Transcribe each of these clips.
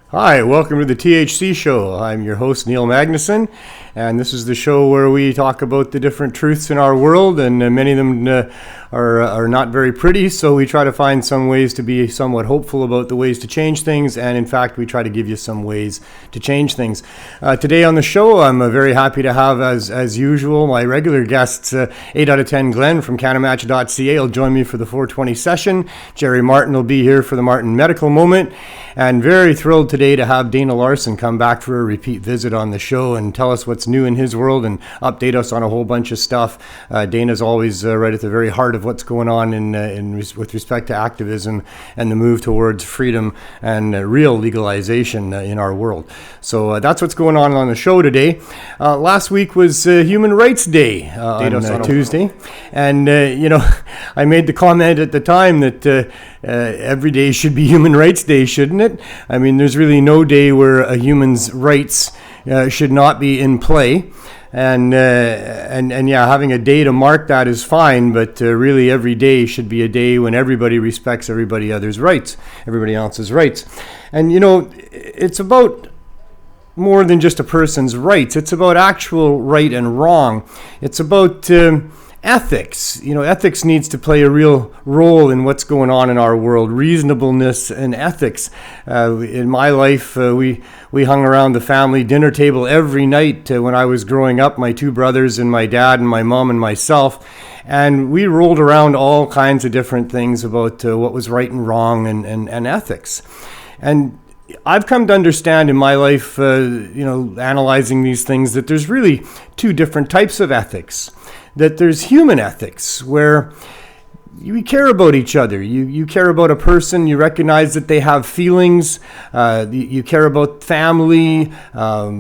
Hi, welcome to the THC show. I'm your host, Neil Magnuson, and this is the show where we talk about the different truths in our world, and many of them are not very pretty, so we try to find some ways to be somewhat hopeful about the ways to change things, and in fact, we try to give you some ways to change things. Today on the show, I'm very happy to have, as usual, my regular guests, 8 out of 10 Glenn from CannaMatch.ca will join me for the 420 session. Jerry Martin will be here for the Martin Medical Moment, and very thrilled today to have Dana Larsen come back for a repeat visit on the show and tell us what's new in his world and update us on a whole bunch of stuff. Dana's always right at the very heart of what's going on with respect to activism and the move towards freedom and real legalization in our world. So that's what's going on the show today. Last week was Human Rights Day on Tuesday, and I made the comment at the time that every day should be Human Rights Day, shouldn't it? I mean, there's really no day where a human's rights should not be in play. And yeah, having a day to mark that is fine, but really every day should be a day when everybody respects everybody else's rights. And it's about more than just a person's rights. It's about actual right and wrong. It's about ethics. Ethics needs to play a real role in what's going on in our world. Reasonableness and ethics. In my life, we hung around the family dinner table every night when I was growing up, my two brothers and my dad and my mom and myself. And we rolled around all kinds of different things about what was right and wrong and ethics. And I've come to understand in my life, analyzing these things, that there's really two different types of ethics. That there's human ethics, where you care about each other. You care about a person. You recognize that they have feelings. You care about family,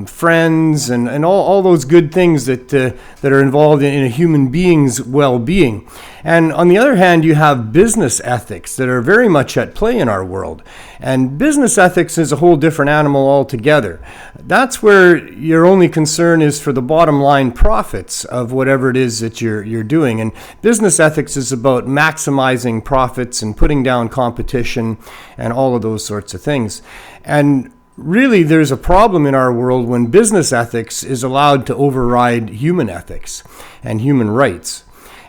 friends, and all those good things that are involved in a human being's well-being. And on the other hand, you have business ethics that are very much at play in our world. And business ethics is a whole different animal altogether. That's where your only concern is for the bottom line profits of whatever it is that you're doing. And business ethics is about maximizing profits and putting down competition and all of those sorts of things. And really, there's a problem in our world when business ethics is allowed to override human ethics and human rights.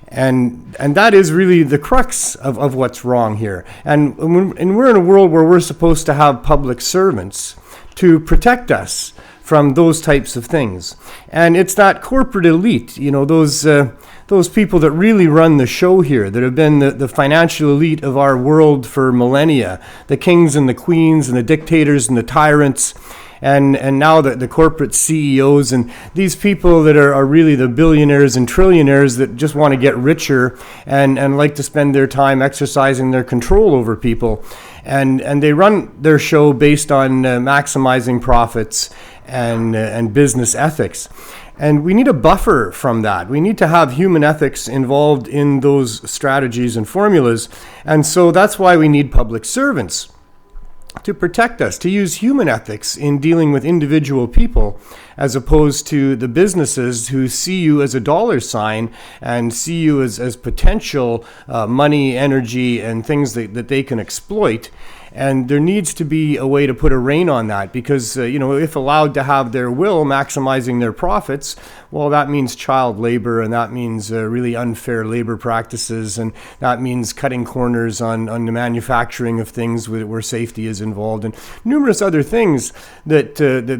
And that is really the crux of what's wrong here. And we're in a world where we're supposed to have public servants to protect us from those types of things. And it's that corporate elite, those people that really run the show here, that have been the financial elite of our world for millennia, the kings and the queens and the dictators and the tyrants, and now the corporate CEOs, and these people that are really the billionaires and trillionaires that just want to get richer and like to spend their time exercising their control over people. And they run their show based on maximizing profits and business ethics. And we need a buffer from that. We need to have human ethics involved in those strategies and formulas. And so that's why we need public servants to protect us, to use human ethics in dealing with individual people, as opposed to the businesses who see you as a dollar sign and see you as potential money, energy, and things that they can exploit. And there needs to be a way to put a rein on that, because, if allowed to have their will, maximizing their profits, well, that means child labor, and that means really unfair labor practices, and that means cutting corners on the manufacturing of things where safety is involved, and numerous other things that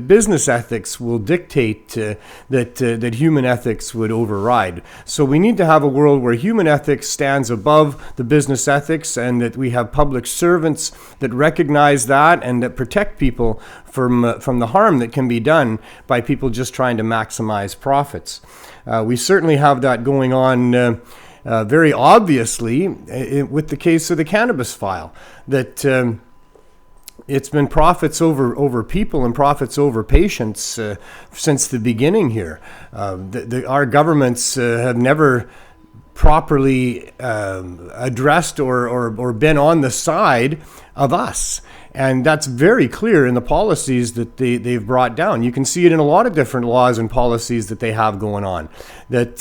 business ethics will dictate that human ethics would override. So we need to have a world where human ethics stands above the business ethics, and that we have public servants that recognize that and that protect people from the harm that can be done by people just trying to maximize profits. We certainly have that going on very obviously with the case of the cannabis file, that it's been profits over people and profits over patients since the beginning here. Our governments have never properly addressed or been on the side of us. And that's very clear in the policies that they've brought down. You can see it in a lot of different laws and policies that they have going on. That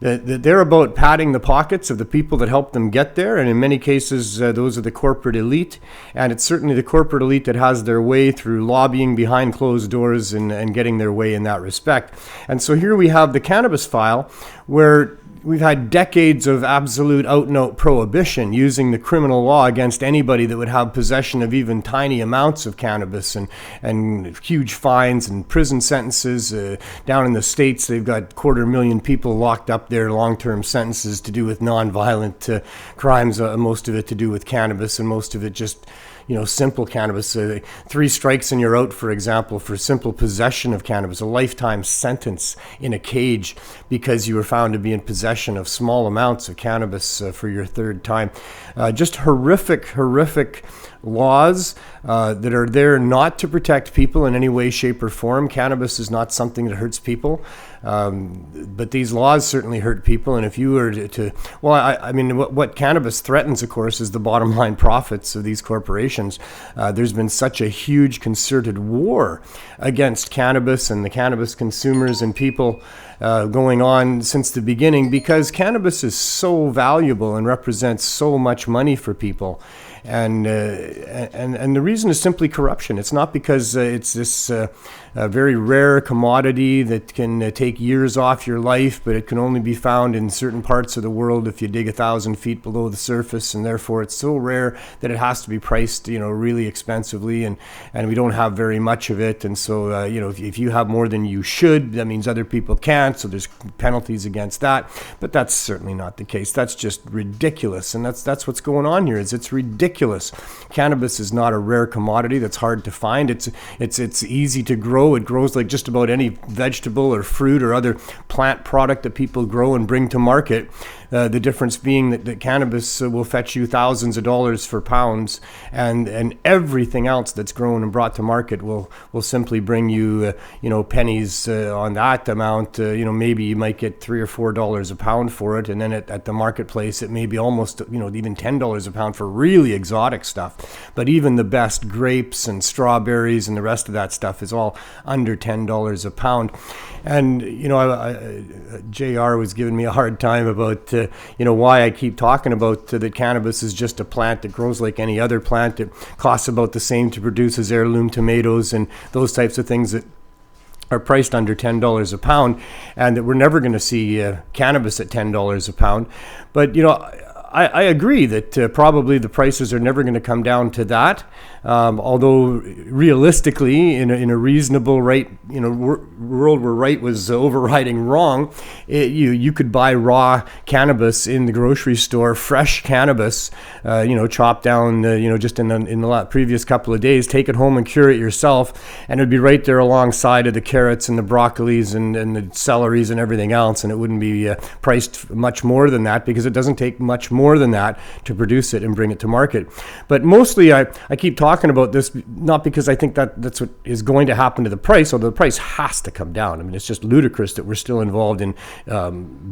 they're about padding the pockets of the people that help them get there. And in many cases, those are the corporate elite. And it's certainly the corporate elite that has their way through lobbying behind closed doors and getting their way in that respect. And so here we have the cannabis file, where we've had decades of absolute out-and-out prohibition using the criminal law against anybody that would have possession of even tiny amounts of cannabis, and huge fines and prison sentences. Down in the States, they've got 250,000 people locked up there, long-term sentences to do with non-violent crimes, most of it to do with cannabis, and most of it just simple cannabis. 3 strikes and you're out, for example, for simple possession of cannabis, a lifetime sentence in a cage because you were found to be in possession of small amounts of cannabis for your 3rd time. Just horrific laws that are there not to protect people in any way, shape, or form. Cannabis is not something that hurts people, but these laws certainly hurt people. And if you were what cannabis threatens, of course, is the bottom line profits of these corporations. There's been such a huge concerted war against cannabis and the cannabis consumers and people going on since the beginning, because cannabis is so valuable and represents so much money for people. And the reason is simply corruption. It's not because it's this very rare commodity that can take years off your life, but it can only be found in certain parts of the world if you dig 1,000 feet below the surface, and therefore it's so rare that it has to be priced, really expensively, and we don't have very much of it. And so, if you have more than you should, that means other people can't, so there's penalties against that. But that's certainly not the case. That's just ridiculous, and that's what's going on here. It's ridiculous. Cannabis is not a rare commodity that's hard to find. It's easy to grow. It grows like just about any vegetable or fruit or other plant product that people grow and bring to market. The difference being that cannabis will fetch you thousands of dollars for pounds, and everything else that's grown and brought to market will simply bring you pennies on that amount. Maybe you might get $3 or $4 a pound for it, and then at the marketplace it may be almost even $10 a pound for really exotic stuff. But even the best grapes and strawberries and the rest of that stuff is all under $10 a pound. And JR was giving me a hard time about why I keep talking about that cannabis is just a plant that grows like any other plant. It costs about the same to produce as heirloom tomatoes and those types of things that are priced under $10 a pound, and that we're never going to see cannabis at $10 a pound. But I agree that probably the prices are never going to come down to that. Although realistically, in a reasonable world where right was overriding wrong, you could buy raw cannabis in the grocery store, fresh cannabis, chopped down, just in the previous couple of days, take it home and cure it yourself, and it'd be right there alongside of the carrots and the broccolis and the celeries and everything else, and it wouldn't be priced much more than that, because it doesn't take much more than that to produce it and bring it to market. But mostly I keep talking about this not because I think that's what is going to happen to the price, although the price has to come down. I mean, it's just ludicrous that we're still involved in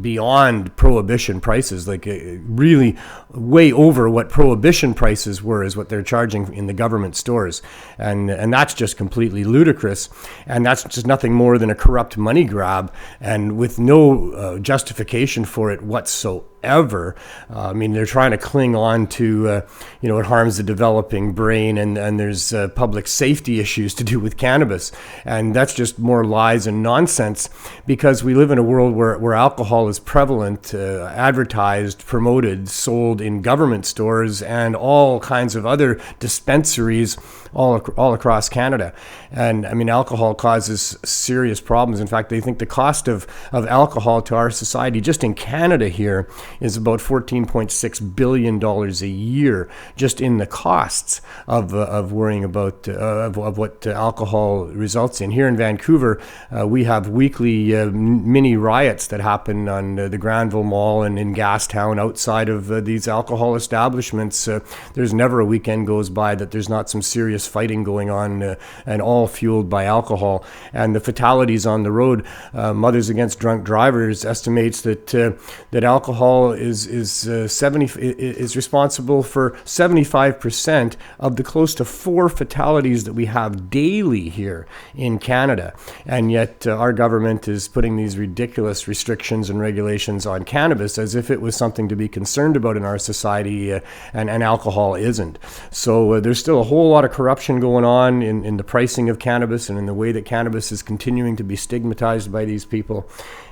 beyond prohibition prices, like really way over what prohibition prices were is what they're charging in the government stores, and that's just completely ludicrous, and that's just nothing more than a corrupt money grab, and with no justification for it whatsoever. I mean, they're trying to cling on to, it harms the developing brain, and there's public safety issues to do with cannabis. And that's just more lies and nonsense, because we live in a world where alcohol is prevalent, advertised, promoted, sold in government stores and all kinds of other dispensaries all across Canada. And I mean, alcohol causes serious problems. In fact, they think the cost of alcohol to our society just in Canada here is about $14.6 billion a year, just in the costs of worrying about of what alcohol results in. Here in Vancouver, we have weekly mini riots that happen on the Granville Mall and in Gastown outside of these alcohol establishments. There's never a weekend goes by that there's not some serious fighting going on, and all fueled by alcohol. And the fatalities on the road, Mothers Against Drunk Drivers estimates that alcohol alcohol is responsible for 75% of the close to 4 fatalities that we have daily here in Canada. And yet our government is putting these ridiculous restrictions and regulations on cannabis as if it was something to be concerned about in our society, and alcohol isn't. So there's still a whole lot of corruption going on in the pricing of cannabis and in the way that cannabis is continuing to be stigmatized by these people.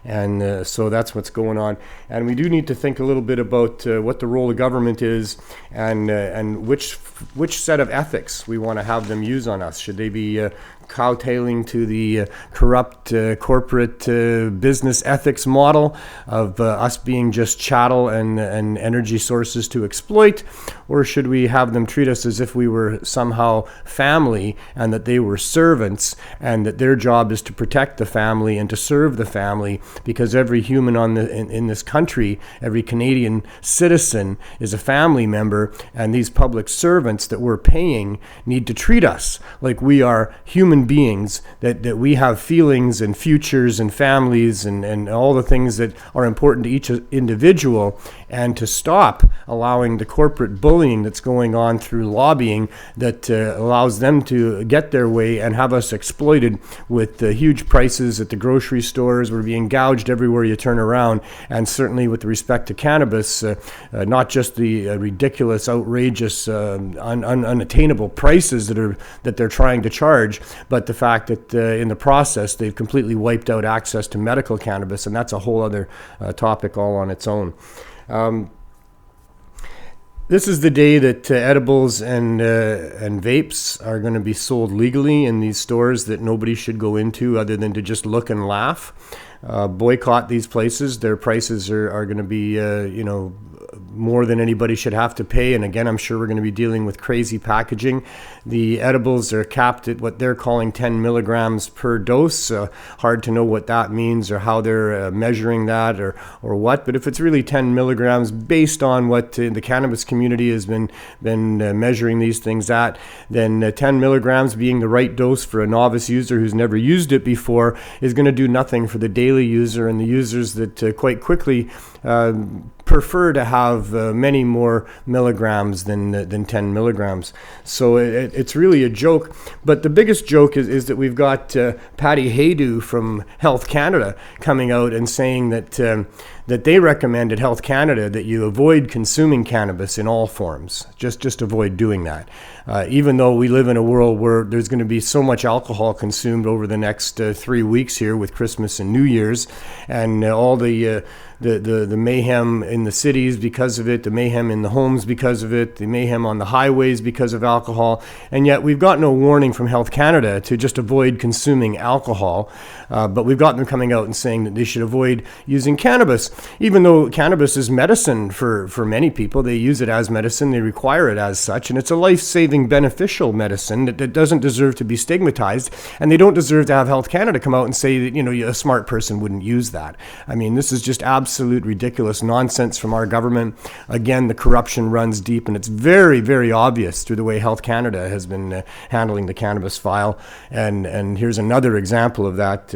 And so that's what's going on. And we do need to think a little bit about what the role of government is, and which set of ethics we want to have them use on us. Should they be cowtailing to the corrupt corporate business ethics model of us being just chattel and energy sources to exploit? Or should we have them treat us as if we were somehow family, and that they were servants, and that their job is to protect the family and to serve the family, because every human in this country, every Canadian citizen is a family member, and these public servants that we're paying need to treat us like we are human beings, that we have feelings and futures and families and all the things that are important to each individual, and to stop allowing the corporate bullying that's going on through lobbying that allows them to get their way and have us exploited with huge prices at the grocery stores. We're being gouged everywhere you turn around, and certainly with respect to cannabis, not just the ridiculous, outrageous, unattainable prices that they're trying to charge, but the fact that in the process they've completely wiped out access to medical cannabis, and that's a whole other topic all on its own. This is the day that edibles and vapes are going to be sold legally in these stores that nobody should go into other than to just look and laugh. Boycott these places. Their prices are going to be, more than anybody should have to pay. And again, I'm sure we're going to be dealing with crazy packaging. The edibles are capped at what they're calling 10 milligrams per dose. Hard to know what that means or how they're measuring that or what. But if it's really 10 milligrams based on what the cannabis community has been measuring these things at, then 10 milligrams being the right dose for a novice user who's never used it before is going to do nothing for the daily user and the users that quite quickly prefer to have many more milligrams than 10 milligrams. So it's really a joke. But the biggest joke is that we've got Patty Haydu from Health Canada coming out and saying that they recommend at Health Canada that you avoid consuming cannabis in all forms. Just avoid doing that. Even though we live in a world where there's going to be so much alcohol consumed over the next 3 weeks here with Christmas and New Year's, and all the mayhem in the cities because of it, the mayhem in the homes because of it, the mayhem on the highways because of alcohol, and yet we've got no warning from Health Canada to just avoid consuming alcohol, but we've got them coming out and saying that they should avoid using cannabis, even though cannabis is medicine for many people. They use it as medicine, they require it as such, and it's a life-saving beneficial medicine that doesn't deserve to be stigmatized, and they don't deserve to have Health Canada come out and say that a smart person wouldn't use that. I mean, this is just absolute ridiculous nonsense from our government. Again, the corruption runs deep, and it's very, very obvious through the way Health Canada has been handling the cannabis file. And here's another example of that.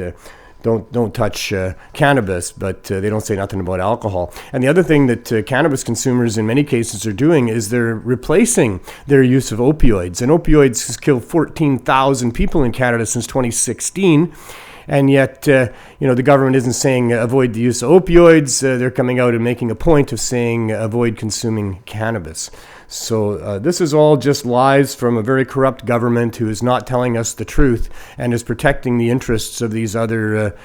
Don't touch cannabis, but they don't say nothing about alcohol. And the other thing that cannabis consumers in many cases are doing is they're replacing their use of opioids. And opioids has killed 14,000 people in Canada since 2016. And yet, the government isn't saying avoid the use of opioids. They're coming out and making a point of saying avoid consuming cannabis. So this is all just lies from a very corrupt government who is not telling us the truth and is protecting the interests of these other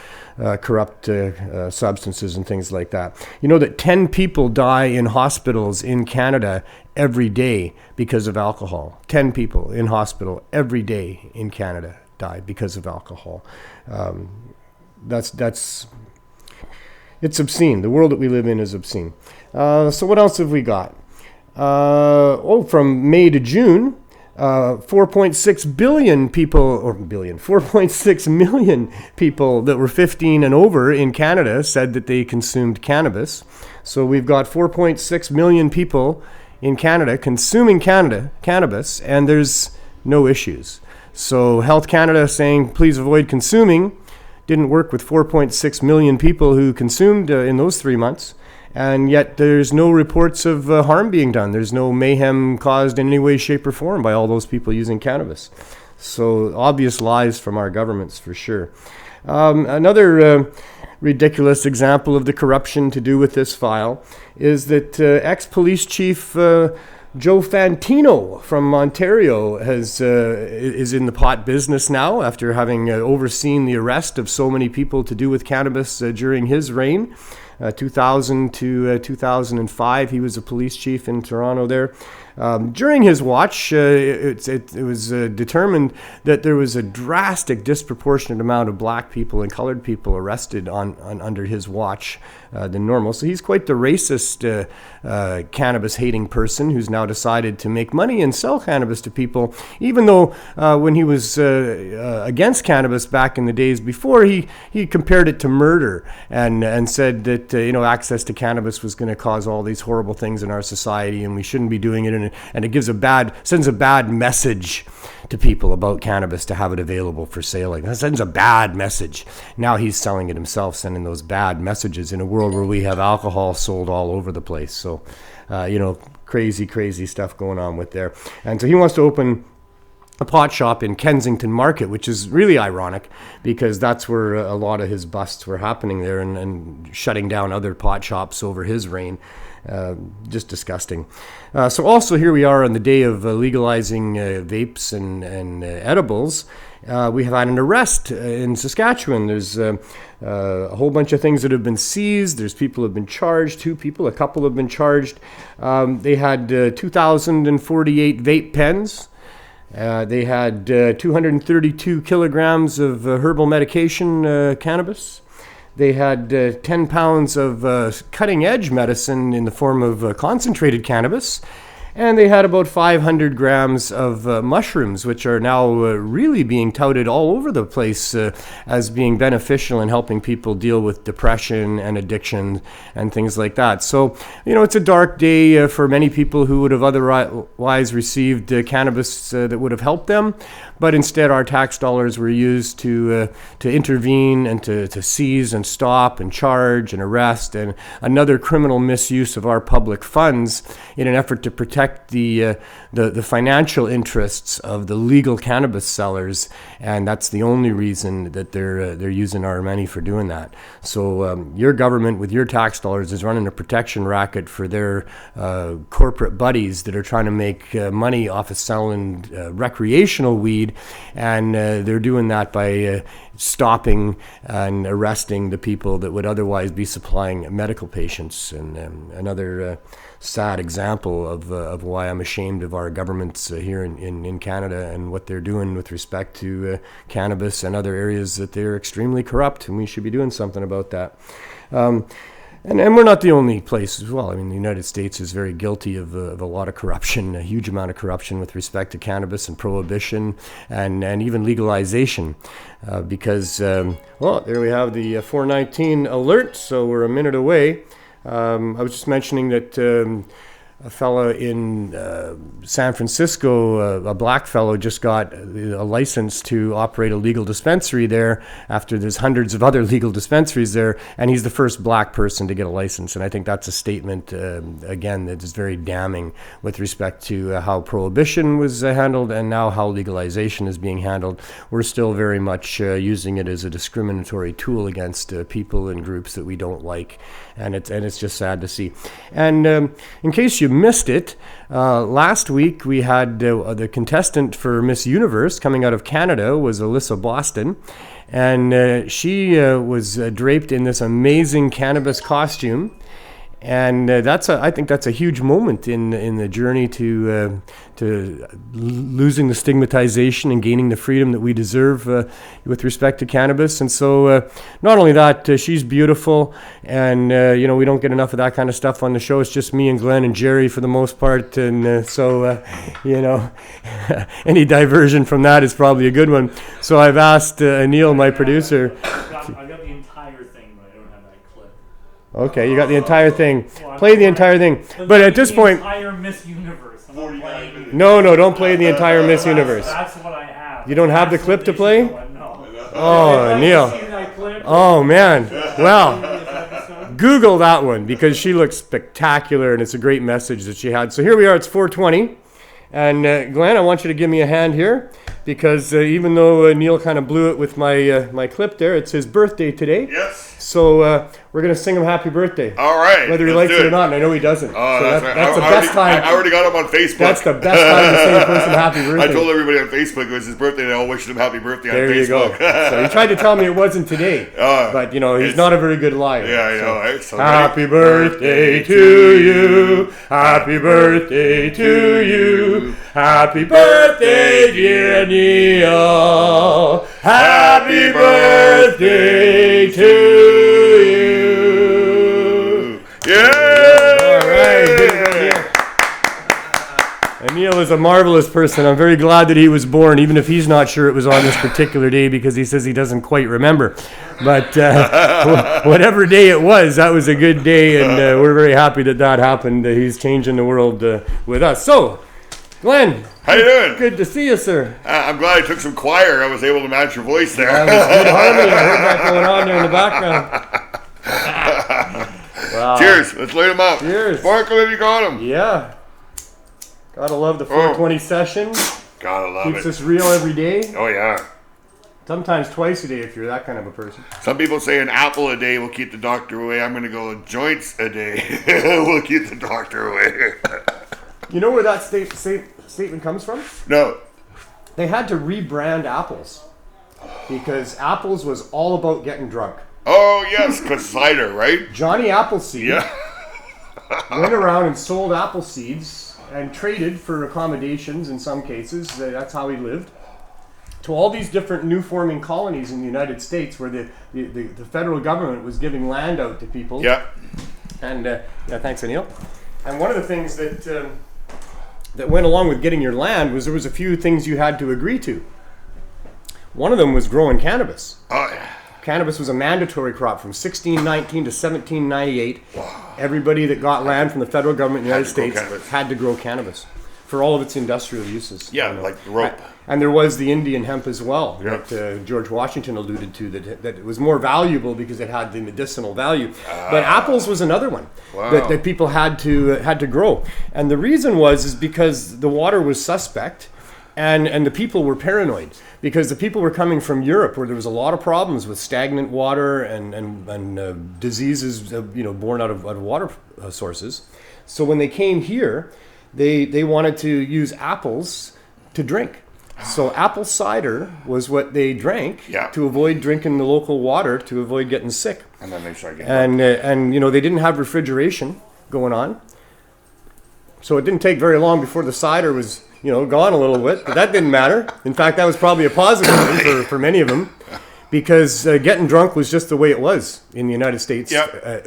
corrupt substances and things like that. You know that 10 people die in hospitals in Canada every day because of alcohol. 10 people in hospital every day in Canada die because of alcohol. It's obscene. The world that we live in is obscene. So what else have we got? From May to June, 4.6 billion people, 4.6 million people that were 15 and over in Canada said that they consumed cannabis. So we've got 4.6 million people in Canada consuming cannabis, and there's no issues. So Health Canada saying please avoid consuming didn't work with 4.6 million people who consumed in those 3 months. And yet there's no reports of harm being done. There's no mayhem caused in any way, shape, or form by all those people using cannabis. So obvious lies from our governments for sure. Another ridiculous example of the corruption to do with this file is that ex-police chief Joe Fantino from Ontario is in the pot business now after having overseen the arrest of so many people to do with cannabis during his reign. 2000 to 2005, he was a police chief in Toronto there. During his watch, it was determined that there was a drastic, disproportionate amount of black people and colored people arrested under his watch than normal. So he's quite the racist, cannabis-hating person who's now decided to make money and sell cannabis to people, even though when he was against cannabis back in the days before, he compared it to murder and said that access to cannabis was going to cause all these horrible things in our society and we shouldn't be doing it, and it sends a bad message to people about cannabis to have it available for sale. Like, that sends a bad message. Now he's selling it himself, sending those bad messages in a world where we have alcohol sold all over the place. So, crazy stuff going on with there. And so he wants to open a pot shop in Kensington Market, which is really ironic because that's where a lot of his busts were happening there and shutting down other pot shops over his reign. Just disgusting. So also here we are on the day of legalizing vapes and edibles. We have had an arrest in Saskatchewan. There's a whole bunch of things that have been seized. There's people who have been charged, a couple have been charged. They had 2,048 vape pens. They had 232 kilograms of herbal medication cannabis. They had 10 pounds of cutting-edge medicine in the form of concentrated cannabis. And they had about 500 grams of mushrooms, which are now really being touted all over the place as being beneficial in helping people deal with depression and addiction and things like that. So, it's a dark day for many people who would have otherwise received cannabis that would have helped them. But instead, our tax dollars were used to intervene and to seize and stop and charge and arrest and another criminal misuse of our public funds in an effort to protect the financial interests of the legal cannabis sellers, and that's the only reason that they're using our money for doing that. So your government with your tax dollars is running a protection racket for their corporate buddies that are trying to make money off of selling recreational weed, and they're doing that by stopping and arresting the people that would otherwise be supplying medical patients. And another sad example of why I'm ashamed of our governments here in Canada and what they're doing with respect to cannabis and other areas that they're extremely corrupt, and we should be doing something about that. And we're not the only place as well. I mean, the United States is very guilty of a lot of corruption, a huge amount of corruption with respect to cannabis and prohibition and even legalization. Because, there we have the 419 alert, so we're a minute away. I was just mentioning that a fellow in San Francisco, a black fellow, just got a license to operate a legal dispensary there after there's hundreds of other legal dispensaries there, and he's the first black person to get a license. And I think that's a statement, again, that is very damning with respect to how prohibition was handled and now how legalization is being handled. We're still very much using it as a discriminatory tool against people and groups that we don't like, and it's just sad to see. And in case you missed it, last week we had the contestant for Miss Universe coming out of Canada was Alyssa Boston, and she was draped in this amazing cannabis costume. And I think that's a huge moment in the journey to losing the stigmatization and gaining the freedom that we deserve with respect to cannabis. And so not only that, she's beautiful, and we don't get enough of that kind of stuff on the show. It's just me and Glenn and Jerry for the most part, and so any diversion from that is probably a good one. So I've asked Neil, my producer. I got the entire thing, but I don't have that clip. Okay, you got the entire thing. Play the entire thing. But at this point, entire Miss Universe. no, don't play the entire Miss Universe. That's what I have. You don't have the clip to play? No. Oh, Neil. Oh, man. Well, Google that one because she looks spectacular and it's a great message that she had. So here we are, it's 4:20. And Glenn, I want you to give me a hand here because even though Neil kind of blew it with my clip there, it's his birthday today. Yes. So we're going to sing him happy birthday. All right. Whether he likes it or not, and I know he doesn't. Oh, so that's right. That's the best time. I already got him on Facebook. That's the best time to sing a person happy birthday. I told everybody on Facebook it was his birthday and I all wished him happy birthday on Facebook. There you go. So he tried to tell me it wasn't today. But, he's not a very good liar. Yeah, I know. Right? So happy birthday to you. Happy birthday to you. Happy birthday, dear Neil. Happy birthday to you. Yeah! All right. And Neil is a marvelous person. I'm very glad that he was born, even if he's not sure it was on this particular day because he says he doesn't quite remember. But whatever day it was, that was a good day, and we're very happy that happened. He's changing the world with us. So, Glenn. How you doing? Good to see you, sir. I'm glad I took some choir. I was able to match your voice there. That was good harmony. I heard that going on there in the background. Wow. Cheers. Let's light them up. Cheers. Sparkle if you got them. Yeah. Gotta love the 420 session. Gotta love Keeps it. us real every day. Oh, yeah. Sometimes twice a day if you're that kind of a person. Some people say an apple a day will keep the doctor away. I'm going to go joints a day will keep the doctor away. You know where that statement comes from? No. They had to rebrand apples because apples was all about getting drunk. Oh, yes, because cider, right? Johnny Appleseed Yeah. went around and sold apple seeds and traded for accommodations in some cases. That's how he lived. To all these different new forming colonies in the United States where the federal government was giving land out to people. Yeah. And, thanks, Anil. And one of the things that went along with getting your land was there was a few things you had to agree to. One of them was growing cannabis. Oh, yeah. Cannabis was a mandatory crop from 1619 to 1798. Wow. Everybody that got land from the federal government in the United States had to grow cannabis for all of its industrial uses. Yeah, like the rope. And there was the Indian hemp as well, Yep. that George Washington alluded to, that it was more valuable because it had the medicinal value. But apples was another one that people had to grow. And the reason was because the water was suspect and the people were paranoid. Because the people were coming from Europe where there was a lot of problems with stagnant water and diseases born out of water sources. So when they came here, they wanted to use apples to drink. So apple cider was what they drank to avoid drinking the local water, to avoid getting sick. And then they started getting and they didn't have refrigeration going on. So it didn't take very long before the cider was gone a little bit, but that didn't matter. In fact, that was probably a positive thing for many of them, because getting drunk was just the way it was in the United States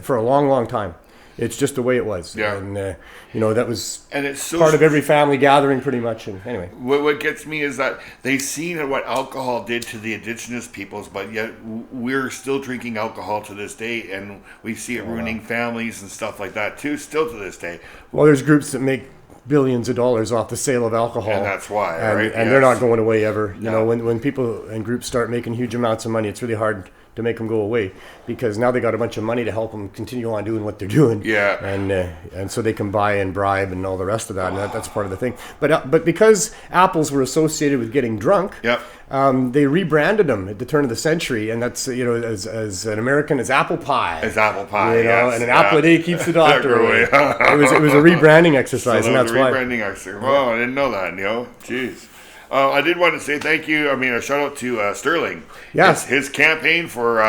for a long, long time. It's just the way it was. Yeah. And, that was it's so part of every family gathering pretty much. And anyway. What gets me is that they've seen what alcohol did to the indigenous peoples, but yet we're still drinking alcohol to this day, and we see it ruining families and stuff like that too, still to this day. Well, there's groups that make billions of dollars off the sale of alcohol. And that's why, right? And they're not going away ever. You know, when people and groups start making huge amounts of money, it's really hard to make them go away, because now they got a bunch of money to help them continue on doing what they're doing. Yeah. And so they can buy and bribe and all the rest of that, and that's part of the thing. But because apples were associated with getting drunk, they rebranded them at the turn of the century, and that's as an American, as apple pie. As apple pie, and an apple a day keeps the doctor away. It was a rebranding exercise, and that's why. Rebranding exercise. Well, I didn't know that, Jeez. I did want to say thank you. I mean, a shout out to Sterling. Yes. His campaign for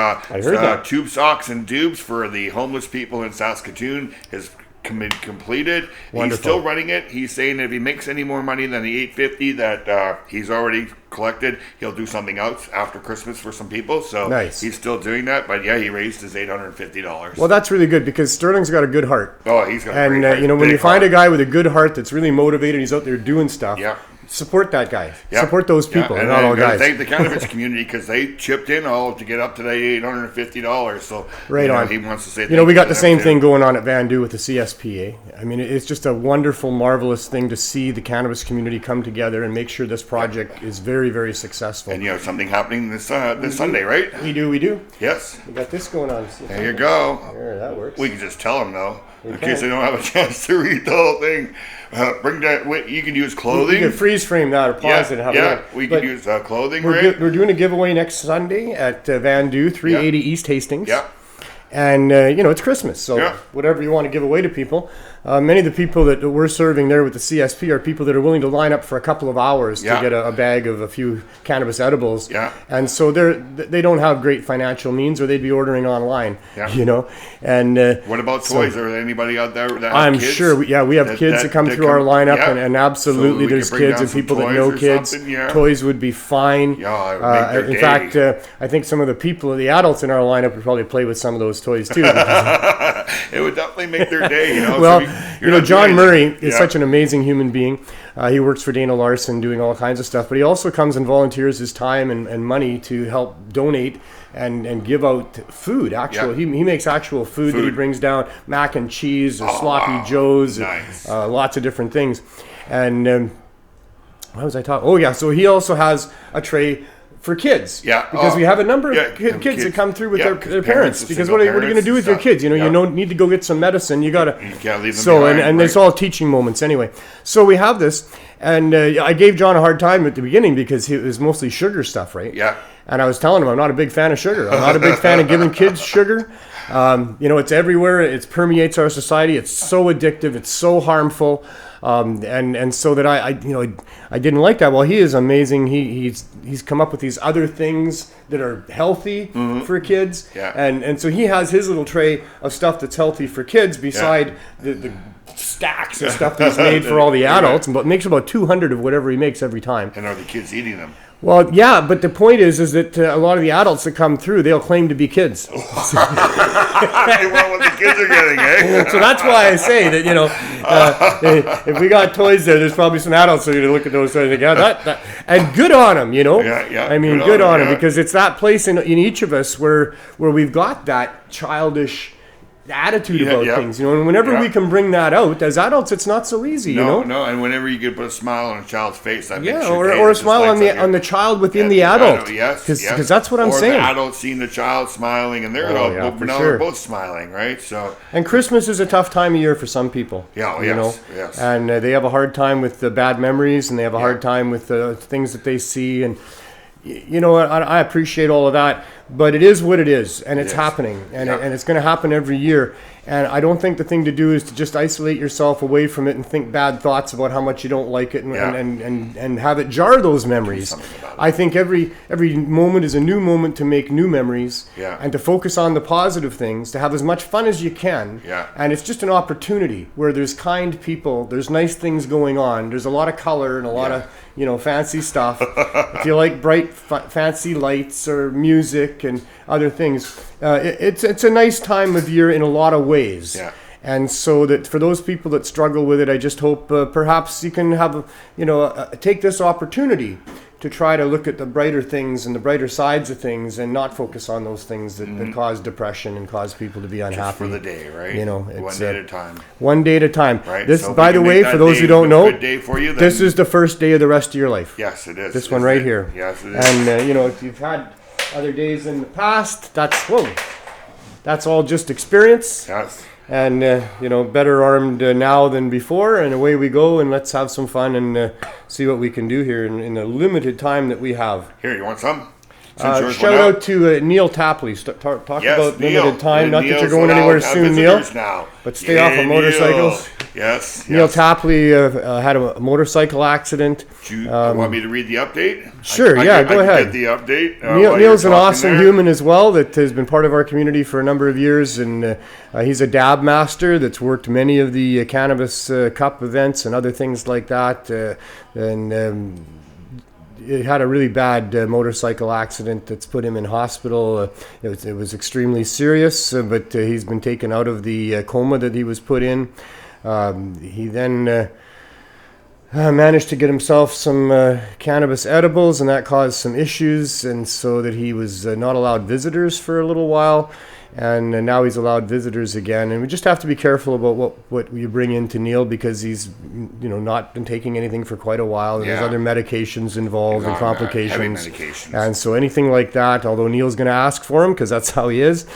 tube socks and dubs for the homeless people in Saskatoon has completed. Wonderful. He's still running it. He's saying if he makes any more money than the $850 that he's already collected, he'll do something else after Christmas for some people. So nice. He's still doing that. But yeah, he raised his $850. Well, that's really good, because Sterling's got a good heart. Oh, he's got a great heart. And when you find a guy with a good heart that's really motivated, he's out there doing stuff. Yeah. support that guy. Yeah. Support those people. And not all I gotta guys. thank the cannabis community because they chipped in all to get up to that $850. So Right on. he wants to say, We got the same thing going on at Vandu with the CSPA. I mean, it's just a wonderful, marvelous thing to see the cannabis community come together and make sure this project is very, very successful. And you have something happening this Sunday, right? We do. Yes. We got this going on. There you go. There, that works. We can just tell them though, in can. case they don't have a chance to read the whole thing. Bring that. You can use clothing. You can freeze frame that or pause it and have it. We can use clothing, We're, right? we're doing a giveaway next Sunday at Vandu, 380 East Hastings. Yeah. And, it's Christmas, so Yeah. whatever you want to give away to people. Many of the people that we're serving there with the CSP are people that are willing to line up for a couple of hours to get a bag of a few cannabis edibles. Yeah. And so they don't have great financial means, or they'd be ordering online, Yeah. And What about toys? Are there anybody out there that have I'm kids? sure, we have kids that come through our lineup, and absolutely So we there's could bring kids down and people some that know toys or kids. something, yeah. Toys would be fine. Yeah, it would make their in day. fact, I think some of the people, the adults in our lineup, would probably play with some of those toys too. It would definitely make their day. Well, So you're not John doing Murray anything. is such an amazing human being. He works for Dana Larsen doing all kinds of stuff, but he also comes and volunteers his time and money to help donate and give out food. He makes actual food that he brings down, mac and cheese, sloppy joes, Nice. lots of different things. And what was I talking? Oh yeah, so he also has a tray for kids. Yeah. Because we have a number of kids kids. that come through with Yeah, their parents parents. with Because single what are you going to parents do with and your stuff. kids? You Yeah. don't need to go get some medicine. You got to. You can't leave them So behind, and right? it's all teaching moments anyway. So we have this, and I gave John a hard time at the beginning because it was mostly sugar stuff, right? Yeah. And I was telling him I'm not a big fan of sugar. I'm not a big fan of giving kids sugar. It's everywhere. It permeates our society. It's so addictive. It's so harmful. And so that I didn't like that. Well, he is amazing. He's come up with these other things that are healthy for kids. Yeah. And so he has his little tray of stuff that's healthy for kids beside the stacks of stuff that he's made for all the adults, but makes about 200 of whatever he makes every time. And are the kids eating them? Well, yeah, but the point is that a lot of the adults that come through, they'll claim to be kids. They want what the kids are getting, eh? So that's why I say that, if we got toys there's probably some adults that are going to look at those toys and think, that. And good on them, Yeah. I mean, good on them, yeah. because it's that place in each of us where we've got that childish attitude about things, and whenever we can bring that out as adults, it's not so easy, No, and whenever you can put a smile on a child's face, that makes your day. or a It just smile lights up on the child within the adult. Yes, because that's what I'm or saying. the adult seeing the child smiling, and they're they're both smiling, right? So, and Christmas is a tough time of year for some people. Yeah, yes. And they have a hard time with the bad memories, and they have a hard time with the things that they see, and I appreciate all of that, but it is what it is, and it's happening, and it's going to happen every year. And I don't think the thing to do is to just isolate yourself away from it and think bad thoughts about how much you don't like it and have it jar those memories. I think every moment is a new moment to make new memories and to focus on the positive things, to have as much fun as you can. And it's just an opportunity where there's kind people, there's nice things going on, there's a lot of color and a lot of fancy stuff. If you like bright, fancy lights or music and other things, it's a nice time of year in a lot of ways. And so that for those people that struggle with it, I just hope perhaps you can have take this opportunity to try to look at the brighter things and the brighter sides of things, and not focus on those things that cause depression and cause people to be unhappy. just for the day, right? It's one day at a time. One day at a time. Right. This, So if by we the can way, make for that those day who don't a know, good day for you, this then- is the first day of the rest of your life. Yes, it is. This one right here. Yes, it is. And if you've had other days in the past, that's all just experience. Yes. And better armed now than before, and away we go, and let's have some fun and see what we can do here in the limited time that we have. Here, you want some? Shout out to Neil Tapley. Talk about Neil. limited time. Not that Neil's you're going allowed anywhere to have soon, Neil. visitors now. But stay off of motorcycles. Yes. Neil Tapley had a motorcycle accident. Do you want me to read the update? Sure, go I ahead. can get the update. Neil's an awesome human as well that has been part of our community for a number of years, and he's a dab master that's worked many of the Cannabis Cup events and other things like that. He had a really bad motorcycle accident that's put him in hospital. It was extremely serious, but he's been taken out of the coma that he was put in. He then managed to get himself some cannabis edibles, and that caused some issues, and so that he was not allowed visitors for a little while. And now he's allowed visitors again, and we just have to be careful about what you bring into Neil, because he's not been taking anything for quite a while, and there's other medications involved and complications, heavy medications. And so anything like that, although Neil's going to ask for him because that's how he is,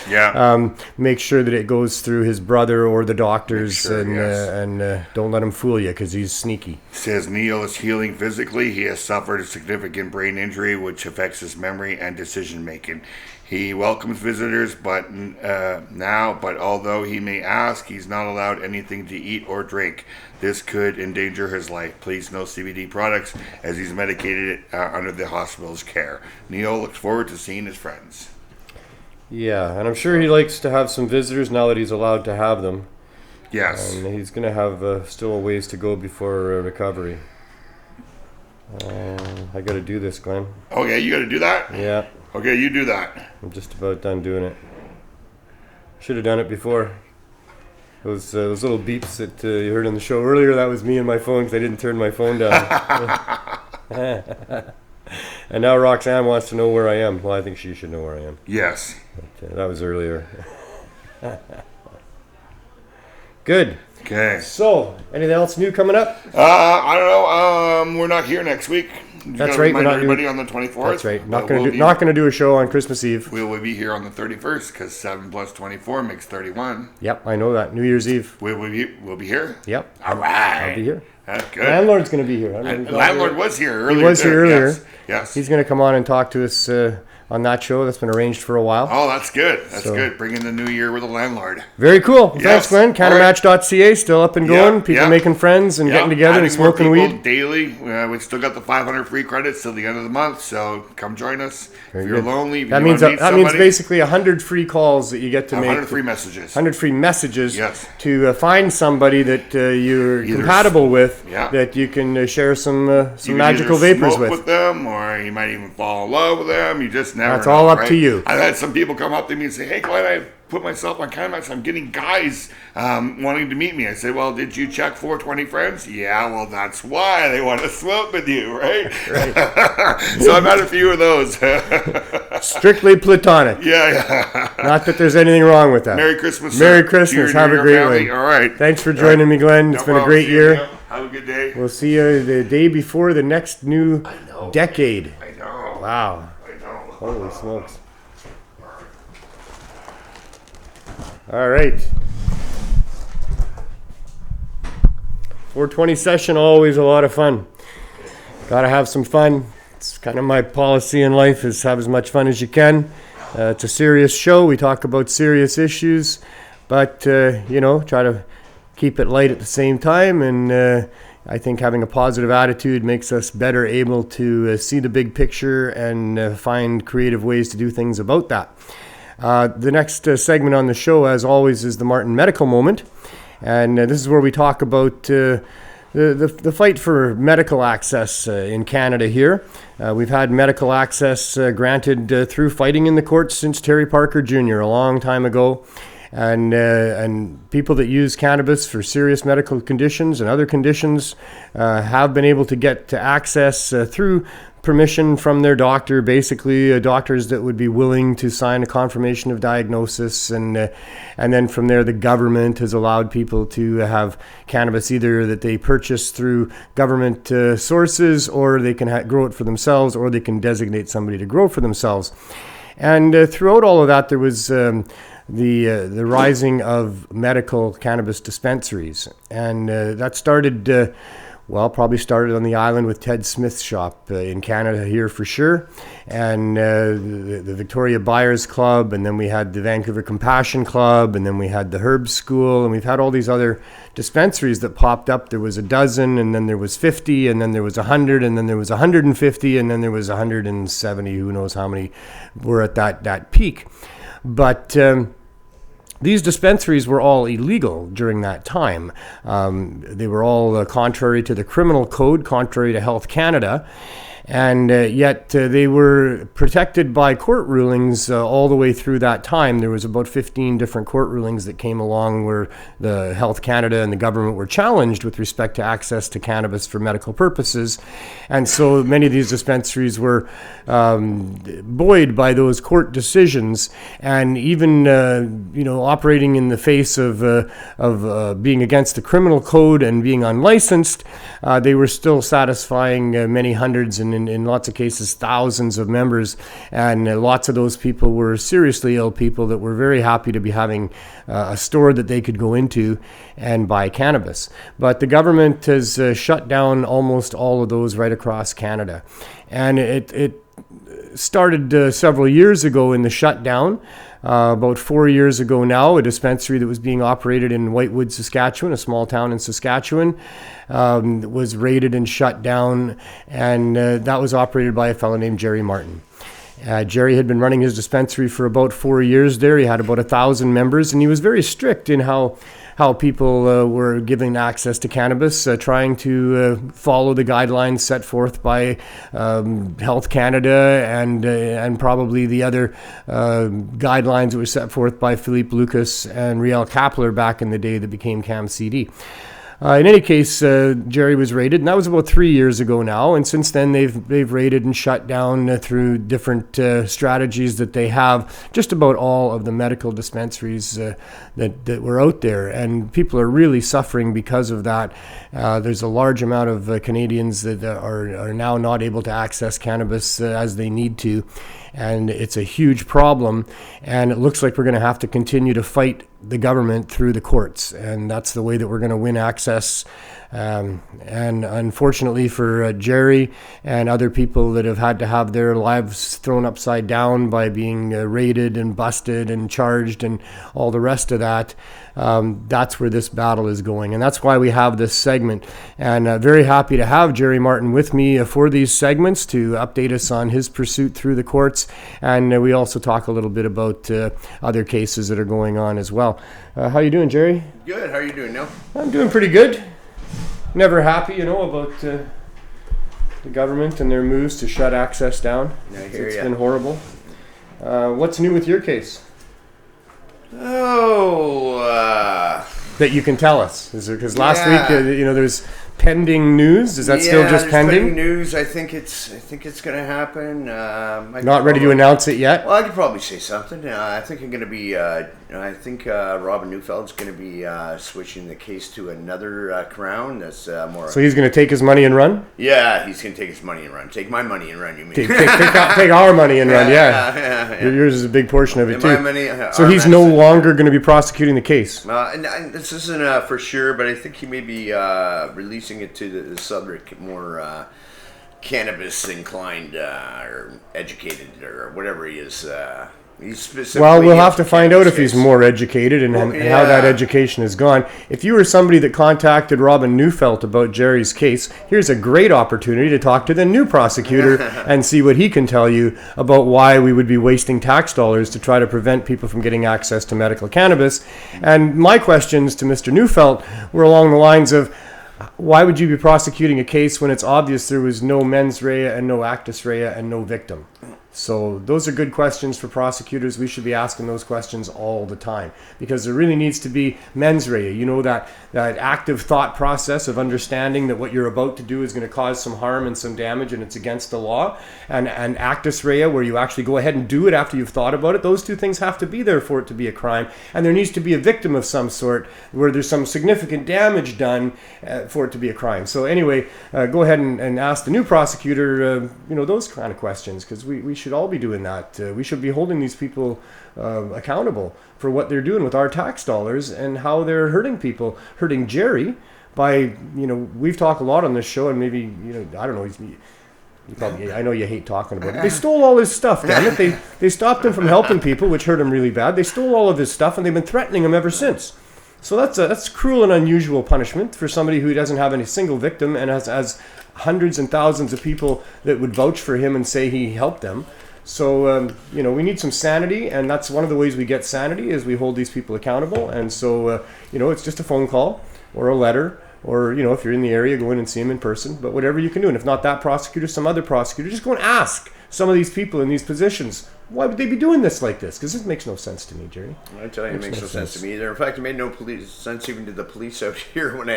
make sure that it goes through his brother or the doctors, and don't let him fool you, because he's sneaky. Says Neil is healing physically. He has suffered a significant brain injury which affects his memory and decision making. He welcomes visitors, but although he may ask, he's not allowed anything to eat or drink. This could endanger his life. Please, no CBD products, as he's medicated under the hospital's care. Neil looks forward to seeing his friends. Yeah, and I'm sure he likes to have some visitors now that he's allowed to have them. Yes. And he's going to have still a ways to go before recovery. I got to do this, Glenn. Okay, you got to do that? Yeah. Okay, you do that. I'm just about done doing it. Should have done it before. Those little beeps that you heard on the show earlier, that was me and my phone, because I didn't turn my phone down. And now Roxanne wants to know where I am. Well, I think she should know where I am. Yes. But, that was earlier. Good. Okay. So, anything else new coming up? I don't know. We're not here next week. That's right. We're not everybody on the 24th. That's right. Not going to do a show on Christmas Eve. We will be here on the 31st, because 7 plus 24 makes 31. Yep, I know that. New Year's Eve. We'll be here. Yep. All right. I'll be here. That's good. Landlord's going to be here. Landlord was here earlier. He was here earlier. Yes. He's going to come on and talk to us on that show. That's been arranged for a while. Oh, that's good. That's good. Bring in the new year with a landlord. Very cool. Well, Yes. Thanks, Glenn. CannaMatch.ca still up and going. People making friends and getting together and smoking weed. Daily. We still got the 500 free credits till the end of the month, so come join us. Very if you're good. lonely, if That you means want to meet somebody, basically 100 free calls that you get to make. 100 free messages. 100 free messages Yes. to find somebody that you're compatible with, that you can share some magical vapors with them, or you might even fall in love with them. You just never That's know, all up right? to you. I've had some people come up to me and say, "Hey, Glenn, I put myself on CannaMatch. I'm getting guys wanting to meet me." I said, "Well, did you check 420 friends?" "Yeah, well, that's why they want to smoke with you, right?" Right. So I've had a few of those. Strictly platonic. Yeah. Not that there's anything wrong with that. Merry Christmas. Merry sir. Christmas. To you Have and a great your family. one. All right. Thanks for joining me, Glenn. It's been a great year. Have a good day. We'll see you the day before the next new decade. I know. Wow. I know. Holy smokes. All right. 420 session, always a lot of fun. Gotta have some fun. It's kind of my policy in life, is have as much fun as you can. It's a serious show. We talk about serious issues, but try to keep it light at the same time. And I think having a positive attitude makes us better able to see the big picture and find creative ways to do things about that. The next segment on the show, as always, is the Martin Medical Moment. And this is where we talk about the fight for medical access in Canada here. We've had medical access granted through fighting in the courts since Terry Parker Jr. a long time ago. And people that use cannabis for serious medical conditions and other conditions have been able to get to access through permission from their doctor, basically doctors that would be willing to sign a confirmation of diagnosis, and then from there the government has allowed people to have cannabis either that they purchase through government sources, or they can grow it for themselves, or they can designate somebody to grow for themselves. And throughout all of that, there was the rising of medical cannabis dispensaries, and that started probably started on the island with Ted Smith's shop in Canada here for sure, and the Victoria Buyers Club, and then we had the Vancouver Compassion Club, and then we had the Herb School, and we've had all these other dispensaries that popped up. There was a dozen, and then there was 50, and then there was 100, and then there was 150, and then there was 170. Who knows how many were at that peak. But these dispensaries were all illegal during that time. They were all contrary to the criminal code, contrary to Health Canada. And yet they were protected by court rulings all the way through that time. There was about 15 different court rulings that came along where the Health Canada and the government were challenged with respect to access to cannabis for medical purposes. And so many of these dispensaries were buoyed by those court decisions, and even operating in the face of being against the criminal code and being unlicensed, they were still satisfying many hundreds and in lots of cases thousands of members, and lots of those people were seriously ill people that were very happy to be having a store that they could go into and buy cannabis. But the government has shut down almost all of those right across Canada, and it started several years ago in the shutdown. About 4 years ago now, a dispensary that was being operated in Whitewood, Saskatchewan, a small town in Saskatchewan, was raided and shut down, and that was operated by a fellow named Jerry Martin. Jerry had been running his dispensary for about 4 years there. He had about 1,000 members, and he was very strict in how people were given access to cannabis, trying to follow the guidelines set forth by Health Canada and probably the other guidelines that were set forth by Philippe Lucas and Riel Kapler back in the day that became CamCD. In any case, Jerry was raided, and that was about 3 years ago now. And since then, they've raided and shut down through different strategies that they have just about all of the medical dispensaries that were out there. And people are really suffering because of that. There's a large amount of Canadians that are now not able to access cannabis as they need to. And it's a huge problem, and it looks like we're going to have to continue to fight the government through the courts, and that's the way that we're going to win access. And unfortunately for Jerry and other people that have had to have their lives thrown upside down by being raided and busted and charged and all the rest of that, that's where this battle is going. And that's why we have this segment. And very happy to have Jerry Martin with me for these segments to update us on his pursuit through the courts. And we also talk a little bit about other cases that are going on as well. How you doing, Jerry? Good. How are you doing, Neil? I'm doing pretty good. Never happy, about the government and their moves to shut access down. It's been horrible. What's new with your case? That you can tell us? Because last week, there's pending news. Is that still just pending? Pending news. I think it's going to happen. Not ready to announce it yet. Well, I could probably say something. I think I'm going to be. I think Robin Neufeld's going to be switching the case to another crown. That's more. So he's going to take his money and run. Yeah, he's going to take his money and run. Take my money and run. You mean? Take our money and run. Yeah. Yours is a big portion of it too. My money, so he's no longer going to be prosecuting the case. And this isn't for sure, but I think he may be releasing it to the subject more cannabis inclined or educated or whatever he is. Well, we'll have to find out if he's more educated and how that education has gone. If you were somebody that contacted Robin Neufeld about Jerry's case, here's a great opportunity to talk to the new prosecutor and see what he can tell you about why we would be wasting tax dollars to try to prevent people from getting access to medical cannabis. And my questions to Mr. Neufeld were along the lines of, why would you be prosecuting a case when it's obvious there was no mens rea and no actus rea and no victim? So those are good questions for prosecutors. We should be asking those questions all the time, because there really needs to be mens rea. That active thought process of understanding that what you're about to do is going to cause some harm and some damage and it's against the law. And actus rea, where you actually go ahead and do it after you've thought about it. Those two things have to be there for it to be a crime. And there needs to be a victim of some sort where there's some significant damage done for it to be a crime. So anyway, go ahead and ask the new prosecutor, those kind of questions, because we should all be doing that. We should be holding these people accountable for what they're doing with our tax dollars and how they're hurting people, hurting Jerry by, we've talked a lot on this show, and maybe, I don't know, I know you hate talking about it. They stole all his stuff, damn it. They stopped him from helping people, which hurt him really bad. They stole all of his stuff, and they've been threatening him ever since. So that's cruel and unusual punishment for somebody who doesn't have any single victim and has hundreds and thousands of people that would vouch for him and say he helped them. So, we need some sanity, and that's one of the ways we get sanity is we hold these people accountable. And so, it's just a phone call or a letter or, you know, if you're in the area, go in and see him in person, but whatever you can do. And if not that prosecutor, some other prosecutor, just go and ask some of these people in these positions, why would they be doing this like this? Because this makes no sense to me, Jerry. I tell you, it makes no sense to me either. In fact, it made no sense even to the police out here when I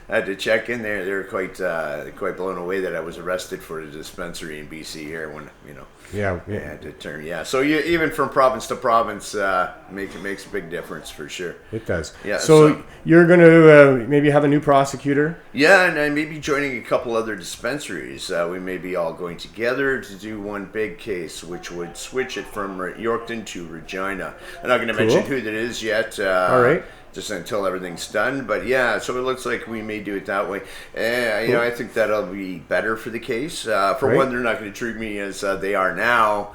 had to check in there. They were quite blown away that I was arrested for a dispensary in BC here when, you know. Yeah. I had to turn. Yeah. So even from province to province, makes a big difference for sure. It does. Yeah. So you're going to maybe have a new prosecutor? Yeah, and I may be joining a couple other dispensaries. We may be all going together to do one big case, which would switch it from Yorkton to Regina. I'm not going to mention who that is yet. All right. Just until everything's done, but yeah, so it looks like we may do it that way. You know, I think that'll be better for the case. For one, they're not going to treat me as they are now.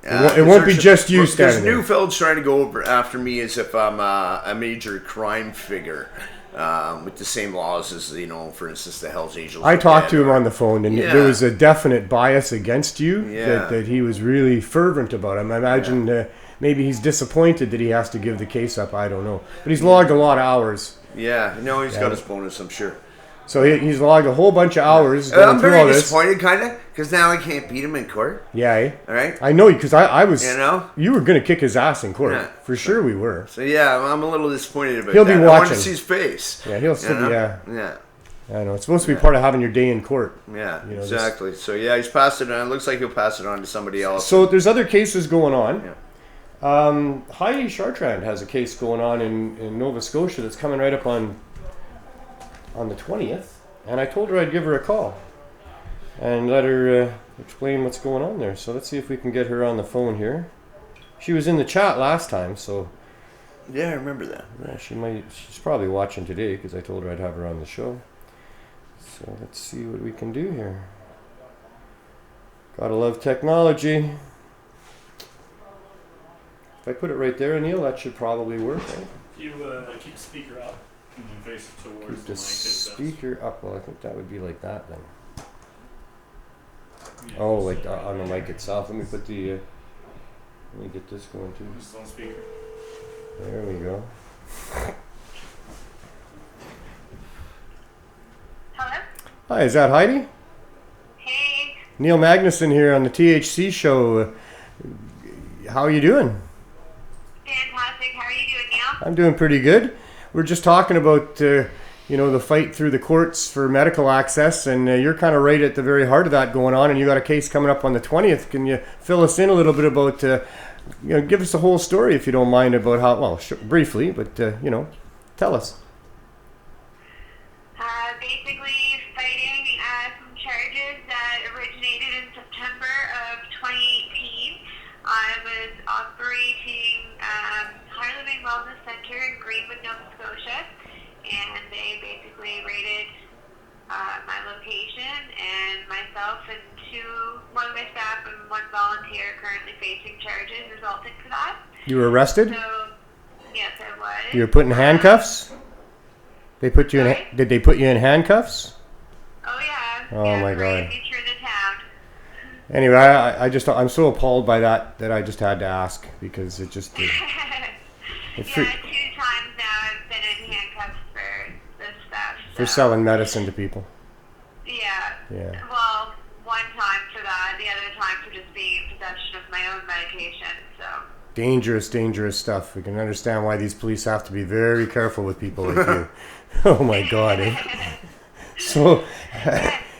It won't be just you standing there. There's new fellas trying to go over after me as if I'm a major crime figure. With the same laws as, you know, for instance, the Hells Angels. I talked to him on the phone, and there was a definite bias against you that he was really fervent about. I imagine maybe he's disappointed that he has to give the case up. I don't know. But he's logged a lot of hours. Yeah, no, he's got his bonus, I'm sure. So he's logged a whole bunch of hours. I'm very disappointed, kind of, because now I can't beat him in court. Yeah, All right? I know, because I was, you know? You were going to kick his ass in court. For sure we were. So yeah, I'm a little disappointed about that. He'll be watching. I want to see his face. Yeah, he'll still be, Yeah. I know. It's supposed to be part of having your day in court. Yeah, you know, exactly. So yeah, he's passed it on. It looks like he'll pass it on to somebody else. So there's other cases going on. Yeah. Heidi Chartrand has a case going on in Nova Scotia that's coming right up on the 20th, and I told her I'd give her a call and let her explain what's going on there. So let's see if we can get her on the phone here. She was in the chat last time, so yeah, I remember that. Yeah, she's probably watching today because I told her I'd have her on the show. So let's see what we can do here. Gotta love technology. If I put it right there, Neil, that should probably work, right? You keep the speaker up and then face it towards Keep the speaker up. Well, I think that would be like that then. Yeah, oh, like on the mic itself. Let me put the. Let me get this going too. Just on speaker. There we go. Hello? Hi, is that Heidi? Hey. Neil Magnuson here on the THC show. How are you doing? Fantastic. How are you doing, Neil? I'm doing pretty good. We're just talking about, you know, the fight through the courts for medical access, and you're kind of right at the very heart of that going on, and you got a case coming up on the 20th. Can you fill us in a little bit about, you know, give us the whole story if you don't mind about how, well, briefly, but, you know, tell us. Basically fighting some charges that originated in September of 2018. I was operating Higher Living Wellness Center in Greenwood, Nova Scotia, and they basically raided my location, and myself and one of my staff and one volunteer currently facing charges resulting to that. You were arrested? So, yes, I was. You were put in handcuffs? They put you in. Did they put you in handcuffs? Oh yeah. Oh yeah, my God. Through the town. Anyway, I'm so appalled by that I just had to ask because it just. Yeah, 2 times now I've been in handcuffs for this stuff. For selling medicine to people. Yeah. Yeah. Well, one time for that, the other time for just being in possession of my own medication. So. Dangerous stuff. We can understand why these police have to be very careful with people like you. Oh my God. Eh? So,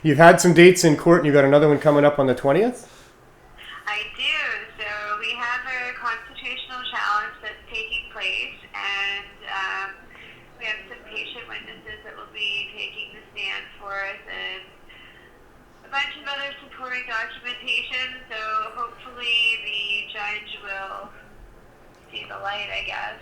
you've had some dates in court and you got another one coming up on the 20th? I do. So we have a constitutional challenge that's taking place, and we have some patient witnesses that will be taking the stand for us, and a bunch of other supporting documentation. So hopefully the judge will see the light, I guess.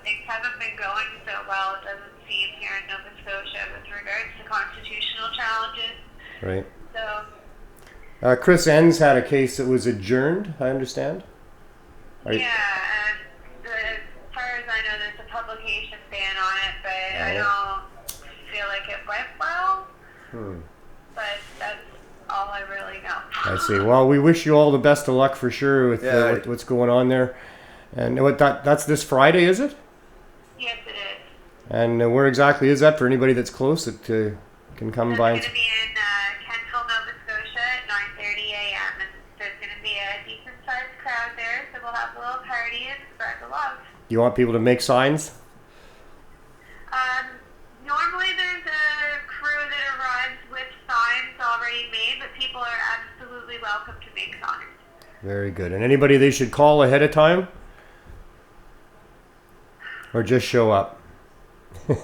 Things haven't been going so well, it doesn't seem, here in Nova Scotia with regards to constitutional challenges. Right. So. Chris Enns had a case that was adjourned, I understand. Yeah, and as far as I know, there's a publication ban on it, but I don't feel like it went well. But that's all I really know. I see. Well, we wish you all the best of luck for sure with what's going on there. And that's this Friday, is it? Yes, it is. And where exactly is that for anybody that's close that can come It's by? going to be in Kensington, Nova Scotia at 9:30 a.m. and there's going to be a decent-sized crowd there, so we'll have a little party and spread the love. Do you want people to make signs? Normally there's a crew that arrives with signs already made, but people are absolutely welcome to make signs. Very good. And anybody they should call ahead of time? Or just show up? They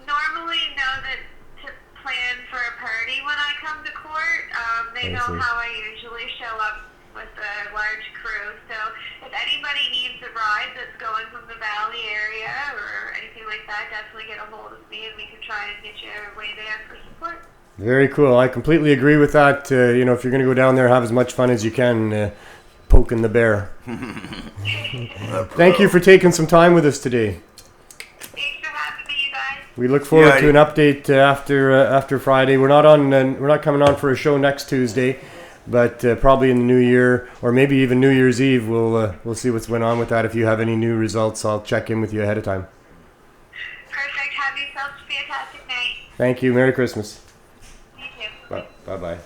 normally know that to plan for a party when I come to court. They I know see. how I usually show up with a large crew. So if anybody needs a ride that's going from the Valley area or anything like that, definitely get a hold of me and we can try and get you way there for support. Very cool. I completely agree with that. If you're going to go down there, have as much fun as you can poking the bear. Thank you for taking some time with us today. Thanks for having me, you guys. We look forward to an update after Friday. We're not coming on for a show next Tuesday, but probably in the new year or maybe even New Year's Eve, we'll see what's going on with that. If you have any new results, I'll check in with you ahead of time. Perfect. Have yourselves a fantastic night. Thank you. Merry Christmas. You too. Bye-bye.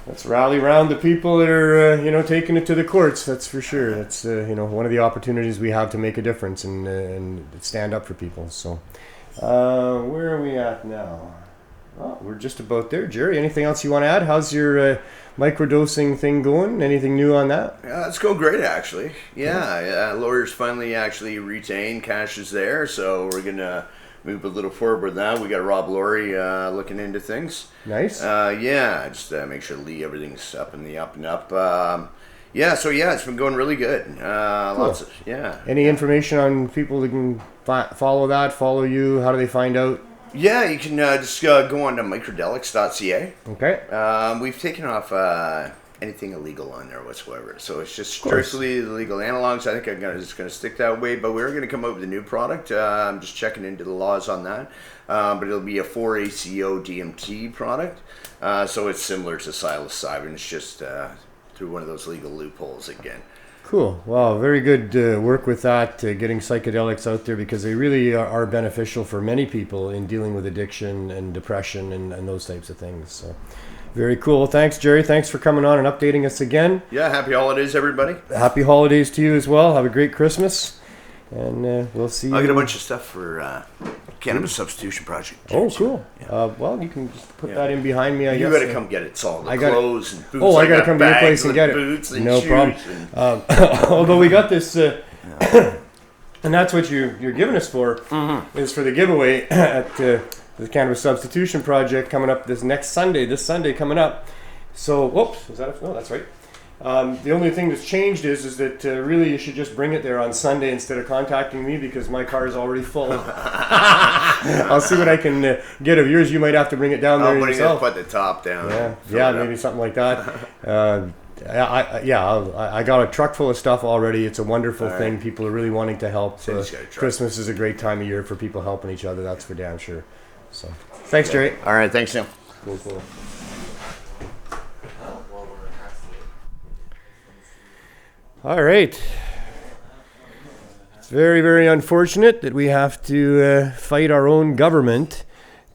Let's rally around the people that are, taking it to the courts. That's for sure. That's, one of the opportunities we have to make a difference and stand up for people. So, where are we at now? Oh, we're just about there. Jerry, anything else you want to add? How's your microdosing thing going? Anything new on that? It's going great, actually. Yeah, lawyers finally actually retained, cash is there, so we're going to move a little forward with that. We got Rob Laurie looking into things. Nice. Just make sure everything's up and up. It's been going really good. Cool. Any information on people that can follow you? How do they find out? Yeah, you can just go on to microdelics.ca. Okay. We've taken off anything illegal on there whatsoever, so it's just strictly the legal analogs. I think I'm just going to stick that way, but we're going to come out with a new product. I'm just checking into the laws on that, but it'll be a 4-ACO DMT product, so it's similar to psilocybin. It's just through one of those legal loopholes again. Cool. Wow, very good work with that, getting psychedelics out there, because they really are beneficial for many people in dealing with addiction and depression and those types of things. So, very cool. Thanks, Jerry. Thanks for coming on and updating us again. Yeah, happy holidays, everybody. Happy holidays to you as well. Have a great Christmas, and we'll see you. I got a bunch of stuff for Cannabis Substitution Project. Oh, cool. Yeah. Well, you can just put that in behind me, I You guess. got to come get it. It's all the I gotta- clothes and boots. Oh, I got to come to your place and get it. Boots and No shoes problem. and- Although we got this, and that's what you're giving us for, is for the giveaway at the Cannabis Substitution Project coming up this Sunday coming up. So, whoops, is that no, that's right. The only thing that's changed is that really you should just bring it there on Sunday instead of contacting me, because my car is already full. I'll see what I can get of yours. You might have to bring it down there yourself. Put the top down. Yeah, maybe something like that. I got a truck full of stuff already. It's a wonderful thing. People are really wanting to help. Christmas is a great time of year for people helping each other. That's for damn sure. So, thanks, Jerry. All right, thanks, Neil. Cool. All right. It's very, very unfortunate that we have to fight our own government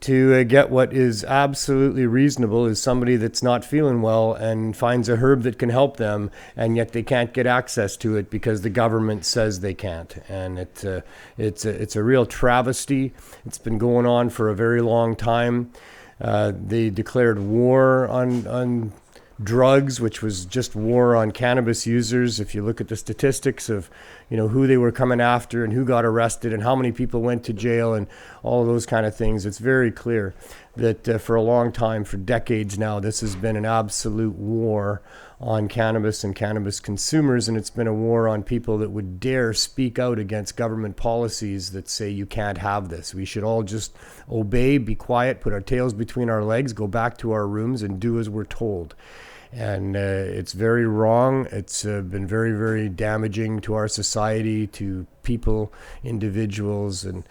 to get what is absolutely reasonable is somebody that's not feeling well and finds a herb that can help them, and yet they can't get access to it because the government says they can't. And it's a real travesty. It's been going on for a very long time. They declared war on drugs, which was just war on cannabis users. If you look at the statistics of, who they were coming after and who got arrested and how many people went to jail and all of those kind of things, it's very clear that for a long time, for decades now, this has been an absolute war on cannabis and cannabis consumers, and it's been a war on people that would dare speak out against government policies that say you can't have this. We should all just obey, be quiet, put our tails between our legs, go back to our rooms and do as we're told. And it's very wrong. It's been very, very damaging to our society, to people, individuals, and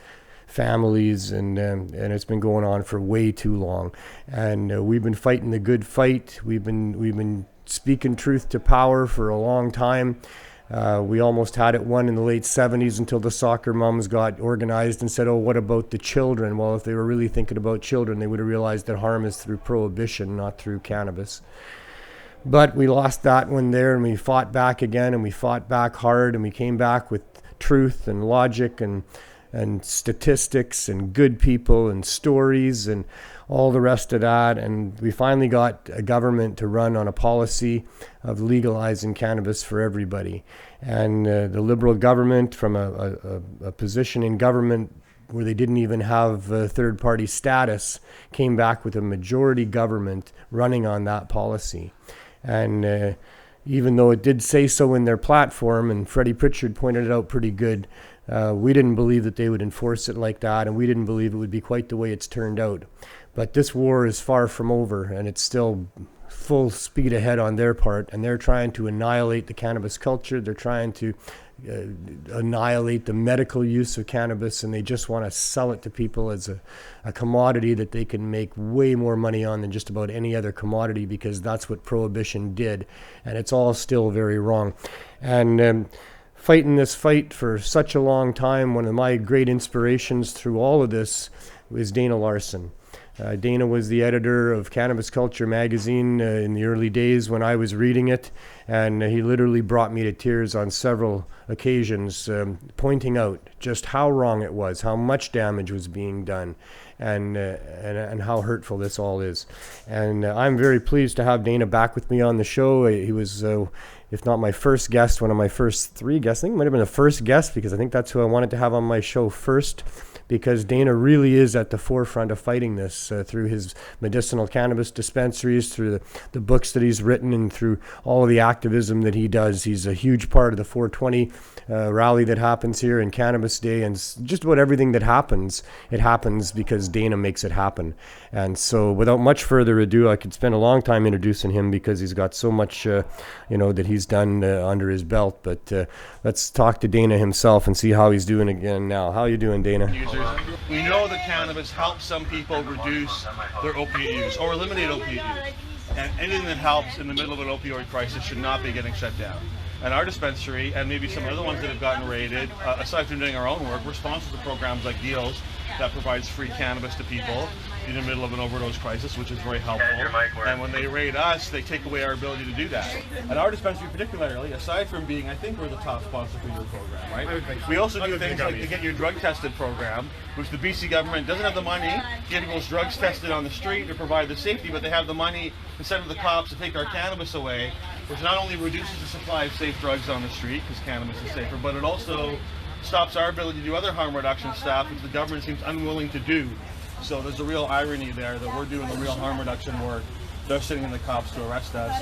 families, and it's been going on for way too long. And we've been fighting the good fight. We've been speaking truth to power for a long time. We almost had it won in the late 70s until the soccer moms got organized and said, oh, what about the children? Well, if they were really thinking about children, they would have realized that harm is through prohibition, not through cannabis. But we lost that one there, and we fought back again, and we fought back hard, and we came back with truth and logic and statistics and good people and stories and all the rest of that. And we finally got a government to run on a policy of legalizing cannabis for everybody. And the Liberal government, from a position in government where they didn't even have third-party status, came back with a majority government running on that policy. And even though it did say so in their platform, and Freddie Pritchard pointed it out pretty good, we didn't believe that they would enforce it like that, and we didn't believe it would be quite the way it's turned out. But this war is far from over, and it's still full speed ahead on their part, and they're trying to annihilate the cannabis culture. They're trying to annihilate the medical use of cannabis, and they just want to sell it to people as a commodity that they can make way more money on than just about any other commodity, because that's what prohibition did, and it's all still very wrong. And fighting this fight for such a long time, one of my great inspirations through all of this was Dana Larsen. Dana was the editor of Cannabis Culture magazine in the early days when I was reading it, and he literally brought me to tears on several occasions, pointing out just how wrong it was, how much damage was being done, and how hurtful this all is. And I'm very pleased to have Dana back with me on the show. He was, if not my first guest, one of my first 3 guests. I think it might have been the first guest, because I think that's who I wanted to have on my show first, because Dana really is at the forefront of fighting this through his medicinal cannabis dispensaries, through the books that he's written, and through all of the activism that he does. He's a huge part of the 420 rally that happens here in Cannabis Day, and just about everything that happens, it happens because Dana makes it happen. And so without much further ado, I could spend a long time introducing him, because he's got so much that he's done under his belt. But let's talk to Dana himself and see how he's doing again now. How you doing, Dana? We know that cannabis helps some people reduce their opioid use or eliminate opioid use. And anything that helps in the middle of an opioid crisis should not be getting shut down. And our dispensary, and maybe some other ones that have gotten raided, aside from doing our own work, we're sponsors of programs like Deals that provides free cannabis to people in the middle of an overdose crisis, which is very helpful. And when they raid us, they take away our ability to do that. And our dispensary particularly, aside from being, I think we're the top sponsor for your program, right? We also do things like the Get Your Drug Tested program, which the BC government doesn't have the money to get people's drugs tested on the street or provide the safety, but they have the money to send to the cops to take our cannabis away, which not only reduces the supply of safe drugs on the street, because cannabis is safer, but it also stops our ability to do other harm reduction stuff, which the government seems unwilling to do. So there's a real irony there that we're doing the real harm reduction work. They're sitting in the cops to arrest us.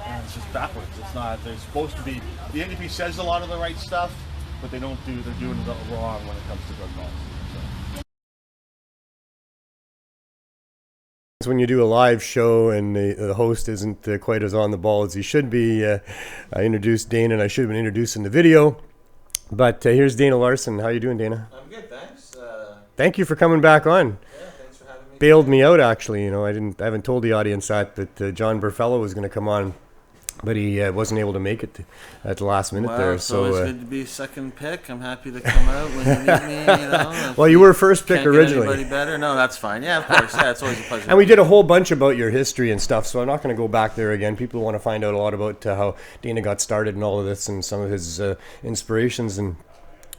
And it's just backwards. It's not, they're supposed to be, the NDP says a lot of the right stuff, but they don't do, they're doing it wrong when it comes to drug policy. So. When you do a live show and the host isn't quite as on the ball as he should be, I introduced Dana, and I should have been introducing the video. But here's Dana Larsen. How you doing, Dana? I'm good, thanks. Thank you for coming back on. Yeah, thanks for having me. Bailed me out, actually. I haven't told the audience that John Burfello was going to come on, but he wasn't able to make it at the last minute there. So it's good to be second pick. I'm happy to come out when you need me. Well, you were first pick originally. Anybody better? No, that's fine. Yeah, of course. Yeah, it's always a pleasure. And we did a whole bunch about your history and stuff, so I'm not going to go back there again. People want to find out a lot about how Dana got started and all of this, and some of his inspirations and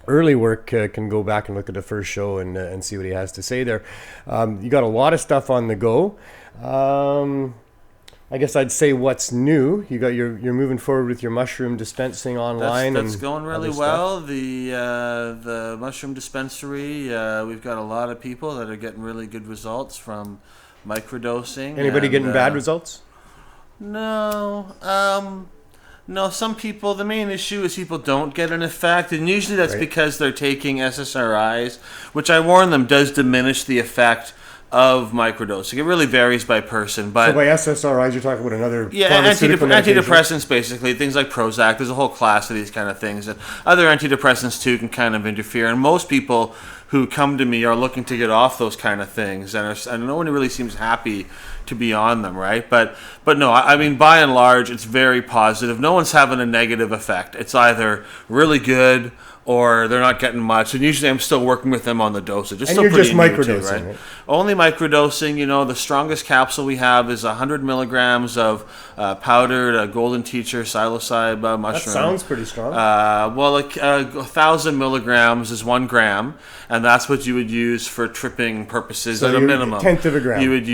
early work. Can go back and look at the first show and see what he has to say there. You got a lot of stuff on the go. I guess I'd say what's new. You're moving forward with your mushroom dispensing online. That's going really well. The mushroom dispensary. We've got a lot of people that are getting really good results from microdosing. Anybody getting bad results? No. No, some people, the main issue is people don't get an effect, and usually that's because they're taking SSRIs, which I warn them does diminish the effect of microdosing. It really varies by person. But so by SSRIs, you're talking about another antidepressants, basically, things like Prozac. There's a whole class of these kind of things, and other antidepressants too can kind of interfere. And most people who come to me are looking to get off those kind of things, and no one really seems happy to be on them, right? But no, I mean, by and large, it's very positive. No one's having a negative effect. It's either really good or they're not getting much, and usually I'm still working with them on the dosage. It's And still you're pretty just new too, microdosing, right? Only microdosing. The strongest capsule we have is 100 milligrams of powdered golden teacher psilocybe That mushroom. sounds pretty strong. 1,000 milligrams is 1 gram, and that's what you would use for tripping purposes So at a you're minimum. 1/10 of a gram. You'd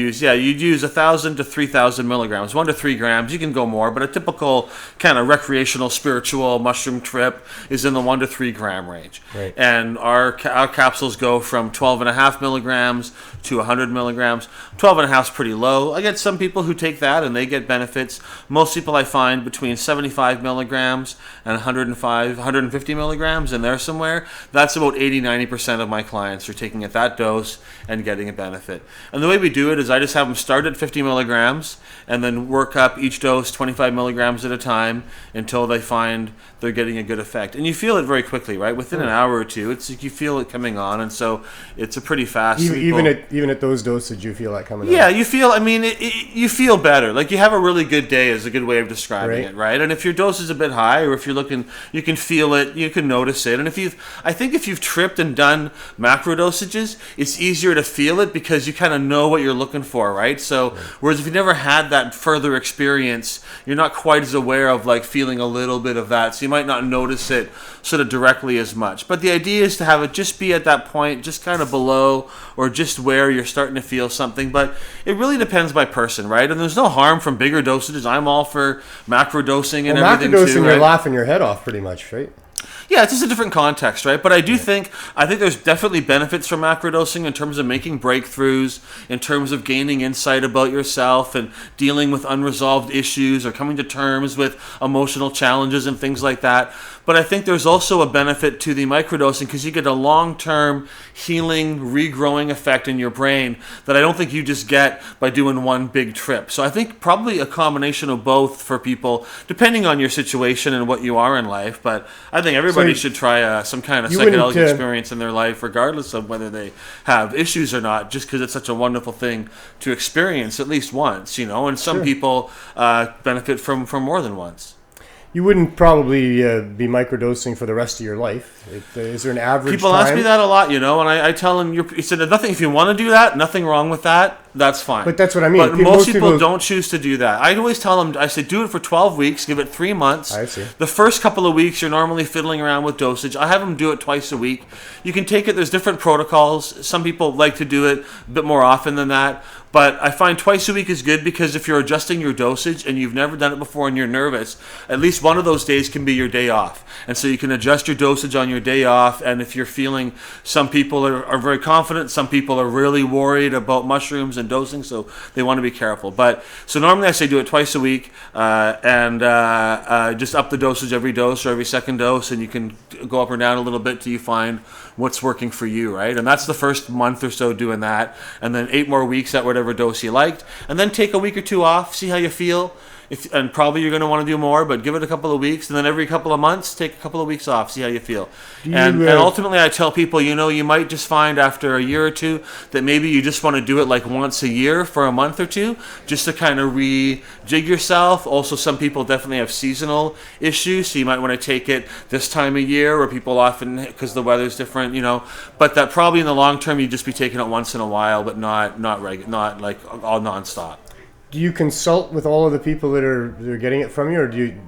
use 1,000 to 3,000 milligrams, 1 to 3 grams. You can go more, but a typical kind of recreational, spiritual mushroom trip is in the 1 to 3 gram range. Right. And our capsules go from 12.5 milligrams to 100 milligrams. 12.5 is pretty low. I get some people who take that and they get benefits. Most people I find between 75 milligrams and 150 milligrams in there somewhere. That's about 80-90% of my clients are taking at that dose and getting a benefit. And the way we do it is I just have them start at 50 milligrams and then work up each dose 25 milligrams at a time until they find they're getting a good effect. And you feel it very quickly, right? Within an hour or two, it's like you feel it coming on, and so it's a pretty fast. Even at those doses, you feel that coming. Yeah, on. you feel. I mean, you feel better. Like you have a really good day is a good way of describing Right. it, right? And if your dose is a bit high, or if you're looking, you can feel it, you can notice it. And I think if you've tripped and done macro dosages, it's easier to feel it because you kind of know what you're looking for, right? So, whereas if you never had that further experience, you're not quite as aware of like feeling a little bit of that. So you might not notice it sort of directly as much. But the idea is to have it just be at that point, just kind of below or just where you're starting to feel something. But it really depends by person, right? And there's no harm from bigger dosages. I'm all for macro dosing and everything macrodosing, too, you're right? laughing your head off pretty much, right? Yeah, it's just a different context, right? But I think there's definitely benefits from macrodosing in terms of making breakthroughs, in terms of gaining insight about yourself and dealing with unresolved issues or coming to terms with emotional challenges and things like that. But I think there's also a benefit to the microdosing because you get a long-term healing, regrowing effect in your brain that I don't think you just get by doing one big trip. So I think probably a combination of both for people, depending on your situation and what you are in life. But I think everybody should try some kind of psychedelic experience in their life, regardless of whether they have issues or not, just because it's such a wonderful thing to experience at least once, and some people benefit from more than once. You wouldn't probably be microdosing for the rest of your life. Is there an average People time? ask me that a lot, and I tell them, you said, nothing. If you want to do that, nothing wrong with that. That's fine. But that's what I mean. But most people don't choose to do that. I always tell them, I say, do it for 12 weeks, give it 3 months. I see. The first couple of weeks, you're normally fiddling around with dosage. I have them do it twice a week. You can take it, there's different protocols. Some people like to do it a bit more often than that. But I find twice a week is good because if you're adjusting your dosage and you've never done it before and you're nervous, at least one of those days can be your day off. And so you can adjust your dosage on your day off. And if you're feeling, some people are very confident, some people are really worried about mushrooms and dosing, so they want to be careful. But so normally I say do it twice a week and just up the dosage every dose or every second dose, and you can go up or down a little bit till you find what's working for you, right? And that's the first month or so doing that, and then 8 more weeks at whatever dose you liked, and then take a week or 2 off, see how you feel. And probably you're going to want to do more, but give it a couple of weeks, and then every couple of months, take a couple of weeks off, see how you feel. And ultimately, I tell people, you might just find after a year or two that maybe you just want to do it like once a year for a month or two, just to kind of rejig yourself. Also, some people definitely have seasonal issues, so you might want to take it this time of year, or people often, because the weather's different, But that probably in the long term, you'd just be taking it once in a while, but not like all nonstop. Do you consult with all of the people that are getting it from you, or do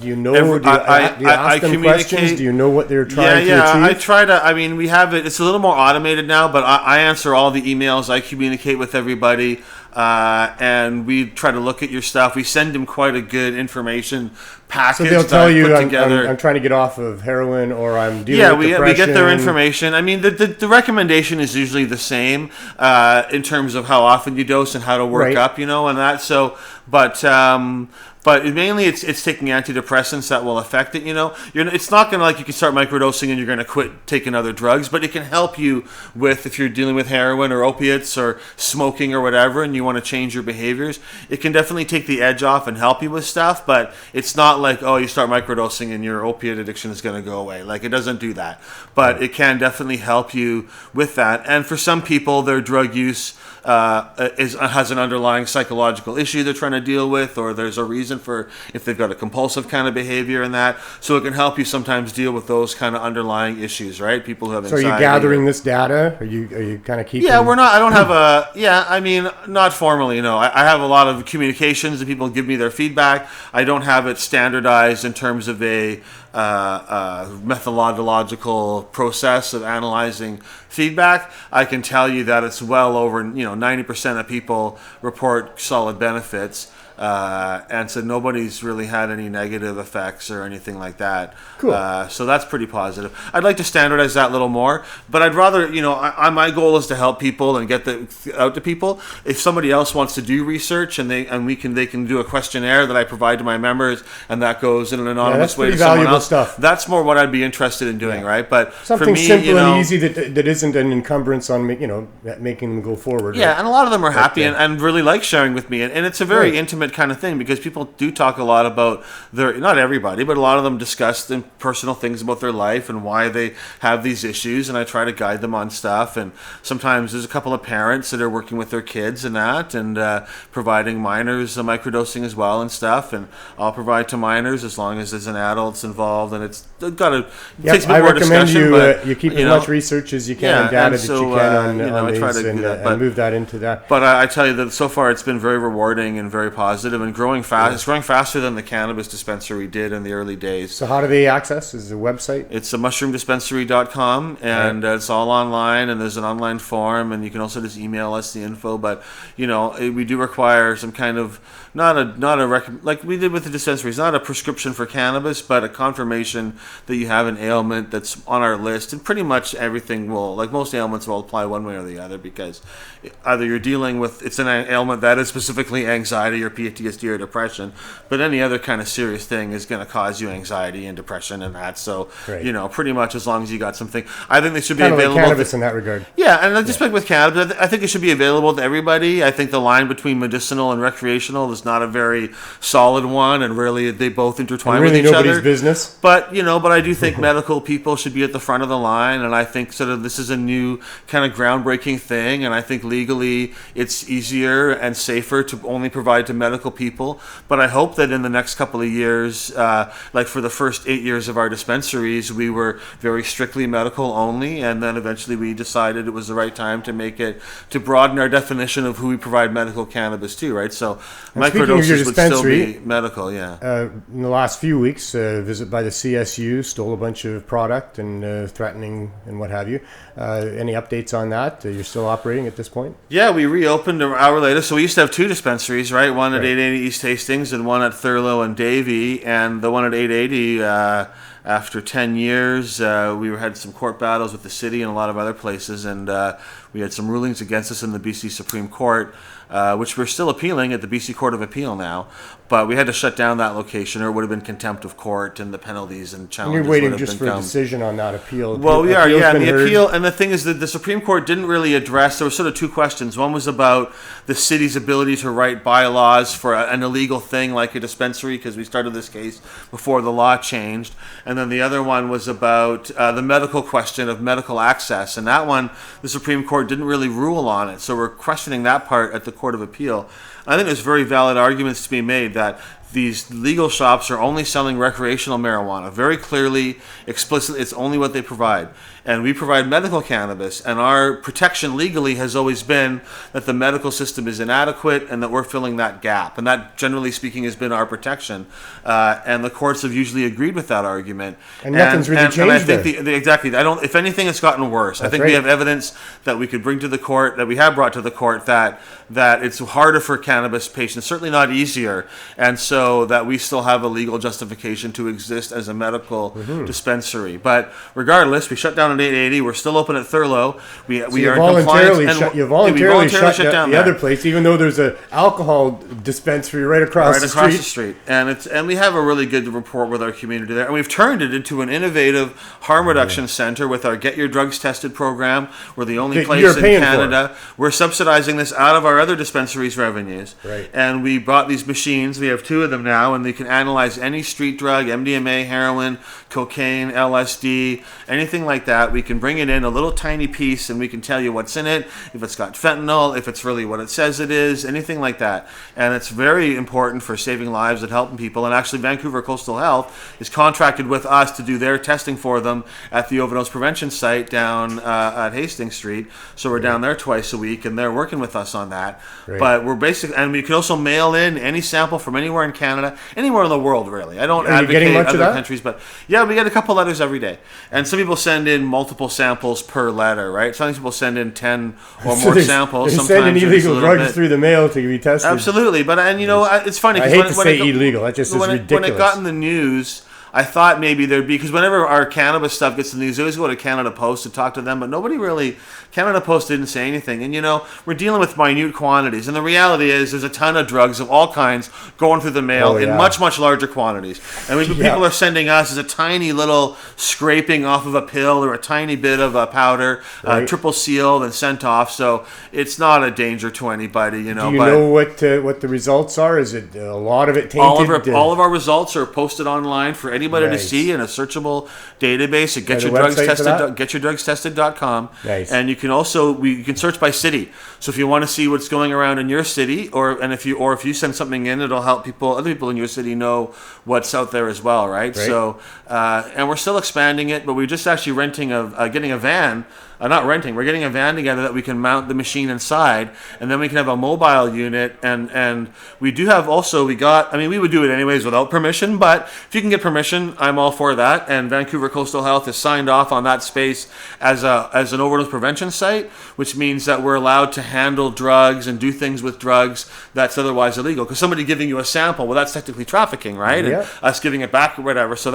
you know? Do you ask them questions? Do you know what they're trying to achieve? I try to. I mean, we have it. It's a little more automated now, but I answer all the emails. I communicate with everybody, and we try to look at your stuff. We send them quite a good information package. So they'll tell you, together. I'm trying to get off of heroin, or I'm dealing with depression. We get their information. I mean, the recommendation is usually the same in terms of how often you dose and how to work up, and that. So, but But mainly it's taking antidepressants that will affect it, It's not going to, like, you can start microdosing and you're going to quit taking other drugs, but it can help you with, if you're dealing with heroin or opiates or smoking or whatever and you want to change your behaviors, it can definitely take the edge off and help you with stuff, but it's not like, you start microdosing and your opiate addiction is going to go away. Like, it doesn't do that. But it can definitely help you with that. And for some people, their drug use has an underlying psychological issue they're trying to deal with, or there's a reason for if they've got a compulsive kind of behavior in that. So it can help you sometimes deal with those kind of underlying issues, right? People who have anxiety. So are you gathering this data? Are you kind of keeping? Yeah, we're not. I don't have a. Yeah, I mean, not formally. No, I have a lot of communications and people give me their feedback. I don't have it standardized in terms of a methodological process of analyzing feedback. I can tell you that it's well over 90% of people report solid benefits. And so nobody's really had any negative effects or anything like that. Cool. So that's pretty positive. Can like to standardize that a little more, but I'd rather, my goal is to help people and get out to people. If somebody else wants to do research and they can do a questionnaire that I provide to my members, and that goes in an anonymous way to someone else. Stuff. That's more what I'd be interested in doing, right? But something for me, simple and easy that isn't an encumbrance on making them go forward. Yeah, right? And a lot of them are happy and really like sharing with me, and it's a very intimate kind of thing, because people do talk a lot about not everybody, but a lot of them discuss the personal things about their life and why they have these issues, and I try to guide them on stuff. And sometimes there's a couple of parents that are working with their kids and that, and providing minors microdosing as well and stuff, and I'll provide to minors as long as there's an adults involved, and it's got to takes a bit more discussion. You keep as much research as you can and data that you can on these, and move that into that. But I tell you that so far it's been very rewarding and very positive and growing fast. Yeah. It's growing faster than the cannabis dispensary did in the early days. So how do they access? Is there a website? It's a mushroomdispensary.com, and it's all online, and there's an online form, and you can also just email us the info. But we do require some kind of like we did with the dispensaries, not a prescription for cannabis, but a confirmation that you have an ailment that's on our list. And pretty much everything will, like most ailments, will apply one way or the other, because either you're dealing with, it's an ailment that is specifically anxiety or PTSD or depression, but any other kind of serious thing is going to cause you anxiety and depression and that. So, pretty much as long as you got something, I think they should be available. Like cannabis in that regard. Yeah, and just like with cannabis, I think it should be available to everybody. I think the line between medicinal and recreational is not a very solid one, and really they both intertwine with each other. Really nobody's business. But I do think medical people should be at the front of the line, and I think sort of this is a new kind of groundbreaking thing, and I think legally it's easier and safer to only provide to medical people. But I hope that in the next couple of years, like for the first 8 years of our dispensaries, we were very strictly medical only, and then eventually we decided it was the right time to broaden our definition of who we provide medical cannabis to, right? So microdoses would still be medical, yeah. In the last few weeks, a visit by the CSU stole a bunch of product and threatening and what have you. Any updates on that? You're still operating at this point? Yeah, we reopened an hour later. So we used to have two dispensaries, right? One at 880 East Hastings and one at Thurlow and Davie. And the one at 880, after 10 years, we had some court battles with the city and a lot of other places. And we had some rulings against us in the BC Supreme Court, which we're still appealing at the BC Court of Appeal now. But we had to shut down that location, or it would have been contempt of court, and the penalties and challenges. And you're waiting just for a decision on that appeal. Well, we are, yeah. And the appeal, and the thing is that the Supreme Court didn't really address. There were sort of two questions. One was about the city's ability to write bylaws for an illegal thing like a dispensary, because we started this case before the law changed. And then the other one was about the medical question of medical access, and that one the Supreme Court didn't really rule on it. So we're questioning that part at the Court of Appeal. I think there's very valid arguments to be made that these legal shops are only selling recreational marijuana. Very clearly, explicitly, it's only what they provide. And we provide medical cannabis, and our protection legally has always been that the medical system is inadequate and that we're filling that gap. And that, generally speaking, has been our protection. And the courts have usually agreed with that argument. And nothing's really changed. And I think exactly. If anything, it's gotten worse. I think we have evidence that we could bring to the court, that we have brought to the court, that it's harder for cannabis patients, certainly not easier. And so so that we still have a legal justification to exist as a medical dispensary. But regardless, we shut down at 880. We're still open at Thurlow. We are in compliance. You voluntarily shut down the there. other place, even though there's an alcohol dispensary right across the street. And we have a really good rapport with our community there. And we've turned it into an innovative harm reduction center with our Get Your Drugs Tested program. We're the only place in Canada. We're subsidizing this out of our other dispensaries' revenues. Right. And we bought these machines. We have 2 of them now, and they can analyze any street drug, MDMA, heroin, cocaine, LSD, anything like that. We can bring it in a little tiny piece, and we can tell you what's in it, if it's got fentanyl, if it's really what it says it is, anything like that. And it's very important for saving lives and helping people. And actually, Vancouver Coastal Health is contracted with us to do their testing for them at the overdose prevention site down at Hastings Street. So we're down there twice a week, and they're working with us on that. Right. But we're and we can also mail in any sample from anywhere in Canada, anywhere in the world, really. I don't advocate other countries, but yeah, we get a couple letters every day. And some people send in multiple samples per letter, right? Some people send in 10 or more samples. They're sending illegal drugs through the mail to be tested. Absolutely. But, and you know, it's funny. I hate to say illegal. That just is ridiculous. When it got in the news, I thought maybe there'd be, because whenever our cannabis stuff gets in the news, we always go to Canada Post to talk to them, but nobody really, Canada Post didn't say anything. And, you know, we're dealing with minute quantities. And the reality is there's a ton of drugs of all kinds going through the mail in much, much larger quantities. And people are sending us as a tiny little scraping off of a pill or a tiny bit of a powder, triple sealed and sent off. So it's not a danger to anybody, you know. Do you know what the results are? Is it a lot of it tainted? All of our results are posted online for anybody to see in a searchable database at getyourdrugstested.com. Nice. And you can also you can search by city. So if you want to see what's going around in your city, if you send something in, it'll help other people in your city know what's out there as well, right? So and we're still expanding it, but we're just actually getting a van. We're getting a van together that we can mount the machine inside, and then we can have a mobile unit. And we do have also, we would do it anyways without permission, but if you can get permission, I'm all for that. And Vancouver Coastal Health has signed off on that space as an overdose prevention site, which means that we're allowed to handle drugs and do things with drugs that's otherwise illegal. Because somebody giving you a sample, well, that's technically trafficking, right? Yeah. And us giving it back or whatever. So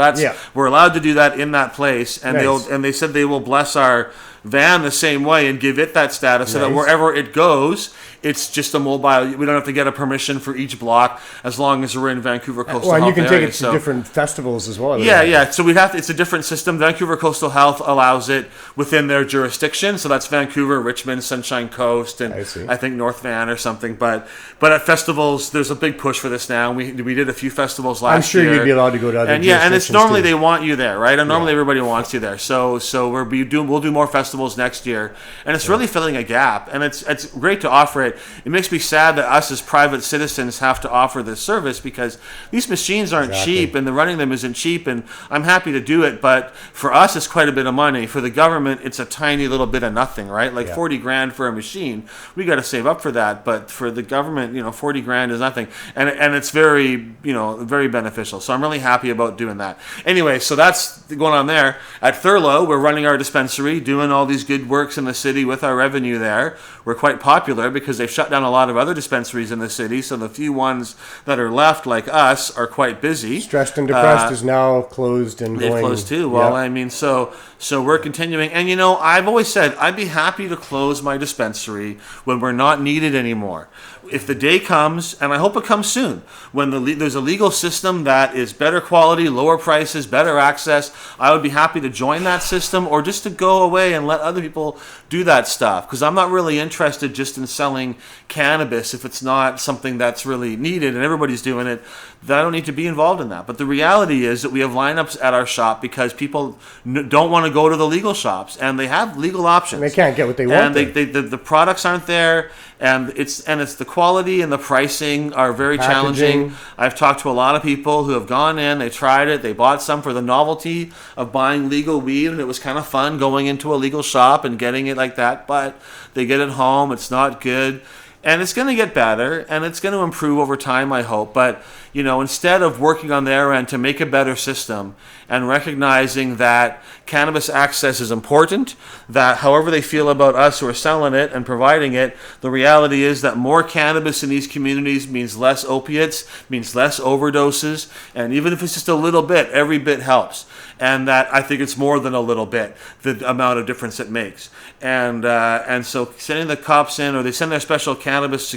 we're allowed to do that in that place. And they said they will bless our van the same way and give it that status so that wherever it goes, it's just a mobile. We don't have to get a permission for each block as long as we're in Vancouver Coastal Health. And you can area. take it to different festivals as well. Yeah. So it's a different system. Vancouver Coastal Health allows it within their jurisdiction. So that's Vancouver, Richmond, Sunshine Coast, and I think North Van or something. But at festivals, there's a big push for this now. We did a few festivals last year. I'm sure you'd be allowed to go to other jurisdictions. And it's normally they want you there, right? And normally everybody wants you there. So we'll do more festivals next year, and it's really filling a gap, and it's great to offer it. It makes me sad that us as private citizens have to offer this service because these machines aren't cheap, and the running them isn't cheap, and I'm happy to do it, but for us it's quite a bit of money. For the government, it's a tiny little bit of nothing, right? Like $40,000 for a machine, we got to save up for that, but for the government, $40,000 is nothing, and it's very very beneficial. So I'm really happy about doing that. Anyway, so that's going on there. At Thurlow, we're running our dispensary, doing all these good works in the city with our revenue there. We're quite popular because they've shut down a lot of other dispensaries in the city, so the few ones that are left, like us, are quite busy. Stressed and Depressed is now closed and they've closed too. Well, I mean, so we're continuing. And, I've always said I'd be happy to close my dispensary when we're not needed anymore. If the day comes, and I hope it comes soon, when there's a legal system that is better quality, lower prices, better access, I would be happy to join that system or just to go away and let other people do that stuff. Because I'm not really interested just in selling cannabis if it's not something that's really needed and everybody's doing it. That I don't need to be involved in that. But the reality is that we have lineups at our shop because people don't want to go to the legal shops, and they have legal options. And they can't get what they want. And the products aren't there, and it's the quality and the pricing are very challenging. I've talked to a lot of people who have gone in, they tried it, they bought some for the novelty of buying legal weed, and it was kind of fun going into a legal shop and getting it like that. But they get it home, it's not good. And it's going to get better, and it's going to improve over time, I hope. But, instead of working on their end to make a better system and recognizing that cannabis access is important, that however they feel about us who are selling it and providing it, the reality is that more cannabis in these communities means less opiates, means less overdoses, and even if it's just a little bit, every bit helps. And that I think it's more than a little bit, the amount of difference it makes. And so sending the cops in, or they send their special cannabis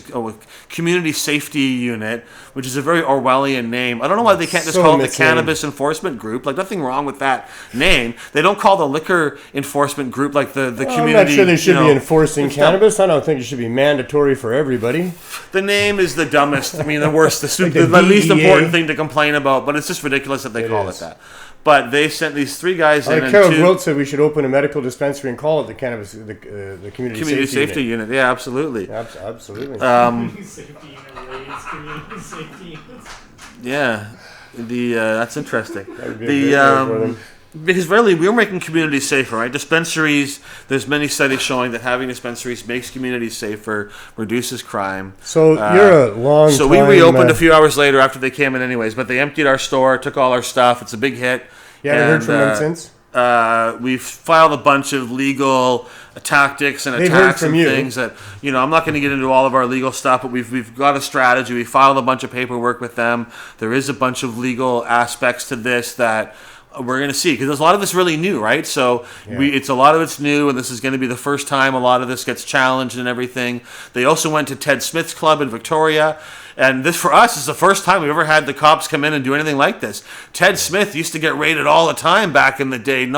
community safety unit, which is a very Orwellian name. I don't know why they can't just call it the Cannabis Enforcement Group. Like, nothing wrong with that name. They don't call the Liquor Enforcement Group like the community. I'm not sure they should be enforcing cannabis. I don't think it should be mandatory for everybody. The name is the dumbest. I mean, the worst, the least important thing to complain about. But it's just ridiculous that they call it that. But they sent these 3 guys in. Carol Groth said we should open a medical dispensary and call it the cannabis, the community safety unit. Yeah, absolutely. Absolutely. Community safety unit rates, community safety units. Yeah, that's interesting. That would be for them. Because really, we're making communities safer, right? Dispensaries, there's many studies showing that having dispensaries makes communities safer, reduces crime. So you're a long So we reopened a few hours later after they came in anyways, but they emptied our store, took all our stuff. It's a big hit. You haven't heard from them since? We've filed a bunch of legal tactics and They've heard attacks from and you. things that, I'm not going to get into all of our legal stuff, but we've got a strategy. We filed a bunch of paperwork with them. There is a bunch of legal aspects to this that we're going to see, because a lot of it's really new, right? So a lot of it's new, and this is going to be the first time a lot of this gets challenged and everything. They also went to Ted Smith's club in Victoria, and this for us is the first time we've ever had the cops come in and do anything like this. Ted Smith used to get raided all the time back in the day,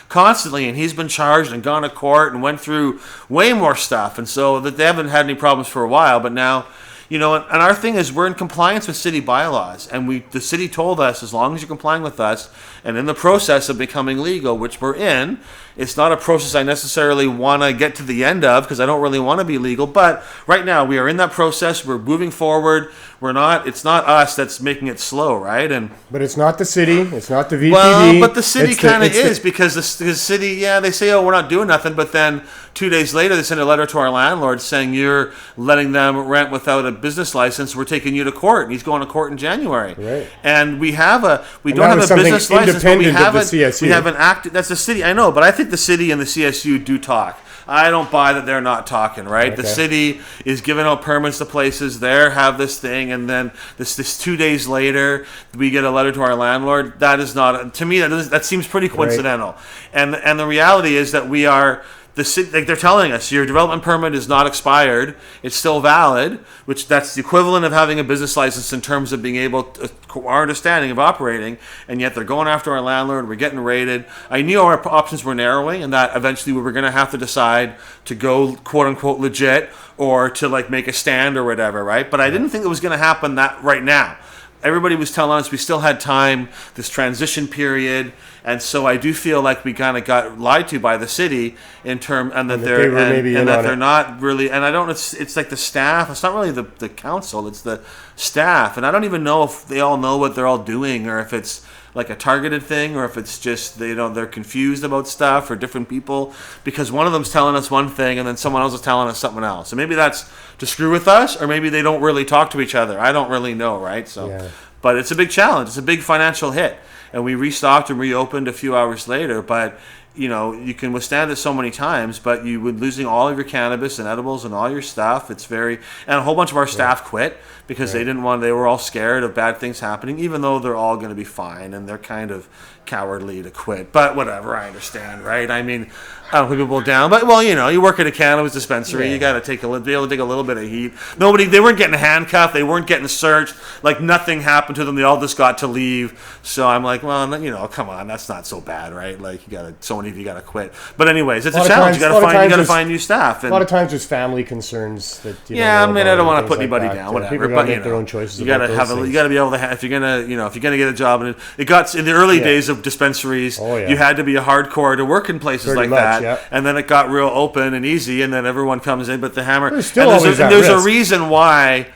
constantly, and he's been charged and gone to court and went through way more stuff, and so that they haven't had any problems for a while, but now. And our thing is we're in compliance with city bylaws, and the city told us as long as you're complying with us and in the process of becoming legal, which we're in, it's not a process I necessarily want to get to the end of because I don't really want to be legal, but right now we are in that process. We're moving forward. It's not us that's making it slow, right? But it's not the city. It's not the VPD. Well, but the city kind of is because the city, they say, oh, we're not doing nothing, but then 2 days later they send a letter to our landlord saying you're letting them rent without a business license. We're taking you to court, and he's going to court in January. Right. And we don't have a business license, but we haven't acted. That's the city, I know, but I think the city and the CSU do talk. I don't buy that they're not talking, right? Okay. The city is giving out permits to places. They have this thing, and then this 2 days later, we get a letter to our landlord. That is not, to me, that seems pretty coincidental. Right. And the reality is that we are. The city, like they're telling us, your development permit is not expired; it's still valid. Which that's the equivalent of having a business license in terms of being able to, our understanding of operating. And yet they're going after our landlord. We're getting raided. I knew our options were narrowing, and that eventually we were going to have to decide to go quote unquote legit or to like make a stand or whatever, right? But I didn't think it was going to happen that right now. Everybody was telling us we still had time, this transition period, and so I do feel like we kind of got lied to by the city in term, and that they're not really. And I don't. It's like the staff. It's not really the council. It's the staff, and I don't even know if they all know what they're all doing, or if it's like a targeted thing, or if it's just they're confused about stuff, or different people, because one of them's telling us one thing and then someone else is telling us something else. And maybe that's to screw with us, or maybe they don't really talk to each other. I don't really know, right? So, but it's a big challenge. It's a big financial hit, and we restocked and reopened a few hours later. But you can withstand it so many times, but you would losing all of your cannabis and edibles and all your stuff. It's and a whole bunch of our staff quit because they were all scared of bad things happening, even though they're all going to be fine, and they're kind of cowardly to quit. But whatever, I understand, right? I mean, I don't put people down, but you work at a cannabis dispensary, you got to be able to take a little bit of heat. They weren't getting handcuffed, they weren't getting searched, like nothing happened to them. They all just got to leave. So I'm like, well, come on, that's not so bad, right? Like so many of you got to quit. But anyways, it's a challenge. You got to find new staff. And a lot of times there's family concerns that. I don't want to put anybody down, whatever. People but make their own choices. You got to be able to if you're gonna get a job, and it got in the early days of dispensaries, you had to be a hardcore to work in places like that, and then it got real open and easy, and then everyone comes in, but the hammer. There's a reason why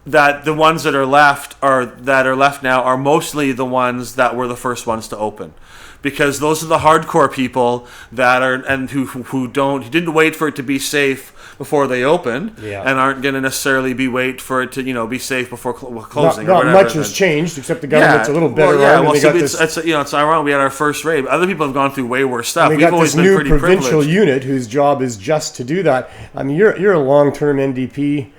that the ones that are left now are mostly the ones that were the first ones to open. Because those are the hardcore people that are who didn't wait for it to be safe before they open, Yeah. and aren't going to necessarily wait for it to be safe before closing. Not or whatever. much has changed, except the government's a little better. It's ironic. We had our first raid. Other people have gone through way worse stuff. We We've got always this been new pretty provincial privileged. unit whose job is just to do that. I mean, you're a long-term NDP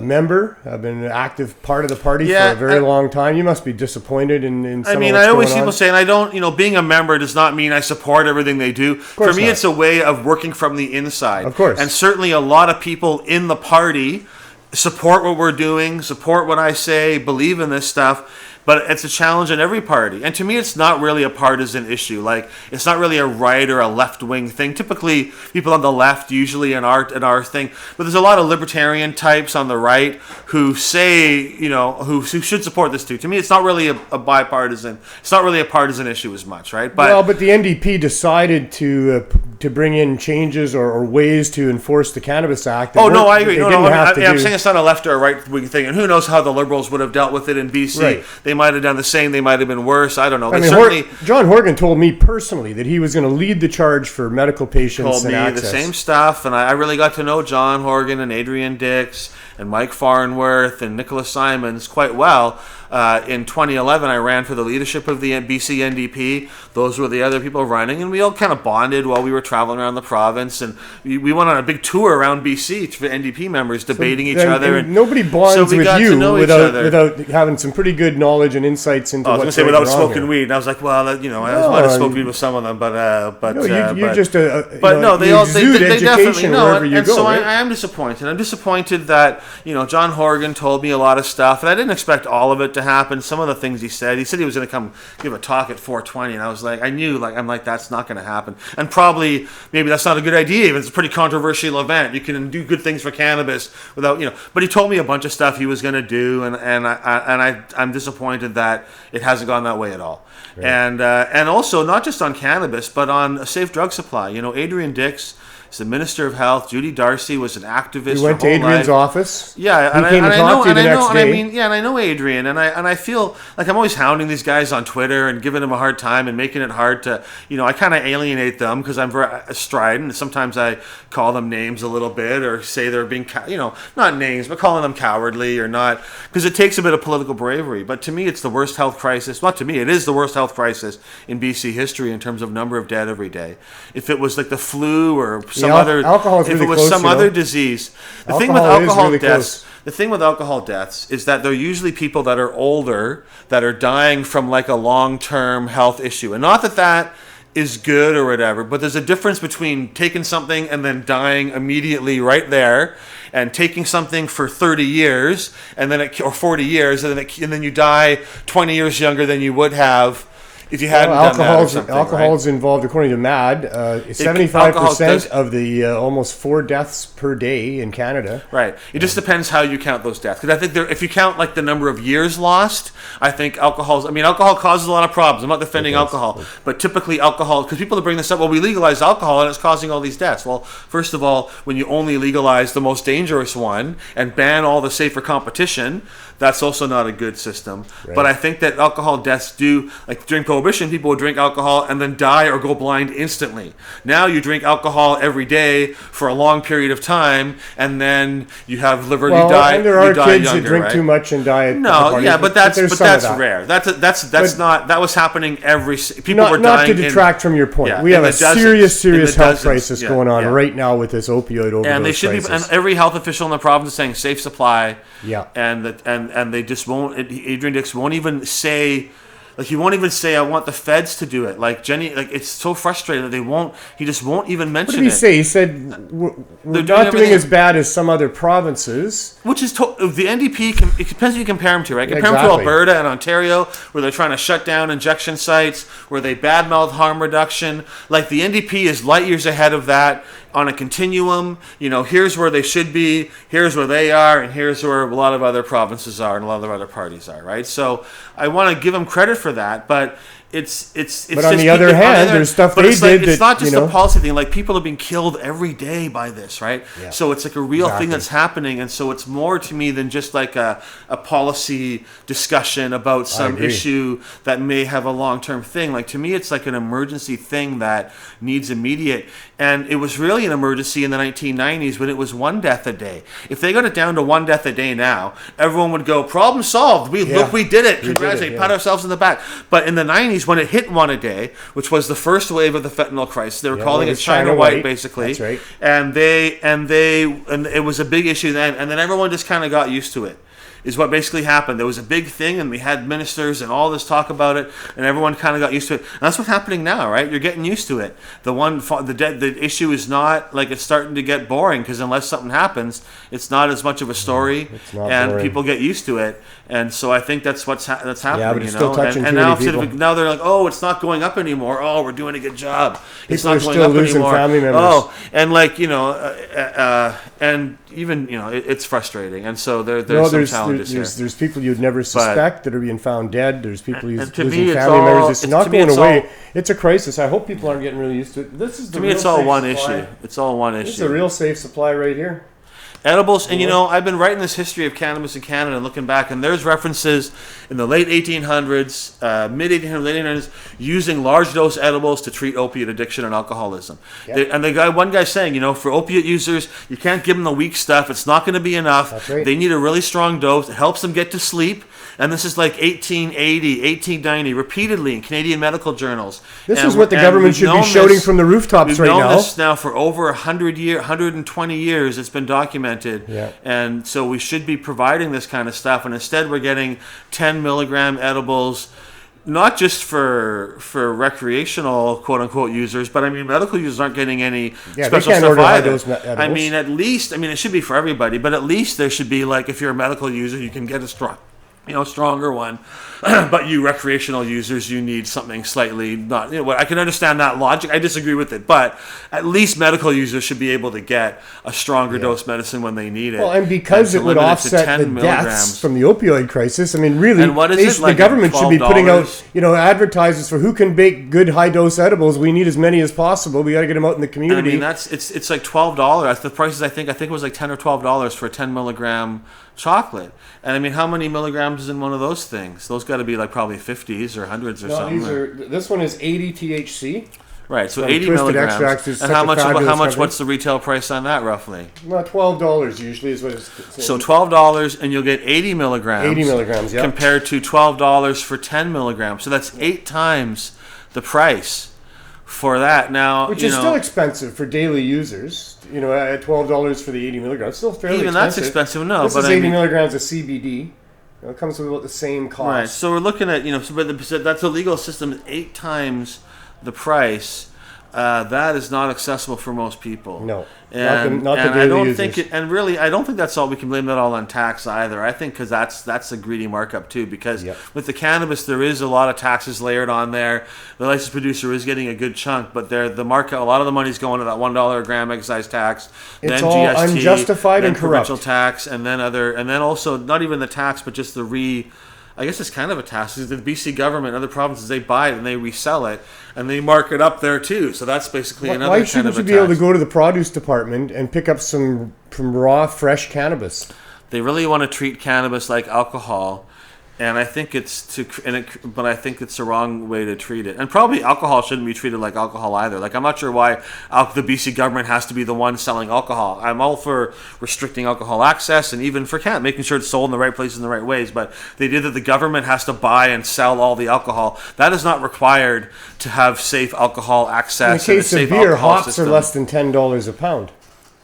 member. I've been an active part of the party for a very long time. You must be disappointed in some of what's I always going people on. say, and I don't, being a member does not mean I support everything they do. For me, it's a way of working from the inside. Of course. And certainly a lot of people in the party support what we're doing, support what I say, believe in this stuff. But it's a challenge in every party. And to me, it's not really a partisan issue. Like, it's not really a right or a left-wing thing. Typically, people on the left, usually in our thing. But there's a lot of libertarian types on the right who say, who should support this too. To me, it's not really a bipartisan. It's not really a partisan issue as much, right? But the NDP decided to bring in changes or ways to enforce the Cannabis Act. I agree. I'm saying it's not a left or a right-wing thing. And who knows how the Liberals would have dealt with it in BC. Right. They might have done the same. They might have been worse. I don't know. John Horgan told me personally that he was going to lead the charge for medical patients told me access. The same stuff, and I really got to know John Horgan and Adrian Dix and Mike Farnworth and Nicholas Simons quite well. In 2011, I ran for the leadership of the BC NDP. Those were the other people running, and we all kind of bonded while we were traveling around the province. And we went on a big tour around BC for NDP members, debating each other. And nobody bonds with you without having some pretty good knowledge and insights into. I was going to say without smoking weed, and I was like, well, I might have smoked weed with some of them, but you're just they definitely wherever you and go. So right? I am disappointed. I'm disappointed that John Horgan told me a lot of stuff, and I didn't expect all of it to happen. Some of the things he said he was going to come give a talk at 420, and I was like, that's not going to happen, and probably maybe that's not a good idea. Even it's a pretty controversial event. You can do good things for cannabis without But he told me a bunch of stuff he was going to do, and I'm disappointed that it hasn't gone that way at all. Right. And also not just on cannabis, but on a safe drug supply. Adrian Dix is the Minister of Health. Judy Darcy was an activist. We went to Adrian's office. Yeah, and I know Adrian, and I feel like I'm always hounding these guys on Twitter and giving them a hard time and making it hard to, I kind of alienate them because I'm very strident. Sometimes I call them names a little bit or say they're being, not names, but calling them cowardly or not, because it takes a bit of political bravery. But to me, it's the worst health crisis. Not to me, it is the worst health crisis in BC history in terms of number of dead every day. If it was like the flu or some other disease. The thing with alcohol deaths is that they're usually people that are older that are dying from like a long-term health issue. And not that is good or whatever, but there's a difference between taking something and then dying immediately right there, and taking something for 30 years and then or 40 years and then you die 20 years younger than you would have if you hadn't done that or something. Alcohol is involved, according to MAD, 75% of the almost 4 deaths per day in Canada. Right. It just depends how you count those deaths. Because I think if you count like the number of years lost, I think alcohol causes a lot of problems. I'm not defending alcohol, but typically alcohol, because people bring this up, well, we legalized alcohol and it's causing all these deaths. Well, first of all, when you only legalize the most dangerous one and ban all the safer competition, that's also not a good system. Right. But I think that alcohol deaths like during Prohibition, people would drink alcohol and then die or go blind instantly. Now you drink alcohol every day for a long period of time, and then you have liver, you die. And there are kids younger, that drink too much and die at the party. But that's rare. That was happening people were dying. Not to detract from your point. We have a serious health crisis going on right now with this opioid overdose and they should crisis. And every health official in the province is saying safe supply. Yeah. And they just won't. Adrian Dix won't even say. Like, he won't even say, I want the feds to do it. Like, Jenny, it's so frustrating that he just won't even mention it. What did he say? He said, we're not doing as bad as some other provinces. Which is, the NDP, it depends who you compare them to, right? Compare them to Alberta and Ontario, where they're trying to shut down injection sites, where they badmouth harm reduction. Like, the NDP is light years ahead of that on a continuum. Here's where they should be, here's where they are, and here's where a lot of other provinces are and a lot of other parties are, right? So I want to give them credit for that, but But on the other hand, there's stuff they did it's that, not just you know. a policy thing. Like, people are being killed every day by this, right? Yeah. So it's like a real Exactly. thing that's happening, and so it's more to me than just like a policy discussion about some agree. issue that may have a long-term thing. Like, to me, it's like an emergency thing that needs immediate. And it was really an emergency in the 1990s when it was 1 death a day. If they got it down to 1 death a day now, everyone would go, problem solved. We did it. Congratulate, pat ourselves in the back. But in the 90s, when it hit 1 a day, which was the first wave of the fentanyl crisis, they were calling it China White, basically. That's right. And it was a big issue then, and then everyone just kind of got used to it. Is what basically happened. There was a big thing, and we had ministers and all this talk about it, and everyone kind of got used to it. And that's what's happening now, right? You're getting used to it. The issue is not like it's starting to get boring, because unless something happens, it's not as much of a story, and boring. people get used to it. And so I think that's what's that's happening. Yeah, but it's still touching and too now, many people. now they're like, oh, it's not going up anymore. Oh, we're doing a good job. It's People not are going still up losing anymore. family members. Oh, and like, and even it's frustrating. And so there's some challenges here. There's people you'd never suspect that are being found dead. There's people and to losing me, family members. It's not to me, going it's away. all- It's a crisis. I hope people aren't getting really used to it. This is the To me, real it's all safe one supply. issue. It's all one This is issue. a real safe supply right here. Edibles, and I've been writing this history of cannabis in Canada and looking back, and there's references in the late 1800s, mid 1800s, late 1800s, using large dose edibles to treat opiate addiction and alcoholism. Yep. And one guy saying, for opiate users, you can't give them the weak stuff. It's not going to be enough. That's right. They need a really strong dose. It helps them get to sleep. And this is like 1880, 1890, repeatedly in Canadian medical journals. This is what the government should be shouting from the rooftops right now. We've known this now for over 120 years. It's been documented. Yeah. And so we should be providing this kind of stuff. And instead we're getting 10 milligram edibles, not just for recreational quote-unquote users, but I mean medical users aren't getting any Yeah, special they can't stuff order either. high-dose edibles. I mean, at least, it should be for everybody, but at least there should be, like, if you're a medical user, you can get a stronger one. But you recreational users, you need something slightly not. I can understand that logic. I disagree with it, but at least medical users should be able to get a stronger dose medicine when they need it. Well, and because it would offset the deaths from the opioid crisis, really, and what is the government should be putting out, advertisements for who can bake good high-dose edibles. We need as many as possible. We got to get them out in the community. It's like $12. The prices, I think it was like $10 or $12 for a 10 milligram chocolate. And how many milligrams is in one of those things? Those got to be like probably 50s or hundreds or something. This one is 80 THC. Right, so From 80 Twisted milligrams. Extracts is And such how a much? fabulous How much? coverage. What's the retail price on that roughly? Well, $12 usually is what it's. So $12, and you'll get 80 milligrams. 80 milligrams, yeah. Compared to $12 for 10 milligrams. So that's 8 times the price for that. Now, which is still expensive for daily users. At $12 for the 80 milligrams, still fairly even expensive. that's expensive. No, this but is 80 milligrams of CBD. It comes with about the same cost. Right. So we're looking at that's a legal system 8 times the price. That is not accessible for most people. No, and not the and daily I don't users. think I don't think that's all. We can blame that all on tax either. I think because that's a greedy markup too. Because with the cannabis, there is a lot of taxes layered on there. The licensed producer is getting a good chunk, but the markup, a lot of the money's going to that $1 a gram excise tax. It's then all GST, unjustified then and corrupt. provincial tax, and then also not even the tax, but just I guess it's kind of a tax. The BC government, other provinces, they buy it and they resell it and they mark it up there too. So that's basically another Why kind of shouldn't a you be tax. able to go to the produce department and pick up some raw, fresh cannabis? They really want to treat cannabis like alcohol, and I think but I think it's the wrong way to treat it. And probably alcohol shouldn't be treated like alcohol either. Like, I'm not sure why the BC government has to be the one selling alcohol. I'm all for restricting alcohol access and even for making sure it's sold in the right places in the right ways. But the idea that the government has to buy and sell all the alcohol, that is not required to have safe alcohol access. In the case of beer, hops are less than $10 a pound.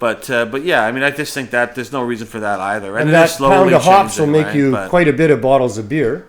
But yeah, I just think that there's no reason for that either. And they're that slowly pound of hops will changing, make you right? quite a bit of bottles of beer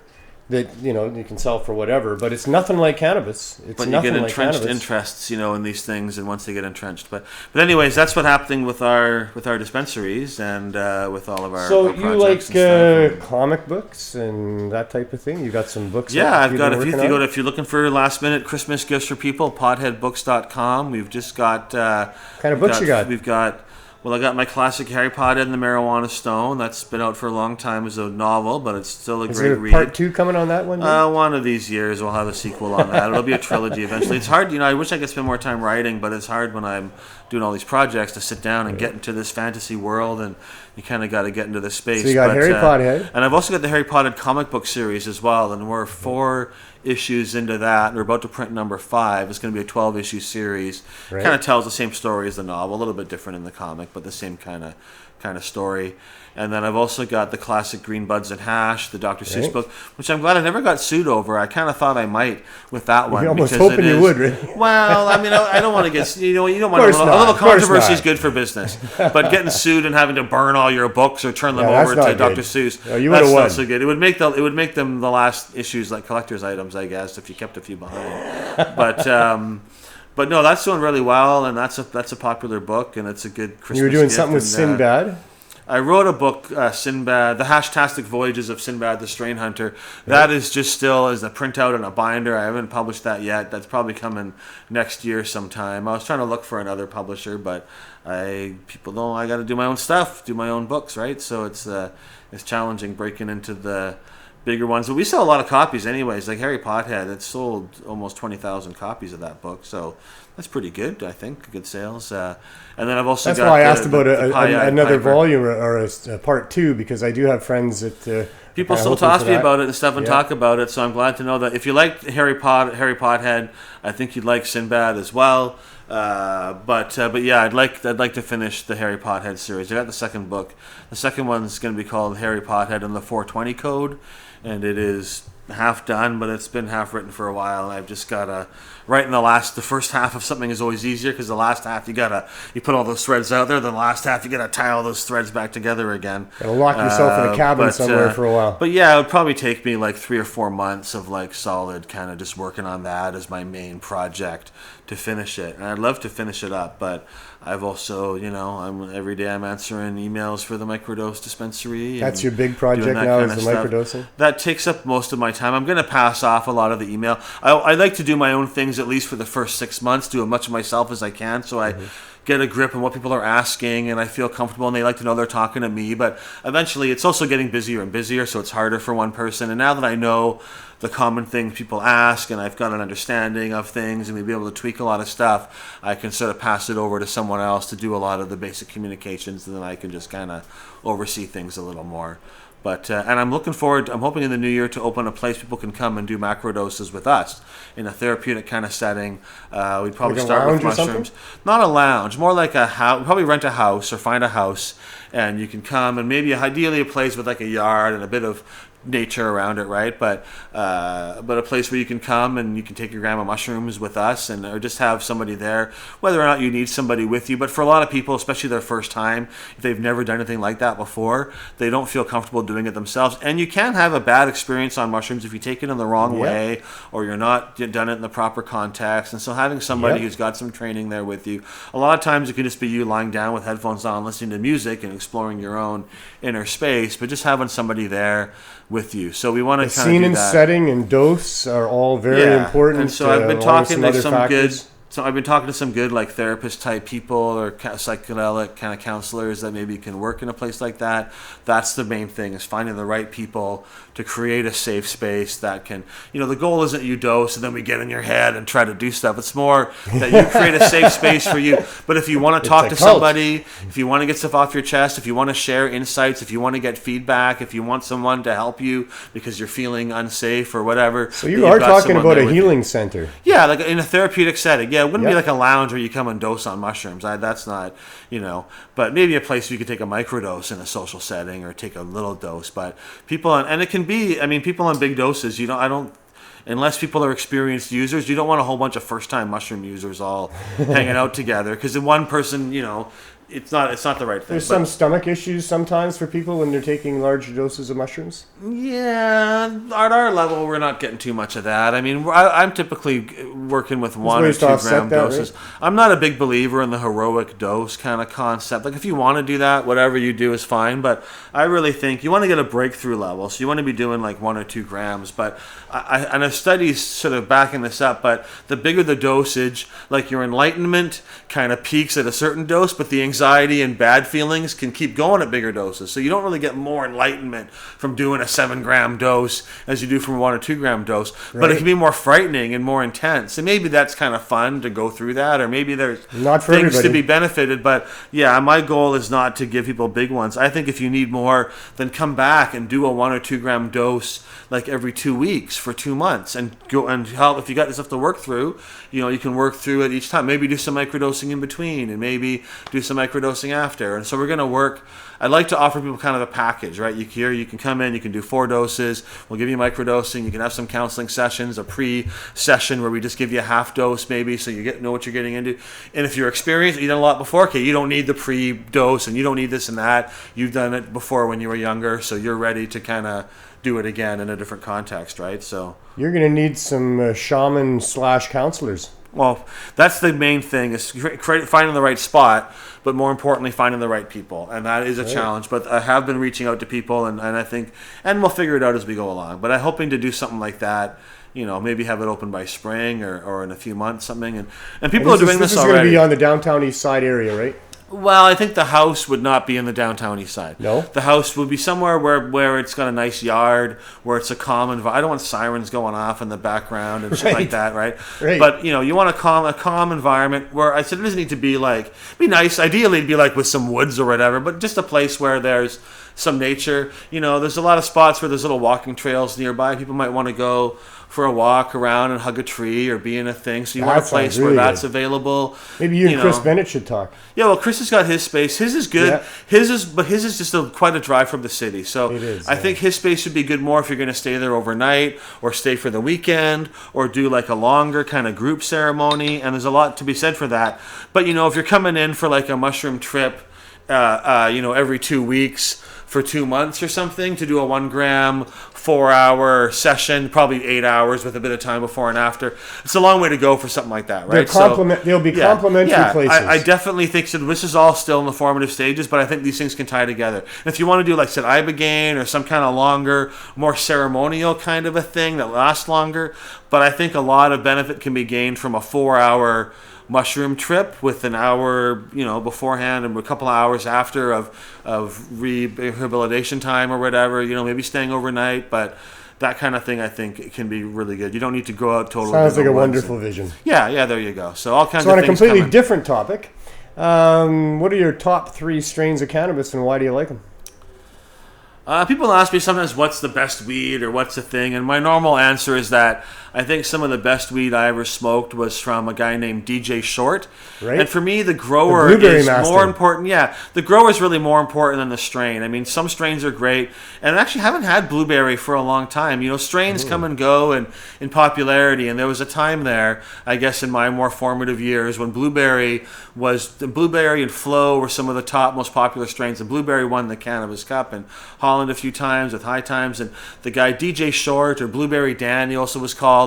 that you can sell for whatever. But it's nothing like cannabis. It's But you nothing get like entrenched cannabis. interests, in these things, and once they get entrenched. But anyways, that's what's happening with our dispensaries and with all of our. So our you projects like and stuff. comic books and that type of thing? You got some books? Yeah, that I've you've got. been If working on? if you're looking for last minute Christmas gifts for people, potheadbooks.com. We've just got. Kind of books you got? We've got. Well, I got my classic Harry Potter and the Marijuana Stone. That's been out for a long time as a novel, but it's still a Is great there read. part 2 coming on that one? One of these years we'll have a sequel on that. It'll be a trilogy eventually. It's hard, I wish I could spend more time writing, but it's hard when I'm doing all these projects to sit down and get into this fantasy world, and you kind of got to get into this space. So you got Harry Potter. And I've also got the Harry Potter comic book series as well, and we're 4 issues into that, and we're about to print number 5. It's going to be a 12-issue series. Right. Kind of tells the same story as the novel, a little bit different in the comic, but the same kind of story. And then I've also got the classic Green Buds and Hash, the Dr. Seuss book, which I'm glad I never got sued over. I kind of thought I might with that one. You're almost because hoping you would, right? Well, I mean, I don't want to get, you don't want a little controversy is good for business. But getting sued and having to burn all your books or turn them over to Dr. Seuss, you that's won. not so good. It would make them the last issues like collector's items, I guess, if you kept a few behind. But no, that's doing really well, and that's a popular book, and it's a good Christmas You were doing gift, something with and, Sinbad? I wrote a book, Sinbad, The Hashtastic Voyages of Sinbad the Strain Hunter. That is just still as a printout and a binder. I haven't published that yet. That's probably coming next year sometime. I was trying to look for another publisher, but people know I got to do my own stuff, do my own books, right? So it's challenging breaking into the bigger ones. But we sell a lot of copies anyways. Like Harry Pothead, it sold almost 20,000 copies of that book. So that's pretty good, I think. Good sales. And then I've also That's got why I asked about another Piper. volume or a part 2, because I do have friends that people still talk to me about it and stuff and talk about it. So I'm glad to know that if you like Harry Pothead, I think you'd like Sinbad as well. But yeah, I'd like to finish the Harry Pothead series. I got the second book. The second one's going to be called Harry Pothead and the 420 Code, and it is half done, but it's been half written for a while, and I've just got to write in the first half of something is always easier, because the last half you put all those threads out there, then the last half you gotta tie all those threads back together again. Gotta lock yourself in a cabin somewhere for a while. But yeah, it would probably take me like 3 or 4 months of like solid kind of just working on that as my main project to finish it. And I'd love to finish it up, but I've also, every day I'm answering emails for the microdose dispensary. That's your big project now, is the microdosing? That takes up most of my time. I'm going to pass off a lot of the email. I like to do my own things, at least for the first 6 months, do as much of myself as I can, so I get a grip on what people are asking, and I feel comfortable, and they like to know they're talking to me. But eventually it's also getting busier and busier, so it's harder for one person. And now that I know the common things people ask, and I've got an understanding of things, and we'll be able to tweak a lot of stuff, I can sort of pass it over to someone else to do a lot of the basic communications, and then I can just kind of oversee things a little more. But and I'm hoping in the new year to open a place people can come and do macro doses with us in a therapeutic kind of setting. We'd probably like start with mushrooms. Something? Not a lounge, more like a house. Probably rent a house or find a house, and you can come, and maybe ideally a place with like a yard and a bit of nature around it, right? But a place where you can come and you can take your gram of mushrooms with us, or just have somebody there, whether or not you need somebody with you. But for a lot of people, especially their first time, if they've never done anything like that before, they don't feel comfortable doing it themselves. And you can have a bad experience on mushrooms if you take it in the wrong way, or you're not done it in the proper context. And so having somebody who's got some training there with you, a lot of times it can just be you lying down with headphones on, listening to music and exploring your own inner space, but just having somebody there with you. So we want to kind of do that. Scene and setting and dose are all very important. And so I've been talking to some good So I've been talking to some good like therapist type people or psychedelic kind of counselors that maybe can work in a place like that. That's the main thing, is finding the right people to create a safe space that can, you know, the goal isn't you dose and then we get in your head and try to do stuff. It's more that you create a safe space for you. But if you want to talk to somebody, if you want to get stuff off your chest, if you want to share insights, if you want to get feedback, if you want someone to help you because you're feeling unsafe or whatever. So you are talking about a healing center. Yeah, like in a therapeutic setting. Yeah, it wouldn't be like a lounge where you come and dose on mushrooms. That's not, you know, but maybe a place where you could take a microdose in a social setting or take a little dose. But people, and it can be, I mean, people on big doses, unless people are experienced users, you don't want a whole bunch of first-time mushroom users all hanging out together, because the one person, you know, it's not the right thing. There's some stomach issues sometimes for people when they're taking large doses of mushrooms. Yeah, at our level, we're not getting too much of that. I mean, I'm typically working with 1 or 2 gram doses. Right? I'm not a big believer in the heroic dose kind of concept. Like, if you want to do that, whatever you do is fine. But I really think you want to get a breakthrough level, so you want to be doing like 1 or 2 grams. But and a study's sort of backing this up. But the bigger the dosage, like your enlightenment kind of peaks at a certain dose, but the anxiety anxiety and bad feelings can keep going at bigger doses. So you don't really get more enlightenment from doing a 7-gram dose as you do from a 1 or 2 gram dose. Right. But it can be more frightening and more intense. And maybe that's kind of fun to go through that, or maybe there's not for things everybody to be benefited. But yeah, my goal is not to give people big ones. I think if you need more, then come back and do a 1 or 2 gram dose like every 2 weeks for 2 months, and go and help. If you got stuff to work through, you can work through it each time. Maybe do some microdosing in between, and maybe do some microdosing after. And so we're going to work. I'd like to offer people kind of a package, right? You can come in, you can do 4 doses. We'll give you microdosing. You can have some counseling sessions, a pre-session where we just give you a half dose maybe, so you know what you're getting into. And if you're experienced, you've done a lot before, okay, you don't need the pre-dose, and you don't need this and that. You've done it before when you were younger, so you're ready to kind of do it again in a different context, right? So you're going to need some shaman/counselors. Well, that's the main thing, is finding the right spot, but more importantly, finding the right people. And that is a challenge. But I have been reaching out to people, and I think, and we'll figure it out as we go along. But I'm hoping to do something like that, maybe have it open by spring or in a few months, something. And people are doing this already. This is going to be on the downtown east side area, right? Well, I think the house would not be in the downtown east side. No? The house would be somewhere where it's got a nice yard, where it's a calm environment. I don't want sirens going off in the background and shit like that, right? But, you want a calm environment where I said it doesn't need to be be nice. Ideally, it'd be with some woods or whatever, but just a place where there's some nature. There's a lot of spots where there's little walking trails nearby. People might want to go for a walk around and hug a tree or be in a thing. So you want a place really where that's available. Maybe you and Chris Bennett should talk. Yeah, well, Chris has got his space. His is good. Yeah. His is just quite a drive from the city. So it is, I think his space would be good more if you're going to stay there overnight or stay for the weekend or do a longer kind of group ceremony. And there's a lot to be said for that. But, if you're coming in for a mushroom trip, every 2 weeks for 2 months or something, to do a 1 gram 4-hour session, probably 8 hours with a bit of time before and after. It's a long way to go for something like that, right? They'll be complementary places. I definitely think so. This is all still in the formative stages, but I think these things can tie together. And if you want to do, like I said, ibogaine or some kind of longer, more ceremonial kind of a thing that lasts longer, but I think a lot of benefit can be gained from a 4-hour mushroom trip with an hour, beforehand and a couple of hours after of rehabilitation time or whatever, maybe staying overnight, but that kind of thing I think it can be really good. You don't need to go out totally. Sounds like a wonderful vision. Yeah, there you go. So all kinds of things. So on a completely different topic, what are your top 3 strains of cannabis and why do you like them? People ask me sometimes what's the best weed or what's the thing, and my normal answer is that I think some of the best weed I ever smoked was from a guy named DJ Short. Right. And for me, the grower is more important. Yeah, the grower is really more important than the strain. I mean, some strains are great, and I actually haven't had blueberry for a long time. Strains come and go in popularity, and there was a time there, I guess, in my more formative years when blueberry and Flow were some of the top, most popular strains, and blueberry won the Cannabis Cup in Holland a few times with High Times, and the guy DJ Short, or Blueberry Dan, he also was called.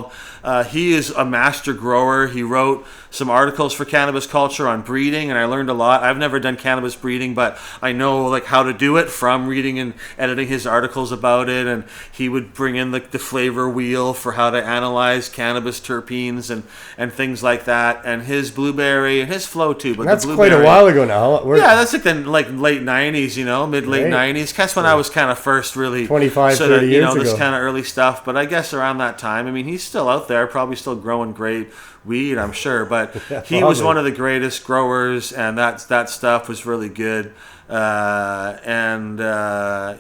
He is a master grower. He wrote some articles for Cannabis Culture on breeding, and I learned a lot. I've never done cannabis breeding, but I know how to do it from reading and editing his articles about it. And he would bring in the flavor wheel for how to analyze cannabis terpenes and things like that. And his blueberry and his Flow too. But that's quite a while ago now. That's the late 90s, mid-late 90s. That's when I was kind of first really 25, 30 years ago. This kind of early stuff. But I guess around that time, I mean, he's still out there, probably still growing great weed, I'm sure. But he was one of the greatest growers, and that stuff was really good. And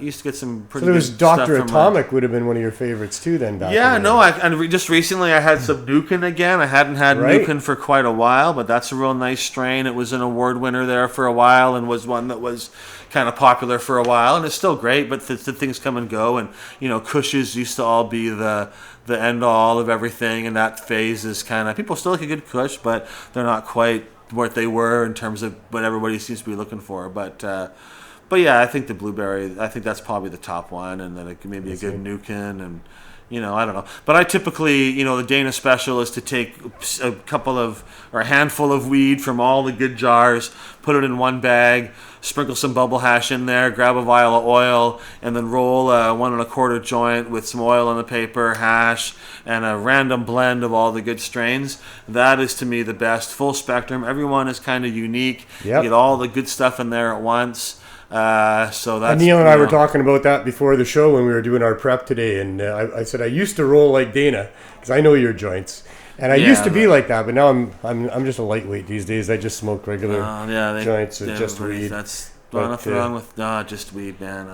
used to get some pretty good stuff. So there was Dr. Atomic would have been one of your favorites too then, Dr. Yeah, no, just recently I had some Nukin again. I hadn't had Nukin for quite a while, but that's a real nice strain. It was an award winner there for a while and was one that was kind of popular for a while, and it's still great, but the things come and go. And Kushes used to all be the end all of everything, and that phase is kind of, people still like a good Kush, but they're not quite what they were in terms of what everybody seems to be looking for. But yeah, I think the blueberry, I think that's probably the top one, and then it maybe a good Nukin, and I don't know. But I typically, the Dana special is to take a handful of weed from all the good jars, put it in one bag, sprinkle some bubble hash in there, grab a vial of oil, and then roll a 1 1/4 joint with some oil on the paper, hash, and a random blend of all the good strains. That is, to me, the best. Full spectrum. Everyone is kind of unique. Yep. You get all the good stuff in there at once. So that's, and Neil and I were talking about that before the show when we were doing our prep today, and I said I used to roll like Dana because I know your joints, and I used to be like that, but now I'm just a lightweight these days. I just smoke regular joints with just weed. That's nothing wrong with just weed, man.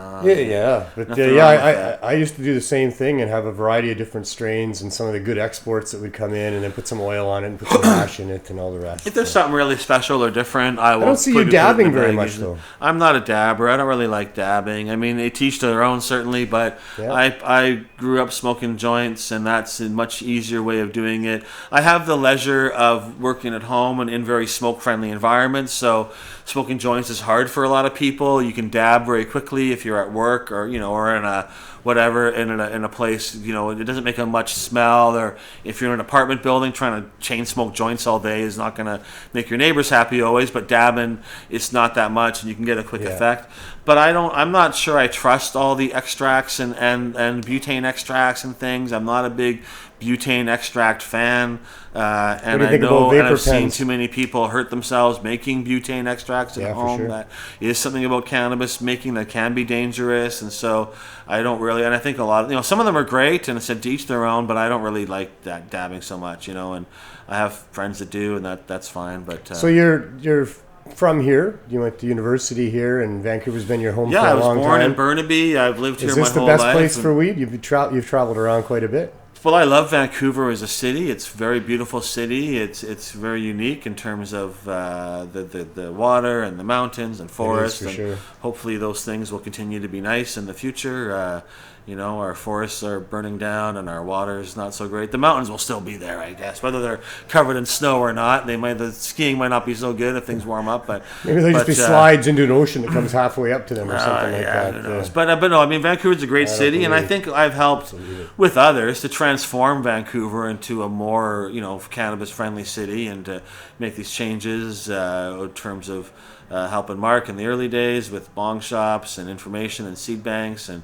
But I used to do the same thing and have a variety of different strains and some of the good exports that would come in, and then put some oil on it and put some hash in it and all the rest. If there's something really special or different, I don't see you dabbing very much, though. I'm not a dabber. I don't really like dabbing. I mean, they teach their own, certainly, but I grew up smoking joints, and that's a much easier way of doing it. I have the leisure of working at home and in very smoke-friendly environments, so smoking joints is hard for a lot of people. You can dab very quickly if you're at work or or in a whatever in a place. It doesn't make a much smell. Or if you're in an apartment building, trying to chain smoke joints all day is not going to make your neighbors happy always. But dabbing, it's not that much, and you can get a quick effect. But I'm not sure I trust all the extracts and butane extracts and things. I'm not a big butane extract fan, and I know and I've seen too many people hurt themselves making butane extracts at home. Sure. That is something about cannabis making that can be dangerous, and so I don't really. And I think a lot of some of them are great, and it's to each their own. But I don't really like that dabbing so much, and I have friends that do, and that's fine. But so you're from here? You went to university here, and Vancouver's been your home for a long time? Yeah, I was born in Burnaby. I've lived here my whole life. Is this the best place for weed? You've traveled around quite a bit. Well, I love Vancouver as a city. It's a very beautiful city. It's very unique in terms of the water and the mountains and forests. Sure. Hopefully those things will continue to be nice in the future. Our forests are burning down and our water is not so great. The mountains will still be there, I guess, whether they're covered in snow or not. The skiing might not be so good if things warm up, but maybe they'll just be slides into an ocean that comes halfway up to them or something like that. Who knows? But no, I mean, Vancouver's a great city, and I think I've helped with others to transform Vancouver into a more cannabis-friendly city and to make these changes in terms of helping Mark in the early days with bong shops and information and seed banks and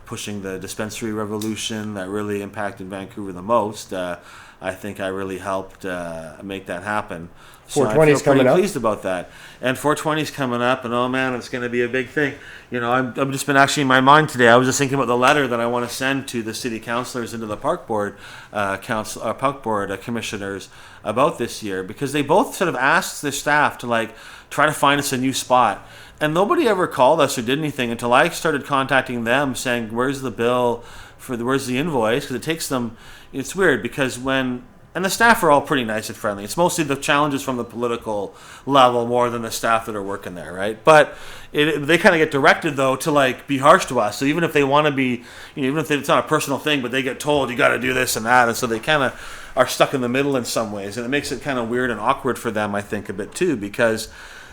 pushing the dispensary revolution that really impacted Vancouver the most. I think I really helped make that happen. So 420's I feel coming up. pleased about that. And 420's coming up, and oh man, it's going to be a big thing. I've just been actually in my mind today. I was just thinking about the letter that I want to send to the city councillors and to the park board commissioners about this year, because they both sort of asked their staff to try to find us a new spot. And nobody ever called us or did anything until I started contacting them saying, where's the bill where's the invoice? Because it takes them, it's weird because and the staff are all pretty nice and friendly. It's mostly the challenges from the political level more than the staff that are working there, right? But they kind of get directed, though, to be harsh to us. So even if they want to be, even if it's not a personal thing, but they get told you got to do this and that. And so they kind of are stuck in the middle in some ways. And it makes it kind of weird and awkward for them, I think, a bit too, because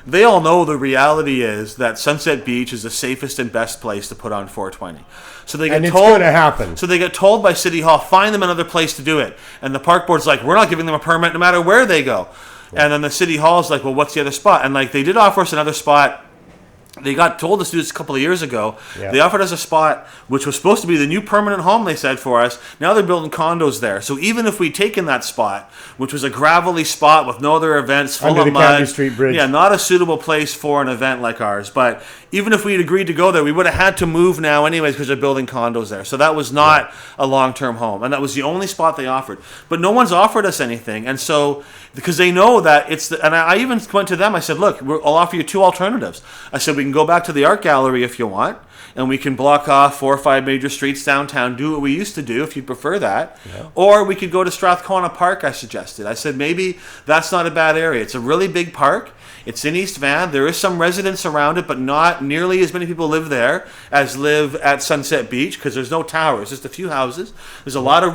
they all know the reality is that Sunset Beach is the safest and best place to put on 420. So they get it's told, going to happen. So they get told by City Hall, find them another place to do it. And the park board's like, we're not giving them a permit no matter where they go. Yeah. And then the City Hall's like, well, what's the other spot? And they did offer us another spot. They got told us to do this a couple of years ago. Yeah. They offered us a spot which was supposed to be the new permanent home, they said, for us. Now they're building condos there. So even if we'd taken that spot, which was a gravelly spot with no other events, full under of the mud. Canby Street Bridge. Yeah, not a suitable place for an event like ours. But even if we'd agreed to go there, we would have had to move now anyways because they're building condos there. So that was not a long-term home. And that was the only spot they offered. But no one's offered us anything. And so, because they know that it's and I even went to them, I said, look, I'll offer you two alternatives. I said, we can go back to the art gallery if you want, and we can block off 4 or 5 major streets downtown, do what we used to do if you prefer that. Yeah. Or we could go to Strathcona Park, I suggested. I said, maybe that's not a bad area. It's a really big park. It's in East Van. There is some residents around it, but not nearly as many people live there as live at Sunset Beach because there's no towers, just a few houses. There's a lot of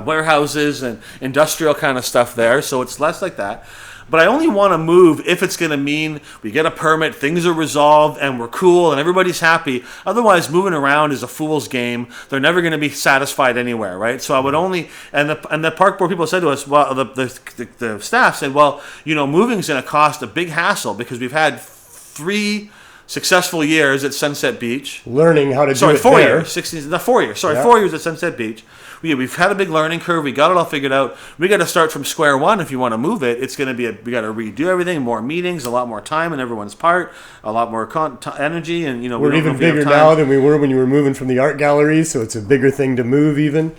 warehouses and industrial kind of stuff there, so it's less like that. But I only want to move if it's going to mean we get a permit, things are resolved, and we're cool, and everybody's happy. Otherwise, moving around is a fool's game. They're never going to be satisfied anywhere, right? So I would only, and the park board people said to us, well, the staff said, well, moving is going to cost a big hassle because we've had 3 successful years at Sunset Beach. Learning how to do it 4 there. years. 4 years. 4 years at Sunset Beach. We've had a big learning curve. We got it all figured out. We got to start from square one if you want to move it. It's going to be we got to redo everything, more meetings, a lot more time on everyone's part, a lot more energy, and we're even bigger now than we were when you were moving from the art galleries. So it's a bigger thing to move even.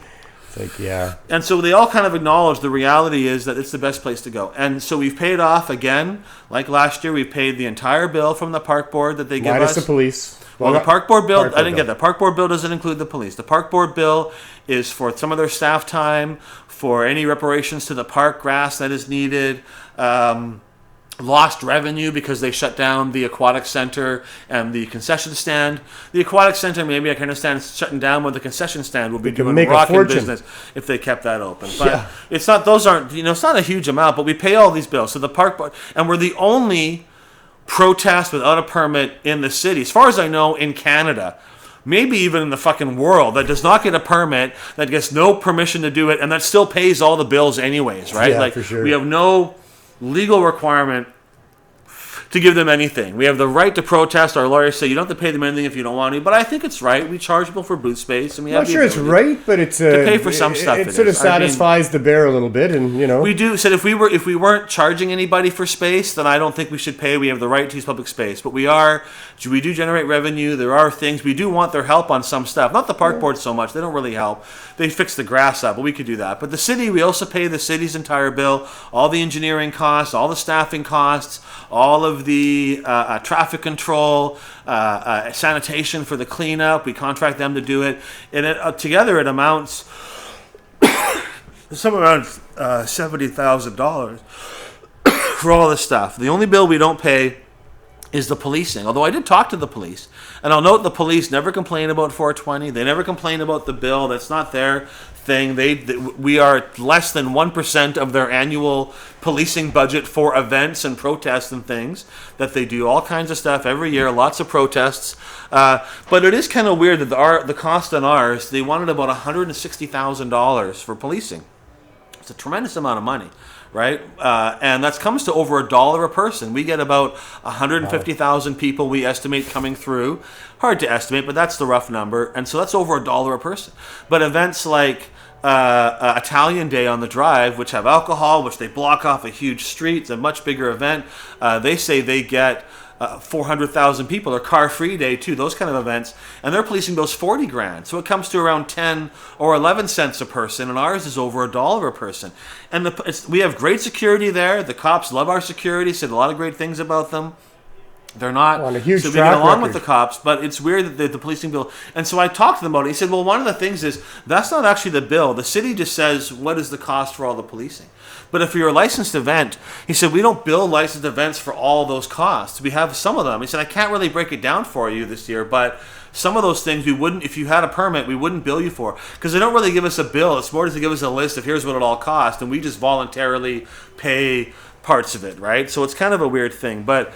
It's like, yeah. And so they all kind of acknowledge the reality is that it's the best place to go. And so we've paid off again, like last year. We've paid the entire bill from the park board that they give us. Minus the police. Well, the park board bill, I didn't get that. Park board bill doesn't include the police. The park board bill is for some of their staff time, for any reparations to the park grass that is needed, lost revenue because they shut down the aquatic center and the concession stand. The aquatic center, maybe I can understand shutting down, but the concession stand will be doing rocking business if they kept that open. But it's not; those aren't. It's not a huge amount, but we pay all these bills. So the park board, and we're the only protest without a permit in the city, as far as I know, in Canada, maybe even in the fucking world, that does not get a permit, that gets no permission to do it, and that still pays all the bills anyways, right? Yeah, for sure. We have no legal requirement to give them anything. We have the right to protest. Our lawyers say you don't have to pay them anything if you don't want to, but I think it's right. We charge people for booth space, and we have I'm not sure it's right, but it's to pay for some stuff. It sort of satisfies the bear a little bit, and we do. Said if we weren't charging anybody for space, then I don't think we should pay. We have the right to use public space, but we do generate revenue. There are things we do want their help on some stuff. Not the park board so much; they don't really help. They fix the grass up, but we could do that. But the city, we also pay the city's entire bill, all the engineering costs, all the staffing costs, all of the traffic control, sanitation for the cleanup. We contract them to do it, and together it amounts somewhere around $70,000 for all this stuff. The only bill we don't pay is the policing. Although I did talk to the police, and I'll note the police never complain about 420. They never complain about the bill. That's not their thing. We are less than 1% of their annual policing budget for events and protests and things that they do. All kinds of stuff every year, lots of protests. But it is kind of weird that the cost on ours, they wanted about $160,000 for policing. It's a tremendous amount of money. Right? And that comes to over $1 a person. We get about 150,000 people we estimate coming through. Hard to estimate, but that's the rough number. And so that's over $1 a person. But events like Italian Day on the Drive, which have alcohol, which they block off a huge street, it's a much bigger event. They say they get 400,000 people, or Car Free Day too, those kind of events, and their policing bill's $40,000. So it comes to around 10 or 11 cents a person, and ours is over $1 a person. And we have great security there. The cops love our security, said a lot of great things about them. They're not, on a huge so we get along with the cops, but it's weird that the policing bill. And so I talked to them about it. He said, well, one of the things is that's not actually the bill. The city just says what is the cost for all the policing. But if you're a licensed event, he said, we don't bill licensed events for all those costs. We have some of them. He said, I can't really break it down for you this year, but some of those things we wouldn't, if you had a permit, we wouldn't bill you for. Because they don't really give us a bill. It's more just to give us a list of here's what it all costs, and we just voluntarily pay parts of it, right? So it's kind of a weird thing. But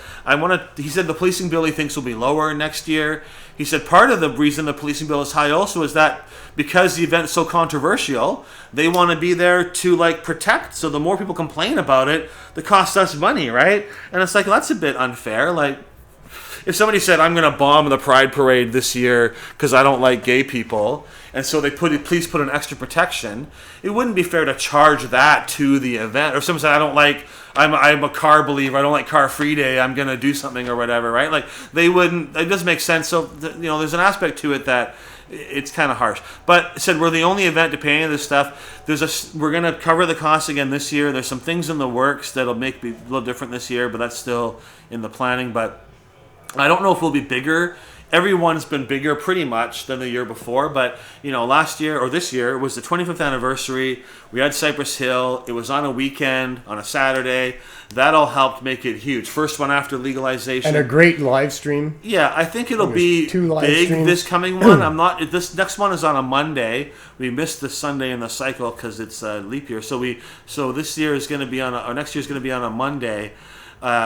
he said the policing bill he thinks will be lower next year. He said part of the reason the policing bill is high also is that because the event's so controversial, they want to be there to protect. So the more people complain about it, the cost us money, right? And it's that's a bit unfair. If somebody said, I'm going to bomb the Pride Parade this year because I don't like gay people, and so please put an extra protection, it wouldn't be fair to charge that to the event. Or if someone said, I'm a car believer, I don't like Car Free Day, I'm going to do something or whatever, right? They wouldn't, it doesn't make sense. So, there's an aspect to it that it's kind of harsh. But said we're the only event to pay any of this stuff. We're going to cover the costs again this year. There's some things in the works that'll make it a little different this year, but that's still in the planning. But I don't know if we'll be bigger everyone's been bigger pretty much than the year before, but last year or this year was the 25th anniversary. We had Cypress Hill. It was on a weekend, on a Saturday. That all helped make it huge. First one after legalization. And a great live stream. Yeah, I think it'll be big this coming one. This next one is on a Monday. We missed the Sunday in the cycle because it's a leap year. So this year is going to be or next year is going to be on a Monday.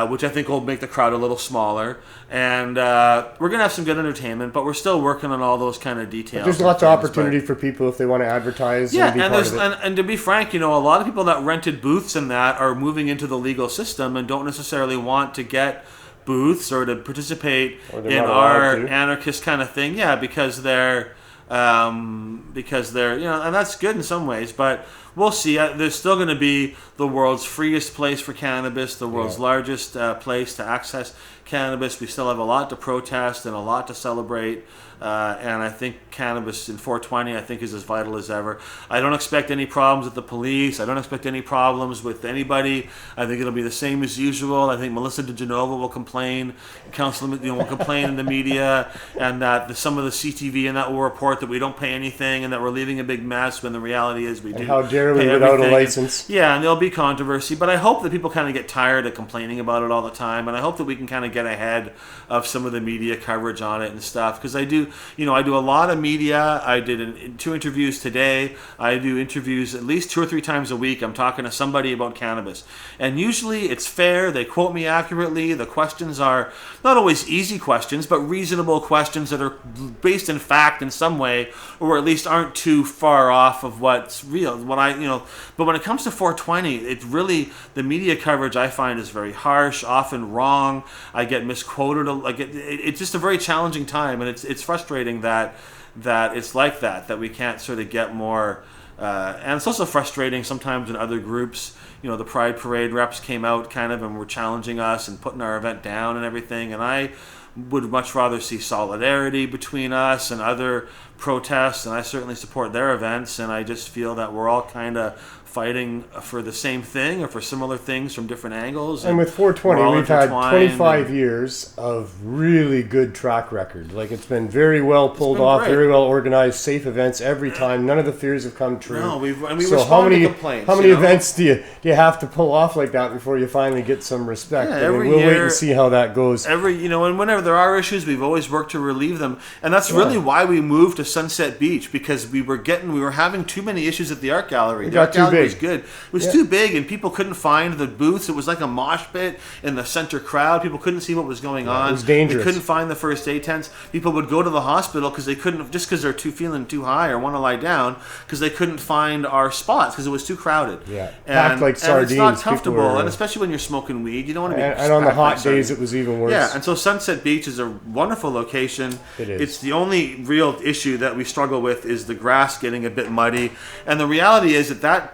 Which I think will make the crowd a little smaller. And we're going to have some good entertainment, but we're still working on all those kind of details. But there's lots of opportunity for people if they want to advertise and be part of it. And to be frank, a lot of people that rented booths and that are moving into the legal system and don't necessarily want to get booths or to participate in our anarchist kind of thing. Yeah, because they're and that's good in some ways, but we'll see. There's still going to be the world's freest place for cannabis, the world's largest place to access cannabis. We still have a lot to protest and a lot to celebrate. And I think cannabis in 420, I think, is as vital as ever. I don't expect any problems with the police. I don't expect any problems with anybody. I think it'll be the same as usual. I think Melissa DeGenova will complain. Councilman will complain in the media, and that some of the CTV and that will report that we don't pay anything and that we're leaving a big mess when the reality is we do. And how dare we without a license? And there'll be controversy, but I hope that people kind of get tired of complaining about it all the time, and I hope that we can kind of get ahead of some of the media coverage on it and stuff, because I do a lot of media. I did 2 interviews today. I do interviews at least 2 or 3 times a week. I'm talking to somebody about cannabis, and usually it's fair. They quote me accurately. The questions are not always easy questions, but reasonable questions that are based in fact in some way, or at least aren't too far off of what's real. But when it comes to 420, it's really, the media coverage I find is very harsh, often wrong. I get misquoted. It's just a very challenging time, and it's frustrating that it's like that we can't sort of get more. And it's also frustrating sometimes in other groups. The Pride Parade reps came out kind of and were challenging us and putting our event down and everything. And I would much rather see solidarity between us and other protests, and I certainly support their events. And I just feel that we're all kind of fighting for the same thing or for similar things from different angles. And with 420, we've had 25 years of really good track record. Like, it's been very well pulled off, great. Very well organized, safe events every time. None of the fears have come true. No, we respond to complaints. How many events do you have to pull off like that before you finally get some respect? Yeah, we'll wait and see how that goes. And whenever there are issues, we've always worked to relieve them. And that's really why we moved to Sunset Beach, because we were having too many issues at the art gallery. The art gallery was good. It was too big, and people couldn't find the booths. It was like a mosh pit in the center crowd. People couldn't see what was going on. It was dangerous. They couldn't find the first aid tents. People would go to the hospital because they couldn't, just because they're feeling too high or want to lie down, because they couldn't find our spots because it was too crowded. Yeah, packed like sardines. And it's not comfortable, and especially when you're smoking weed, you don't want to be. And on the hot days, it was even worse. Yeah, and so Sunset Beach is a wonderful location. It is. It's the only real issue that we struggle with is the grass getting a bit muddy, and the reality is that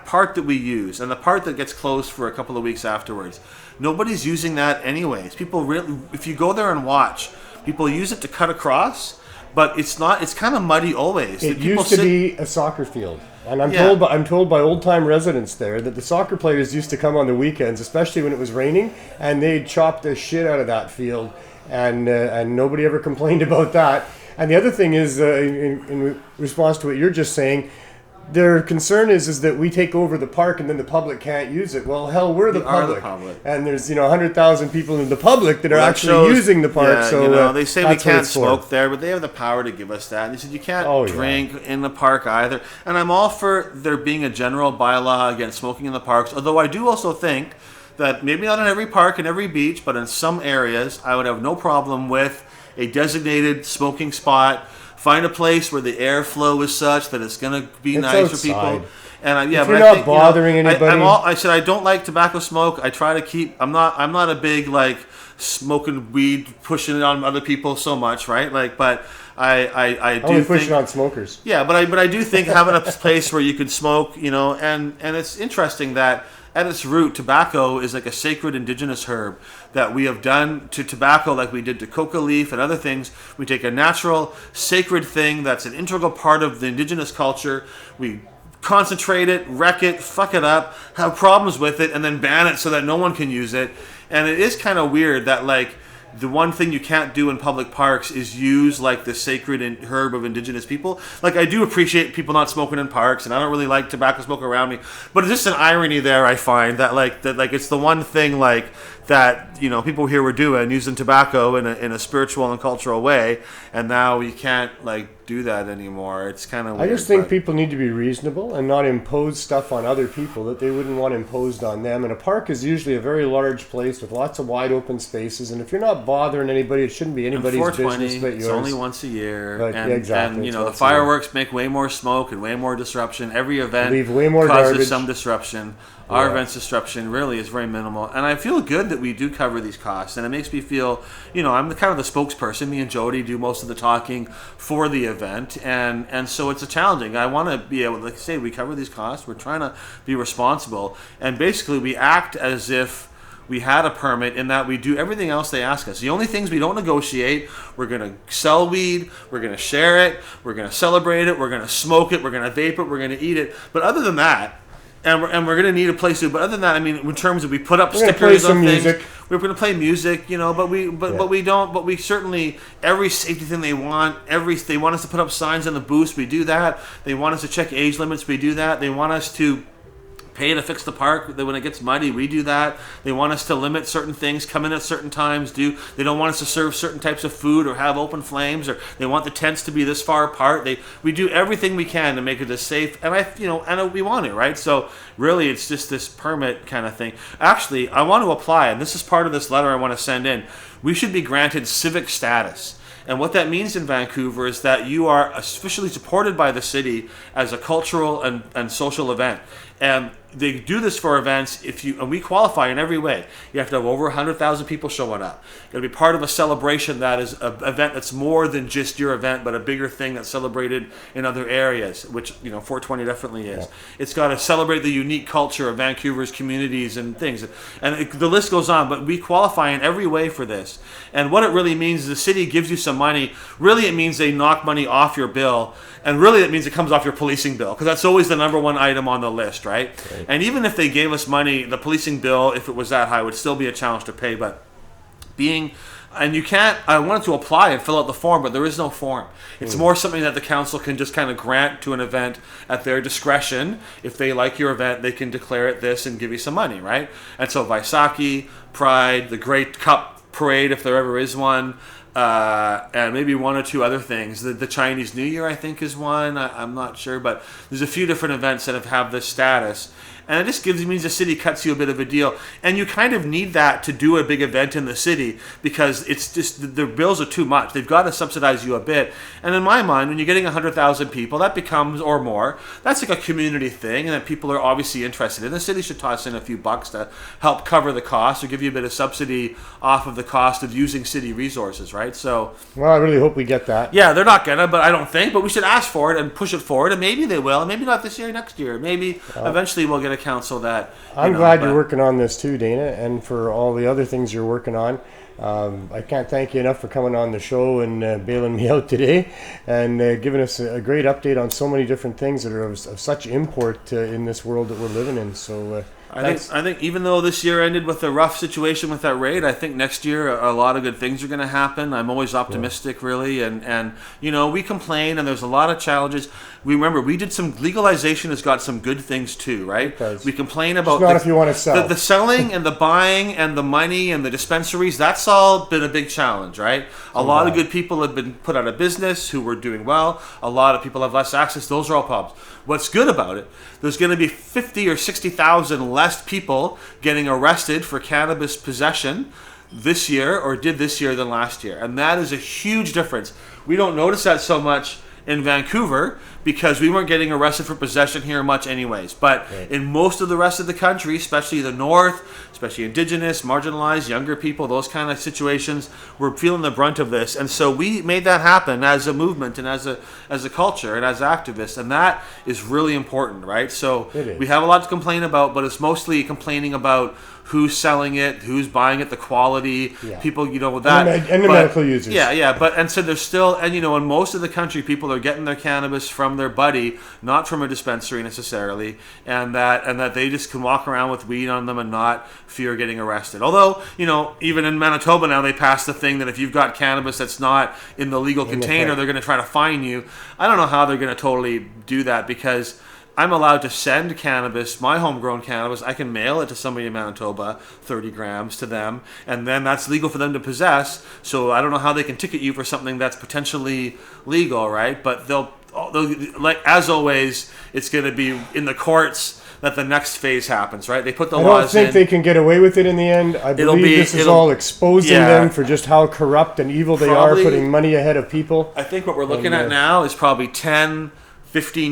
part that we use and the part that gets closed for a couple of weeks afterwards, nobody's using that anyways. People really, if you go there and watch, people use it to cut across, but it's kind of muddy always. It used to be a soccer field. And I'm told by old-time residents there that the soccer players used to come on the weekends, especially when it was raining, and they'd chop the shit out of that field, and nobody ever complained about that. And the other thing is, in response to what you're just saying, their concern is that we take over the park and then the public can't use it. Well, hell, we're the public. And there's 100,000 people in the public that are actually using the park. Yeah, so they say we can't smoke there, but they have the power to give us that. And they said you can't drink in the park either. And I'm all for there being a general bylaw against smoking in the parks. Although I do also think that maybe not in every park and every beach, but in some areas, I would have no problem with a designated smoking spot. Find a place where the airflow is such that it's going to be nice for people. And if you're not bothering anybody. I said I don't like tobacco smoke. I try to keep. I'm not a big smoking weed, pushing it on other people so much, right? But I do only push it on smokers. Yeah, but I do think having a place where you can smoke, and it's interesting that at its root, tobacco is like a sacred indigenous herb that we have done to tobacco like we did to coca leaf and other things. We take a natural, sacred thing that's an integral part of the indigenous culture. We concentrate it, wreck it, fuck it up, have problems with it, and then ban it so that no one can use it. And it is kind of weird that the one thing you can't do in public parks is use like the sacred herb of indigenous people. Like, I do appreciate people not smoking in parks, and I don't really like tobacco smoke around me, but it's just an irony there, I find, that it's the one thing like that, you know, people here were doing, using tobacco in a spiritual and cultural way, and now you can't like do that anymore. It's kind of weird. I just think people need to be reasonable and not impose stuff on other people that they wouldn't want imposed on them. And a park is usually a very large place with lots of wide open spaces, and if you're not bothering anybody, it shouldn't be anybody's business but yours. It's only once a year, But, and, yeah, exactly. and you know, It's the once a year. fireworks make way more smoke and way more disruption. Every event Leave way more causes garbage. some disruption. Our Yeah. event's disruption really is very minimal, and I feel good that we do cover these costs, and it makes me feel, you know, I'm the kind of the spokesperson. Me and Jody do most of the talking for the event, and so it's a challenging. I want to be able to say we cover these costs. We're trying to be responsible, and basically we act as if we had a permit, in that we do everything else they ask us. The only things we don't negotiate, we're going to sell weed, we're going to share it, we're going to celebrate it, we're going to smoke it, we're going to vape it, we're going to eat it. But other than that, and we're going to need a place to. But other than that, I mean, in terms of we put up stickers on things, we're going to play music, you know. But we don't. But we certainly, every safety thing they want, they want us to put up signs on the booths, we do that. They want us to check age limits, we do that. They want us to pay to fix the park when it gets muddy, we do that. They want us to limit certain things, come in at certain times, they don't want us to serve certain types of food or have open flames, or they want the tents to be this far apart. We do everything we can to make it as safe, and we want it, right? So really it's just this permit kind of thing. Actually, I want to apply, and this is part of this letter I want to send in. We should be granted civic status. And what that means in Vancouver is that you are officially supported by the city as a cultural and social event. And they do this for events and we qualify in every way. You have to have over 100,000 people showing up. You got to be part of a celebration that is an event that's more than just your event, but a bigger thing that's celebrated in other areas, which, you know, 420 definitely is. Yeah. It's got to celebrate the unique culture of Vancouver's communities and things. And the list goes on, but we qualify in every way for this. And what it really means is the city gives you some money. Really, it means they knock money off your bill. And really, it means it comes off your policing bill, because that's always the number one item on the list, right? And even if they gave us money, the policing bill, if it was that high, would still be a challenge to pay. But and you can't, I wanted to apply and fill out the form, but there is no form. It's more something that the council can just kind of grant to an event at their discretion. If they like your event, they can declare it this and give you some money, right? And so Vaisakhi, Pride, the Great Cup Parade, if there ever is one, and maybe one or two other things. The Chinese New Year, I think, is one. I'm not sure, but there's a few different events that have this status. And it just means the city cuts you a bit of a deal. And you kind of need that to do a big event in the city, because it's just, their bills are too much. They've got to subsidize you a bit. And in my mind, when you're getting 100,000 people, that becomes, or more, that's like a community thing, and that people are obviously interested in. The city should toss in a few bucks to help cover the cost, or give you a bit of subsidy off of the cost of using city resources, right? So, well, I really hope we get that. Yeah, they're not gonna, but I don't think. But we should ask for it and push it forward, and maybe they will, and maybe not this year, next year. Maybe eventually we'll get a council that. I'm glad you're working on this too, Dana, and for all the other things you're working on. I can't thank you enough for coming on the show and bailing me out today, and giving us a great update on so many different things that are of such import in this world that we're living in. So. I think even though this year ended with a rough situation with that raid, I think next year a lot of good things are going to happen. I'm always optimistic, really, and you know, we complain and there's a lot of challenges. We did some legalization has got some good things too, right? We complain about if you want to sell. The selling and the buying and the money and the dispensaries. That's all been a big challenge, right? A lot of good people have been put out of business who were doing well. A lot of people have less access. Those are all problems. What's good about it, there's going to be 50 or 60,000 less people getting arrested for cannabis possession this year, or did this year, than last year. And that is a huge difference. We don't notice that so much in Vancouver because we weren't getting arrested for possession here much anyways. But in most of the rest of the country, especially the north, especially Indigenous, marginalized, younger people, those kind of situations, we're feeling the brunt of this. And so we made that happen as a movement and as a culture and as activists. And that is really important, right? So we have a lot to complain about, but it's mostly complaining about who's selling it, who's buying it, the quality, people, with that. And the medical users. Yeah. And so there's still, and in most of the country, people are getting their cannabis from their buddy, not from a dispensary necessarily, and that they just can walk around with weed on them and not fear getting arrested. Although, even in Manitoba now, they passed the thing that if you've got cannabis that's not in the legal container, they're going to try to fine you. I don't know how they're going to totally do that, because I'm allowed to send cannabis, my homegrown cannabis. I can mail it to somebody in Manitoba, 30 grams to them, and then that's legal for them to possess. So I don't know how they can ticket you for something that's potentially legal, right? But they'll like, as always, it's going to be in the courts that the next phase happens, right? They put the laws in. I don't think they can get away with it in the end. I believe this is all exposing them for just how corrupt and evil they are, putting money ahead of people. I think what we're looking at now is probably 10-15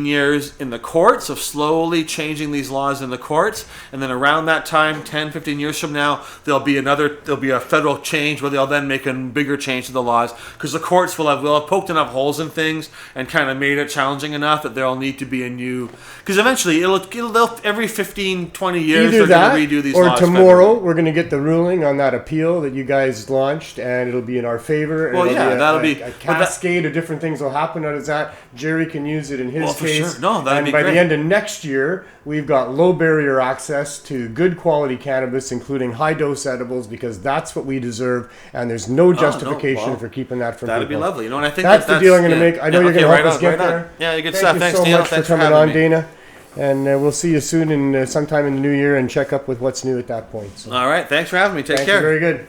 years in the courts of slowly changing these laws in the courts, and then around that time, 10-15 years from now, there'll be a federal change where they'll then make a bigger change to the laws, because the courts will have poked enough holes in things and kind of made it challenging enough that there'll need to be a new, because eventually they'll every 15-20 years either they're going to redo these or laws. Or tomorrow we're going to get the ruling on that appeal that you guys launched, and it'll be in our favor. And that'll be a cascade of different things will happen out of that. Jerry can use it in his case. Sure. No, that'd be by great. the end of next year, we've got low barrier access to good quality cannabis, including high dose edibles, because that's what we deserve, and there's no justification for keeping that from that'd people. be lovely. And I think that's the deal I'm going to make. I know you're going to help us get there. Yeah, good stuff. Thank you Thanks, so Neil. much Thanks for coming having on, me. Dana. And we'll see you soon, in sometime in the new year, and check up with what's new at that point. So. All right. Thanks for having me. Take care. Very good.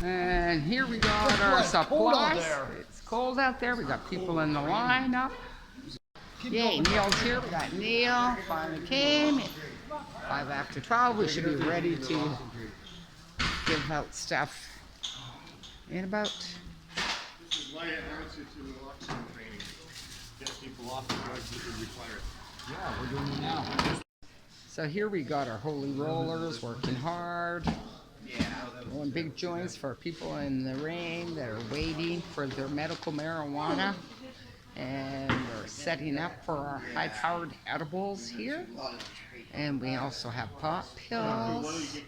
And here we got our supplies. It's cold out there. We got people in the lineup. Yay, Neil's here. We got Neil. Finally came. 5 after 12. We should be ready to give out stuff in about. My answer to auction training. Get people off the drugs that would require it. Yeah, we're doing it now. So here we got our holy rollers working hard. Rolling big joints for people in the rain that are waiting for their medical marijuana. And we're setting up for our high-powered edibles here. And we also have pot pills.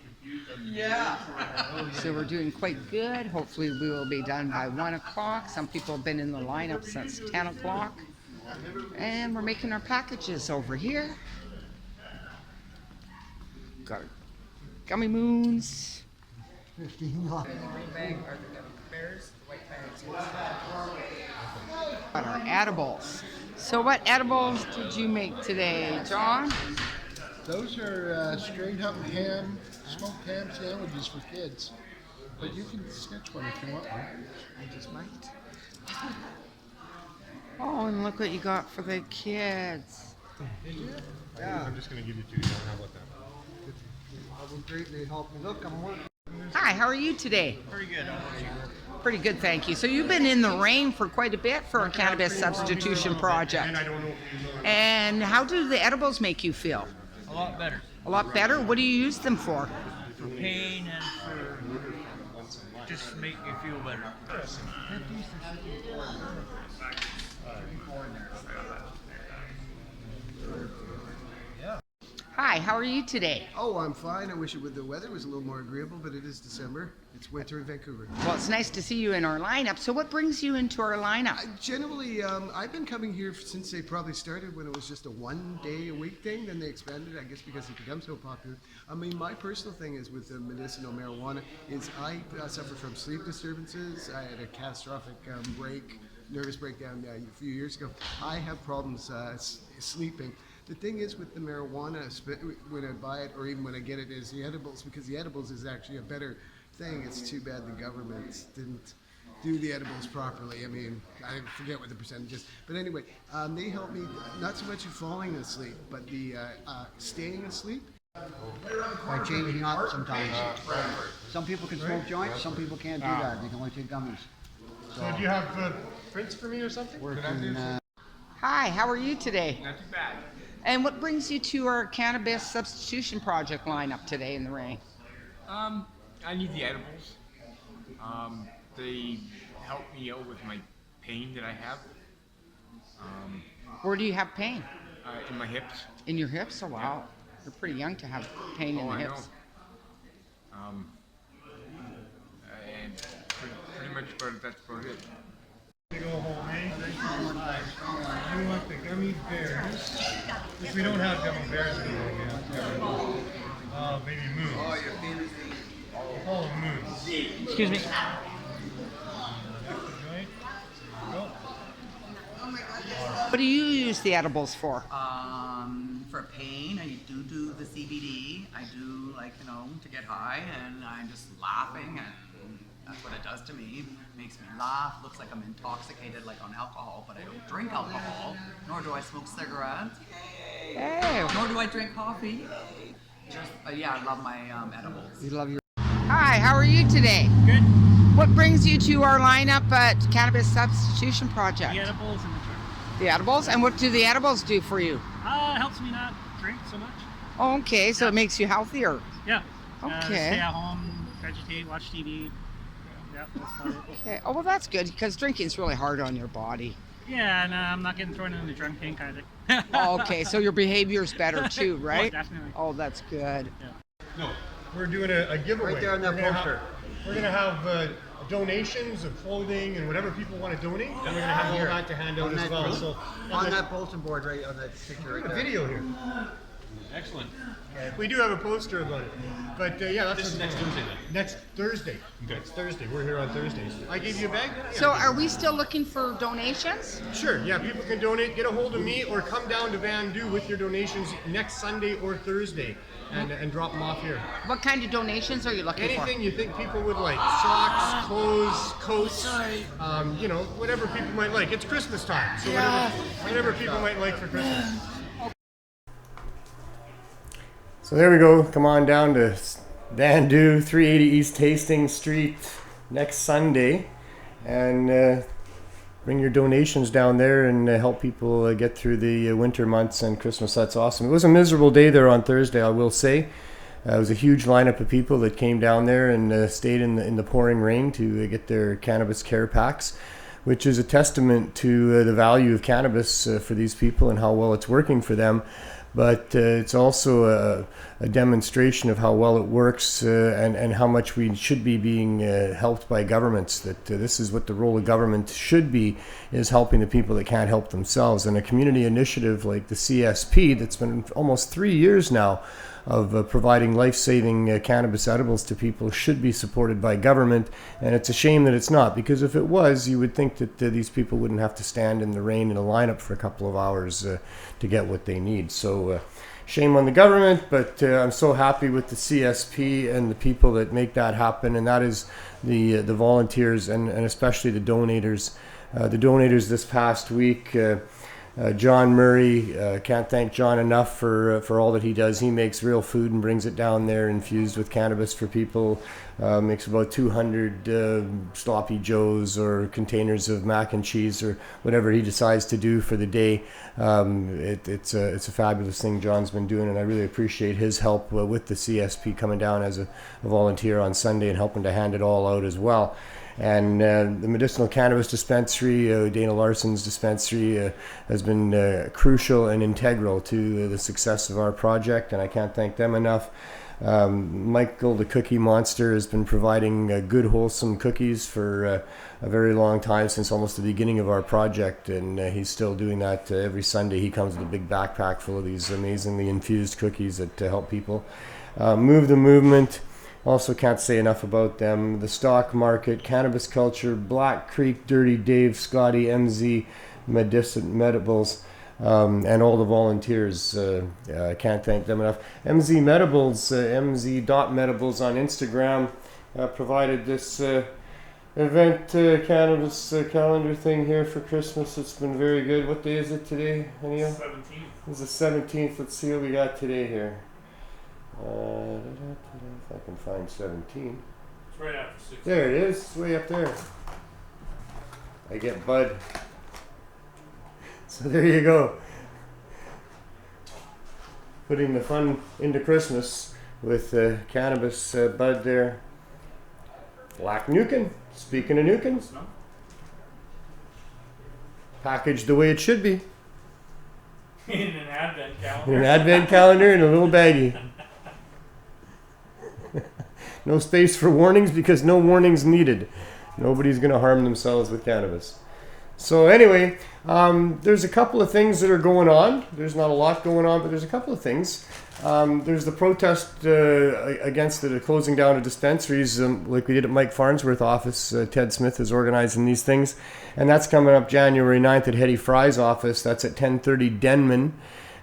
So we're doing quite good. Hopefully we will be done by 1 o'clock. Some people have been in the lineup since 10 o'clock. And we're making our packages over here. Got our gummy moons. Got our edibles. So what edibles did you make today, John? Those are straight up ham, smoked ham sandwiches for kids. But you can sketch one if you want one. I just might. Oh, and look what you got for the kids. Yeah. I'm just going to give you two. How about that? That would greatly help me. Look, I'm working. Hi, how are you today? Pretty good. Pretty good, thank you. So you've been in the rain for quite a bit for a Cannabis Substitution Project. And how do the edibles make you feel? A lot better. A lot better? What do you use them for? For pain and for just to make me feel better. Hi, how are you today? Oh, I'm fine. I wish the weather was a little more agreeable, but it is December. It's winter in Vancouver. Well, it's nice to see you in our lineup. So what brings you into our lineup? Generally, I've been coming here since they probably started when it was just a 1 day a week thing. Then they expanded, I guess, because it became so popular. I mean, my personal thing is with the medicinal marijuana is I suffer from sleep disturbances. I had a catastrophic nervous breakdown a few years ago. I have problems sleeping. The thing is with the marijuana, when I buy it or even when I get it, is the edibles, because the edibles is actually a better thing. It's too bad the government didn't do the edibles properly. I mean, I forget what the percentage is. But anyway, they help me not so much in falling asleep, but the staying asleep. By changing up sometimes. Some people can smoke joints, some people can't do that. They can only take gummies. So do you have prints for me or something? Hi, how are you today? Not too bad. And what brings you to our Cannabis Substitution Project lineup today in the rain? I need the edibles. They help me out with my pain that I have. Where do you have pain? In my hips. In your hips? Oh, wow. You're pretty young to have pain in the I hips. And pretty much that's about it. To go home, eh? You want the gummy bears? If we don't have gummy bears anymore, maybe moons. Oh, moons. Excuse me. What do you use the edibles for? For pain, I do the CBD. I do to get high, and I'm just laughing, and that's what it does to me. Makes me laugh. Looks like I'm intoxicated, like on alcohol, but I don't drink alcohol, nor do I smoke cigarettes. Hey. Nor do I drink coffee. Just I love my edibles. You love your. Hi, how are you today? Good. What brings you to our lineup at Cannabis Substitution Project? The edibles and the drink. The edibles? And what do the edibles do for you? It helps me not drink so much. Oh, okay, so it makes you healthier. Yeah. Okay. Stay at home, vegetate, watch TV. Yeah, that's about it. Okay. Oh, well, that's good because drinking's really hard on your body. Yeah, and I'm not getting thrown in the drunk tank either. Oh, okay, so your behavior's better too, right? Oh, definitely. Oh, that's good. Yeah. No, we're doing a giveaway. Right there on that poster. We're going to have donations of clothing and whatever people want to donate. And we're going to have all that to hand out as well. So On that bulletin board right on that picture right a there. video here. Excellent. We do have a poster about it. But that's This is next Thursday then? Next Thursday. Okay. Next Thursday. We're here on Thursdays. I gave you a bag? So are we still looking for donations? Sure, yeah, people can donate. Get a hold of me or come down to Van Du with your donations next Sunday or Thursday and drop them off here. What kind of donations are you looking for? Anything you think people would like. Socks, clothes, coats, whatever people might like. It's Christmas time, so whatever people might like for Christmas. So there we go. Come on down to Van Du, 380 East Hastings Street next Sunday, and bring your donations down there and help people get through the winter months and Christmas. That's awesome. It was a miserable day there on Thursday, I will say. It was a huge lineup of people that came down there and stayed in the pouring rain to get their cannabis care packs, which is a testament to the value of cannabis for these people and how well it's working for them. But it's also a demonstration of how well it works and how much we should be being helped by governments. That this is what the role of government should be, is helping the people that can't help themselves. And a community initiative like the CSP that's been almost 3 years now of providing life-saving cannabis edibles to people should be supported by government. And it's a shame that it's not, because if it was, you would think that these people wouldn't have to stand in the rain in a lineup for a couple of hours to get what they need. So shame on the government, but I'm so happy with the CSP and the people that make that happen, and that is the volunteers and especially the donators. The donators this past week, John Murray, can't thank John enough for all that he does. He makes real food and brings it down there infused with cannabis for people. Makes about 200 sloppy joes or containers of mac and cheese or whatever he decides to do for the day. It's a fabulous thing John's been doing, and I really appreciate his help with the CSP, coming down as a volunteer on Sunday and helping to hand it all out as well. And the medicinal cannabis dispensary, Dana Larsen's dispensary, has been crucial and integral to the success of our project, and I can't thank them enough. Michael, the cookie monster, has been providing good, wholesome cookies for a very long time, since almost the beginning of our project, and he's still doing that every Sunday. He comes with a big backpack full of these amazingly infused cookies that help people move the movement. Also can't say enough about them. The Stock Market, Cannabis Culture, Black Creek, Dirty Dave, Scotty, MZ, Medibles, and all the volunteers. I can't thank them enough. MZ Medibles, mz.medibles on Instagram, provided this event cannabis calendar thing here for Christmas. It's been very good. What day is it today, Neil? 17th. It's the 17th. Let's see what we got today here. If I can find 17. It's right after 16. There it is. It's way up there. I get bud. So there you go. Putting the fun into Christmas with cannabis bud there. Black Nukin. Speaking of Nukins. Packaged the way it should be. In an advent calendar. In an advent calendar in a little baggie. No space for warnings because no warnings needed. Nobody's going to harm themselves with cannabis. So anyway, there's a couple of things that are going on. There's not a lot going on, but there's a couple of things. There's the protest against the closing down of dispensaries, like we did at Mike Farnsworth's office. Ted Smith is organizing these things, and that's coming up January 9th at Heidi Fry's office. That's at 10:30 Denman.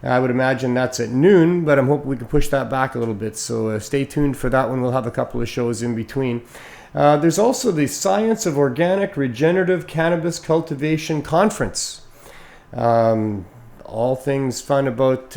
I would imagine that's at noon, but I'm hoping we can push that back a little bit. So stay tuned for that one. We'll have a couple of shows in between. There's also the Science of Organic Regenerative Cannabis Cultivation Conference. All things fun about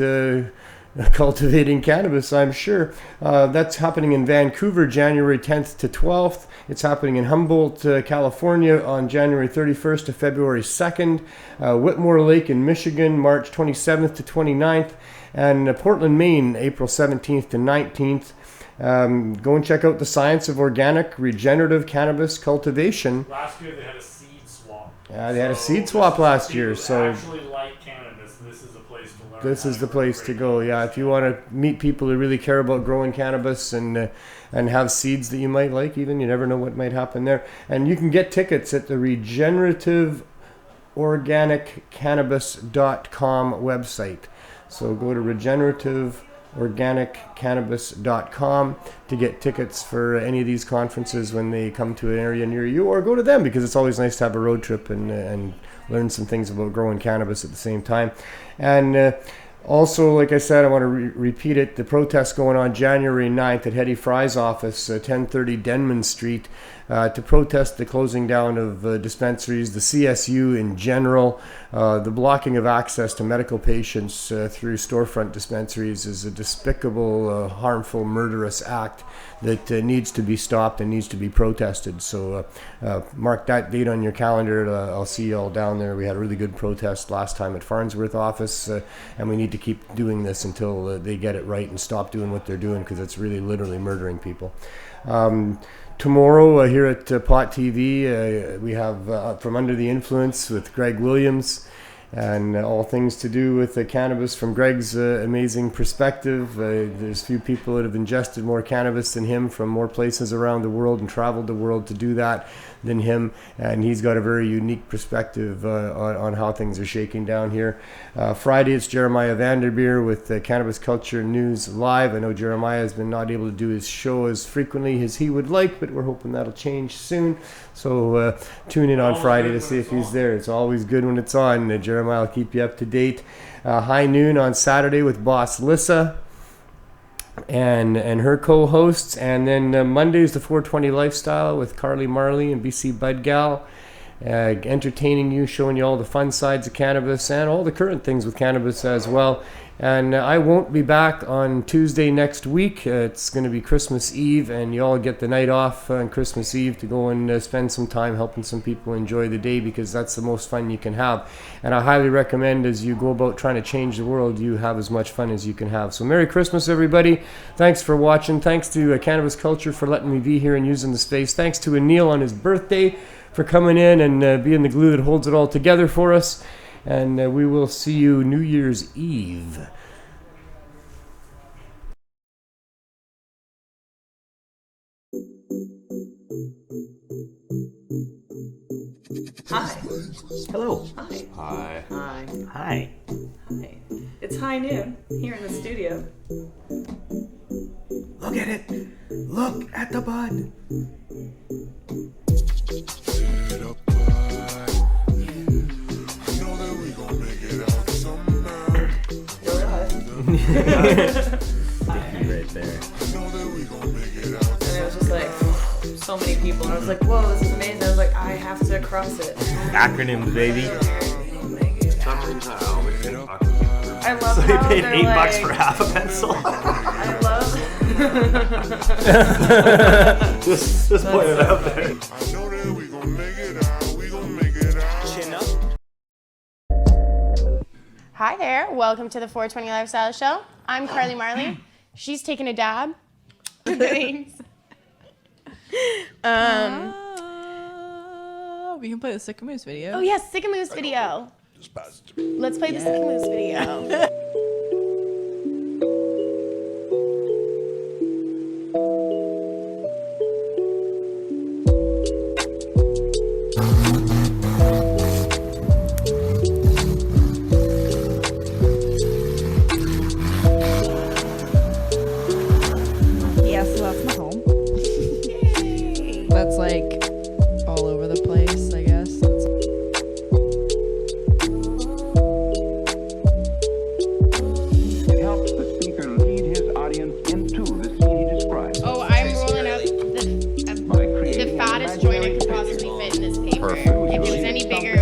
cultivating cannabis, I'm sure. That's happening in Vancouver, January 10th to 12th. It's happening in Humboldt, California on January 31st to February 2nd. Whitmore Lake in Michigan, March 27th to 29th. And Portland, Maine, April 17th to 19th. Go and check out the Science of Organic Regenerative Cannabis Cultivation. Last year they had a seed swap. Yeah, they had a seed swap last year. So actually like cannabis, this is a place to learn. this is the place to go. Yeah, if you want to meet people who really care about growing cannabis and have seeds that you might like, even you never know what might happen there. And you can get tickets at the regenerativeorganiccannabis.com website. So go to regenerativeorganiccannabis.com to get tickets for any of these conferences when they come to an area near you, or go to them because it's always nice to have a road trip and learn some things about growing cannabis at the same time. And also, like I said, I want to repeat it, the protest going on January 9th at Heidi Fry's office, 1030 Denman Street, to protest the closing down of dispensaries, the CSU in general. The blocking of access to medical patients through storefront dispensaries is a despicable, harmful, murderous act that needs to be stopped and needs to be protested. So mark that date on your calendar. I'll see you all down there. We had a really good protest last time at Farnsworth office, and we need to keep doing this until they get it right and stop doing what they're doing, because it's really literally murdering people. Tomorrow here at Pot TV, we have From Under the Influence with Greg Williams, and all things to do with cannabis from Greg's amazing perspective. There's few people that have ingested more cannabis than him from more places around the world and traveled the world to do that than him, and he's got a very unique perspective on how things are shaking down here. Friday it's Jeremiah Vanderbeer with Cannabis Culture News Live. I know Jeremiah has been not able to do his show as frequently as he would like, but we're hoping that'll change soon. So tune in on Friday to see if he's there. It's always good when it's on. Jeremiah will keep you up to date. High Noon on Saturday with Boss Lissa and her co-hosts, and then Monday is the 420 Lifestyle with Carly Marley and BC Budgal, entertaining you, showing you all the fun sides of cannabis and all the current things with cannabis as well. And I won't be back on Tuesday next week. It's going to be Christmas Eve, and you all get the night off on Christmas Eve to go and spend some time helping some people enjoy the day, because that's the most fun you can have. And I highly recommend, as you go about trying to change the world, you have as much fun as you can have. So Merry Christmas, everybody. Thanks for watching. Thanks to Cannabis Culture for letting me be here and using the space. Thanks to Neil on his birthday for coming in and being the glue that holds it all together for us. And we will see you New Year's Eve. Hi. Hello. Hi. Hi. Hi. Hi. Hi. It's high noon here in the studio. Look at it. Look at the bud. Right there. And it was just like so many people, and I was like, whoa, this is amazing. I was like, I have to cross it. Acronyms, baby. I love so how he paid they're $8 like, for half a pencil. I love just put it out there. Hi there, welcome to the 420 Lifestyle Show. I'm Carly Marley. She's taking a dab. Thanks. We can play the Sycamoose video. Oh yes, Sycamoose video. Let's play the Sycamoose video. If it was any bigger,